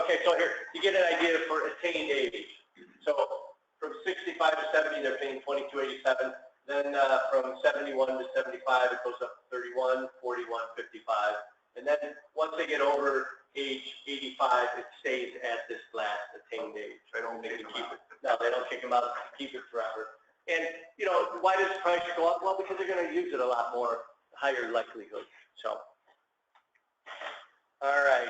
Okay, so here, you get an idea for attained age. So from 65 to 70, they're paying $22.87. Then from 71 to 75, it goes up to 31, 41, 55. And then once they get over age 85, it stays at this last attained age. They don't They take can them keep out. it. No, they don't kick them out. Keep it forever. And, you know, why does the price go up? Well, because they're going to use it a lot more, higher likelihood. So, all right.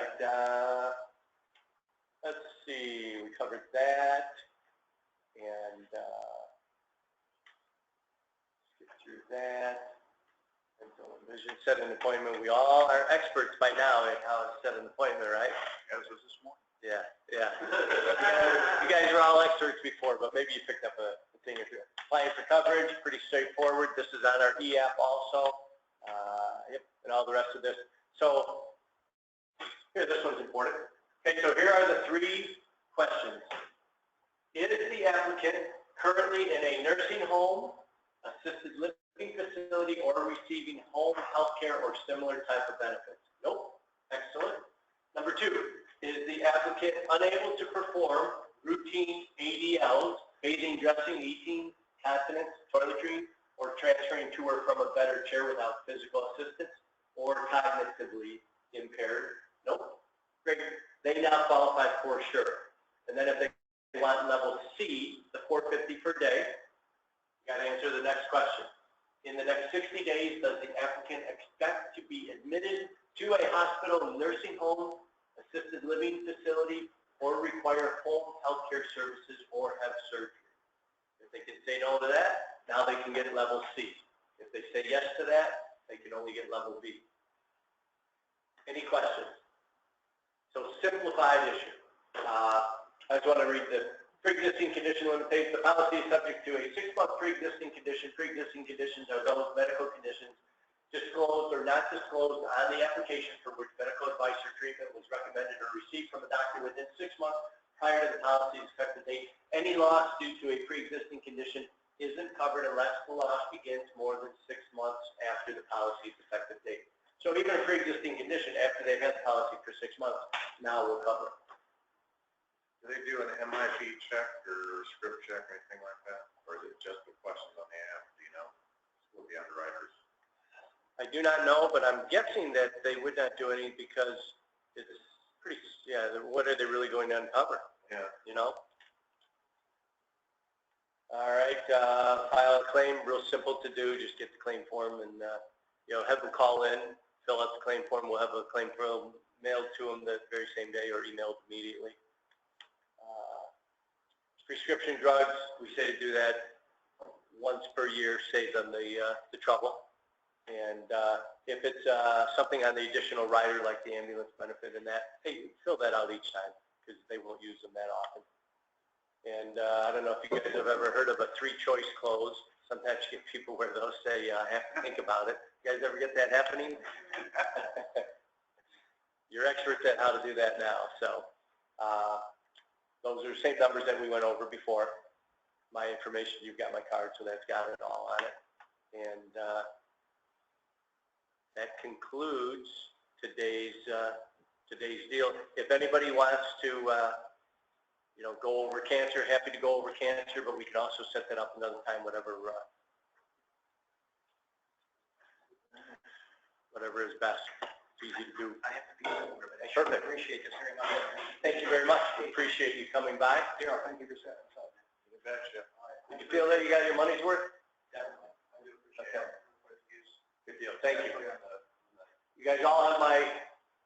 Let's see. We covered that. And that. Dental and vision, set an appointment. We all are experts by now in how to set an appointment, right? As was this morning. Yeah, yeah. You guys were all experts before, but maybe you picked up a thing or two. Applying for coverage, pretty straightforward. This is on our e-app also. Yep, and all the rest of this. So, here, this one's important. Okay, so here are the 3 questions. Is the applicant currently in a nursing home, assisted living facility, or receiving home health care or similar type of benefits? Nope. Excellent. Number 2, is the applicant unable to perform routine ADLs, bathing, dressing, eating, continence, toiletry, or transferring to or from a bed or chair without physical assistance, or cognitively impaired? Nope. Great. They now qualify for sure. And then if they want level C, the $450 per day, you got to answer the next question. In the next 60 days, does the applicant expect to be admitted to a hospital, nursing home, assisted living facility, or require home health care services or have surgery? If they can say no to that, now they can get level C. If they say yes to that, they can only get level B. Any questions? So simplified issue. I just want to read the pre-existing condition limitation. The policy is subject to a 6-month pre-existing condition. Pre-existing conditions are those medical conditions disclosed or not disclosed on the application for which medical advice or treatment was recommended or received from a doctor within 6 months prior to the policy's effective date. Any loss due to a pre-existing condition isn't covered unless the loss begins more than 6 months after the policy's effective date. So even a pre-existing condition, after they've had the policy for 6 months, now we'll cover it. Do they do an MIP check or script check or anything like that? Or is it just the questions on the app, do you know? With the underwriters? I do not know, but I'm guessing that they would not do any because it's pretty, yeah, what are they really going to uncover? Yeah. You know? All right, file a claim, real simple to do, just get the claim form and, you know, have them call in, fill out the claim form, we'll have a claim form mailed to them the very same day or emailed immediately. Prescription drugs, we say to do that once per year, save them the trouble. And if it's something on the additional rider like the ambulance benefit and that, hey, fill that out each time because they won't use them that often. And I don't know if you guys have ever heard of a 3-choice close. Sometimes you get people where they'll say, I have to think about it. You guys ever get that happening? You're experts at how to do that now. So those are the same numbers that we went over before. My information, you've got my card, so that's got it all on it. And that concludes today's deal. If anybody wants to you know, go over cancer, happy to go over cancer, but we can also set that up another time, whatever is best. It's easy to do. I have to be over, but I certainly appreciate this very much. Thank you very much. We appreciate you coming by. Daryl, thank you for setting us up. You betcha. Did you feel that you got your money's worth? Definitely. I do appreciate Okay. it. Good deal. Thank you. You guys all have my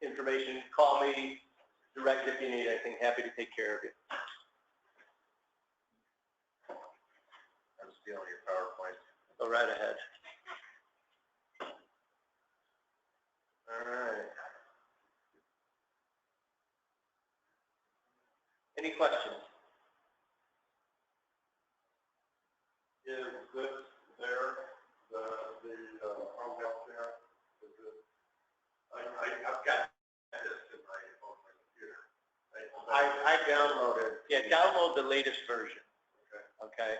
information. Call me direct if you need anything. Happy to take care of you. I'm stealing your PowerPoint. Go right ahead. All right. Any questions? Is this there, the home health care? Is it, I've got this in my computer. I downloaded. Yeah, download the latest version. Okay.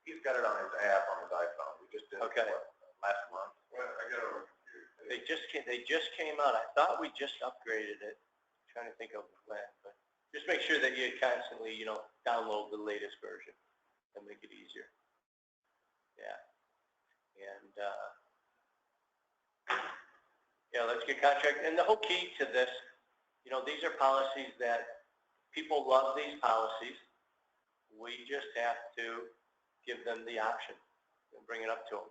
He's got it on his app on his iPhone. We just did Okay. it last month. Well, I got it on my computer. They just came out. I thought we just upgraded it. I'm trying to think of when, but just make sure that you constantly, you know, download the latest version and make it easier. Yeah. And yeah, let's get contract. And the whole key to this, you know, these are policies that people love these policies. We just have to give them the option and bring it up to them.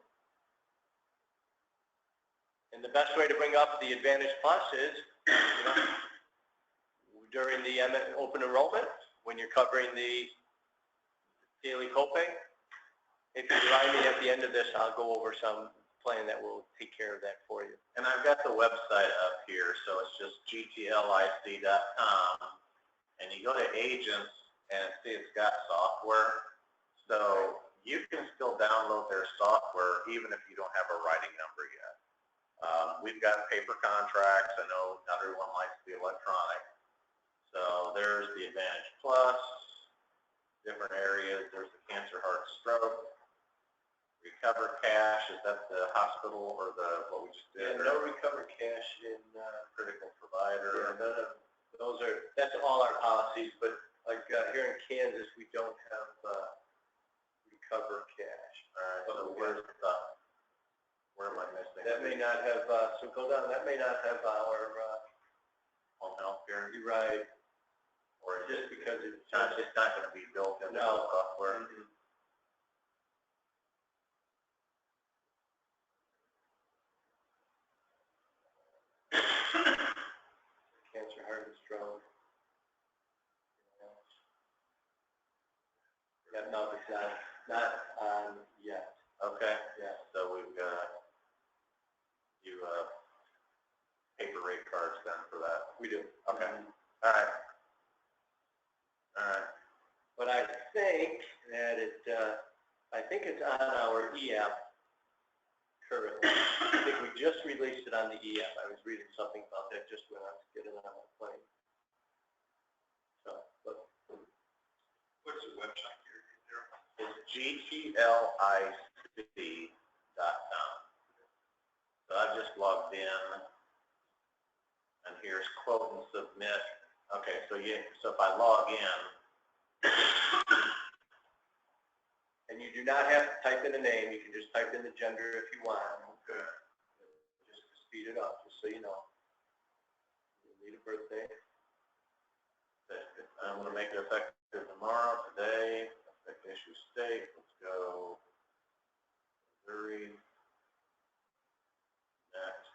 And the best way to bring up the Advantage Plus is, you know, during the open enrollment, when you're covering the daily copay, If you remind me at the end of this, I'll go over some plan that will take care of that for you. And I've got the website up here, so it's just gtlic.com, and you go to agents, and see it's got software, so you can still download their software even if you don't have a writing number yet. We've got paper contracts. I know not everyone likes the electronic, so there's the Advantage Plus, different areas. There's the cancer, heart, stroke. Recover cash, is that the hospital or the, what we just did? Yeah, no recover cash in Critical provider. yeah, that's all our policies, but like here in Kansas, we don't have recover cash. All right, so where am I missing? That may not have, so go down, that may not have our, Home health care? you're right, Or just because it's it's not going to be built into the No. software? cancer, heart, and stroke. Yeah, no, it's not on yet. Okay, Yeah. so we've got you paper rate cards then for that. We do. Okay. All right. All right. But I think that I think it's on our e-app currently. I think we just released it on the e-app. I was reading something about that just when I was getting on the plane. So, but What's the website here? It's GTLIC.com. So I just logged in, and here's quote and submit. Okay, so so if I log in, and you do not have to type in a name. You can just type in the gender if you want. okay. Just to speed it up, just so you know. You need a birthday. I'm going to make it effective tomorrow, today, effect issue state. Let's go Missouri. Next.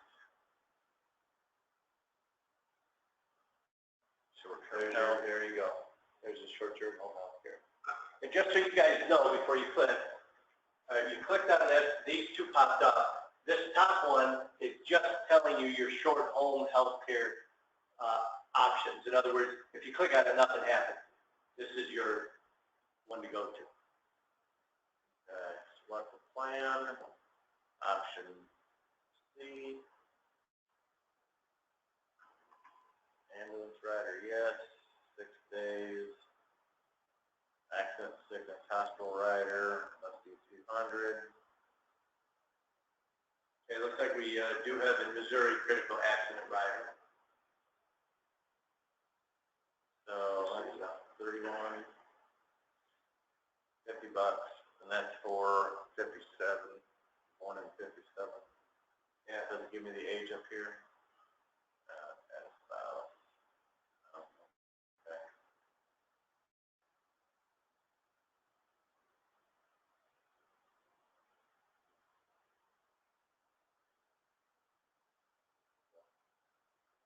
Short-term health. There you go. There's a short-term home health care. And just so you guys know, before you click, you clicked on this, these two popped up. This top one is just telling you your short home health care options. In other words, if you click on it, nothing happens. This is your one to go to. Select the plan, option C. Ambulance rider, yes. 6 days. Accident, sickness, hospital rider, must be 200. Okay, it looks like we do have in Missouri critical accident rider. So that's about 31, $50, and that's for 57, born in 57. Yeah, it doesn't give me the age up here. That's about, okay.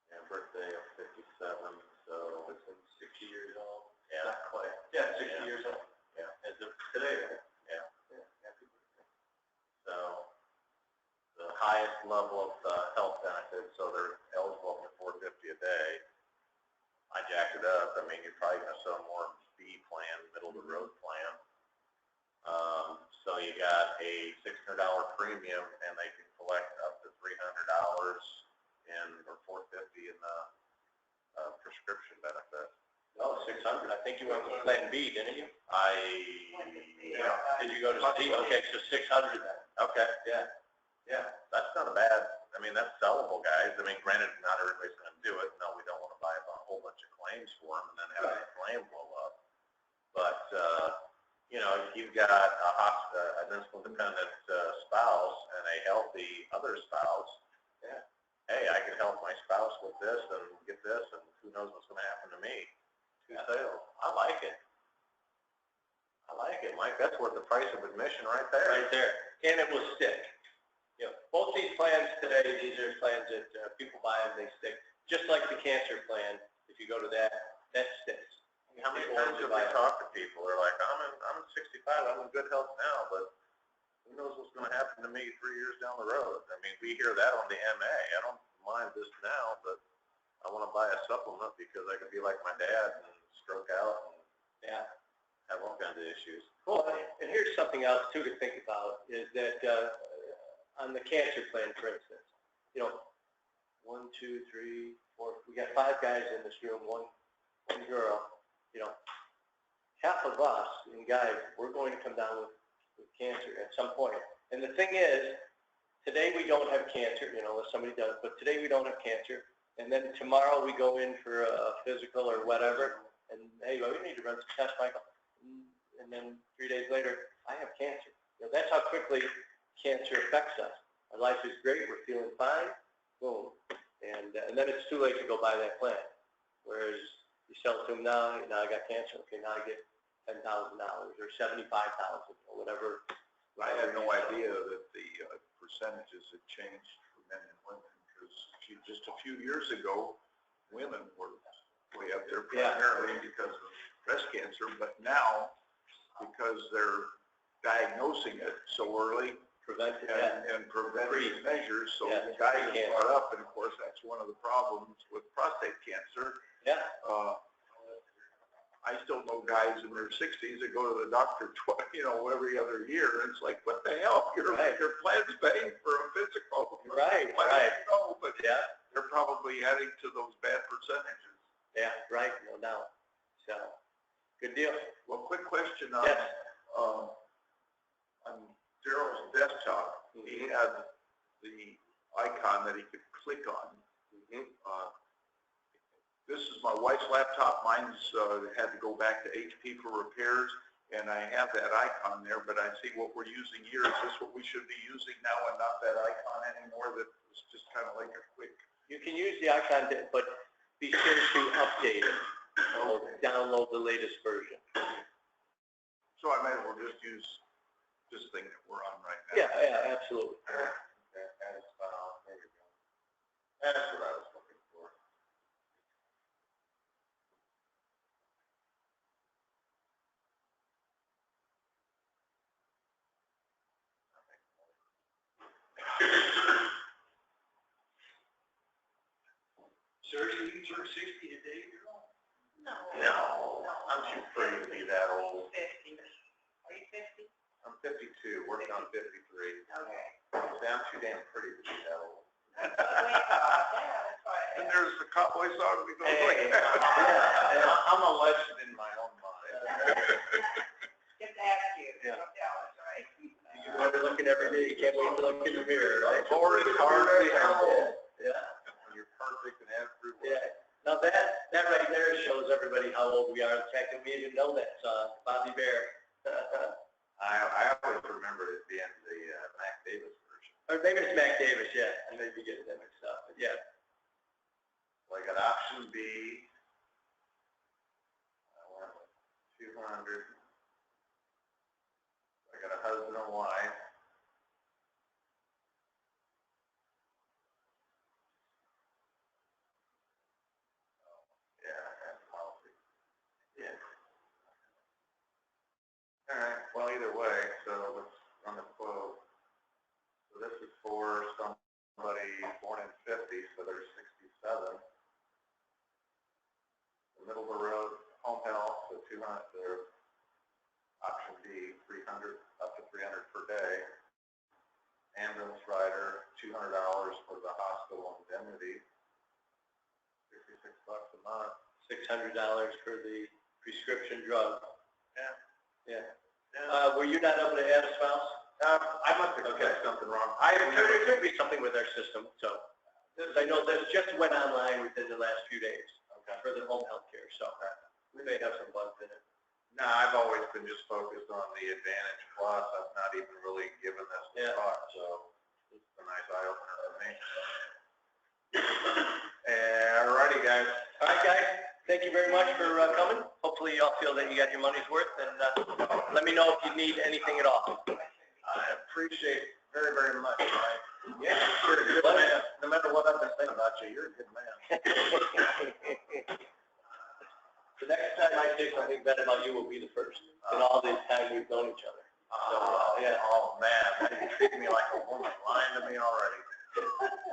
Yeah, birthday of 57, so Looks like 60 years old. yeah. Not quite. Yeah, 60 years old. Yeah. As of today, right? Yeah. Yeah, happy birthday. So the highest level of health benefits, so they're eligible for $450 a day. I jacked it up. I mean, you're probably going to sell more B plan, middle of the road plan. So you got a $600 premium, and they can collect up to $300 or $450 in the prescription benefit. No, 600. I think you went with Plan B, didn't you? Yeah. Did you go to C? Okay, so 600 then. Okay. Yeah. Yeah. That's not a bad, I mean, that's sellable, guys. I mean, granted, not everybody's going to do it. No, we don't want to buy a whole bunch of claims for them and then have a claim blow up. But, you know, if you've got an insulin-dependent spouse and a healthy other spouse, Yeah. hey, I can help my spouse with this and get this, and who knows what's going to happen to me. Two sales. I like it. I like it, Mike. That's worth the price of admission right there. Right there. And it will stick. You know, both these plans today, these are plans that people buy and they stick. Just like the cancer plan, if you go to that, that sticks. How many times have I talked to people? They're like, I'm 65, I'm in good health now, but to me 3 years down the road. I mean, we hear that on the MA. I don't mind this now, but I want to buy a supplement because I could be like my dad and stroke out and Yeah. have all kinds of issues. Well, and here's something else too to think about, is that on the cancer plan, for instance, you know, 1, 2, 3, 4, we got 5 guys in this room, one girl, you know, half of us, and guys, we're going to come down with cancer at some point. And the thing is, today we don't have cancer, you know, unless somebody does, but today we don't have cancer. And then tomorrow we go in for a physical or whatever, and hey, well, we need to run some tests, Michael. And then 3 days later, I have cancer. You know, that's how quickly cancer affects us. Our life is great, we're feeling fine, boom. And then it's too late to go buy that plan. Whereas you sell it to them now I got cancer, okay, now I get $10,000 or $75,000 or whatever. I had no idea that the percentages had changed for men and women, because just a few years ago, women were way up there primarily because of breast cancer, but now, because they're diagnosing it so early, and preventive measures, so the guys are brought up, and of course, that's one of the problems with prostate cancer. Yeah. I still know guys in their 60s that go to the doctor every other year, and it's like, what the hell? Your plan's paying for a physical. Right. No, but they're probably heading to those bad percentages. Yeah, right, no doubt. So, good deal. Well, quick question on Daryl's desktop. He had the icon that he could click on. This is my wife's laptop. Mine's had to go back to HP for repairs, and I have that icon there, but I see what we're using here. Is this what we should be using now and not that icon anymore? That was just kind of like a quick... You can use the icon, but be sure to update it. Or download the latest version. So I might as well just use this thing that we're on right now. Yeah, absolutely. Okay, add a file. There you go. That's what I was looking for. Seriously, you turn 60 today, girl? No, I'm too pretty to be that old. 50. Are you 50? I'm 52, working on 53. Okay. I'm too damn pretty to be that old. That's why. And there's the cowboy song that goes like Hey, that. I'm a legend in my own mind. Just ask you. Yeah. Don't tell us, right? You go to looking every day, you can't wait to look in the mirror, right? Lord, it's hardly humble. Yeah. When you're perfect in every way. Yeah. Now that right there shows everybody how old we are. The fact that we even know that song, Bobby Bear. I always remembered it being the Mac Davis version. Or maybe it's Mac Davis, yeah. I may be getting that mixed up, but yeah. So I got option B. I went with 200. I got a husband and wife. All right, well, either way, so let's run the quote. So this is for somebody born in 50, so they're 67. The middle of the road, home health, so 200, they're option B, 300, up to 300 per day. Ambulance rider, $200 for the hospital indemnity, 66 bucks a month. $600 for the prescription drug. Yeah. Yeah. Were you not able to add a spouse? I must have said something wrong. There could be something with our system, so. I know this just went online within the last few days for the home health care, so we may have some bugs in it. No, I've always been just focused on the Advantage Plus. I've not even really given this a thought, so it's a nice eye opener for me. All righty, guys. All right, guys, thank you very much for coming. Hopefully you all feel that you got your money's worth, and let me know if you need anything at all. I appreciate it very, very much, Mike. Yeah, You're a good man. No matter what I've been saying about you, you're a good man. The next time I say something bad about you will be the first in all the time we've known each other. So, yeah. Oh, man, that treat me like a woman, lying to me already.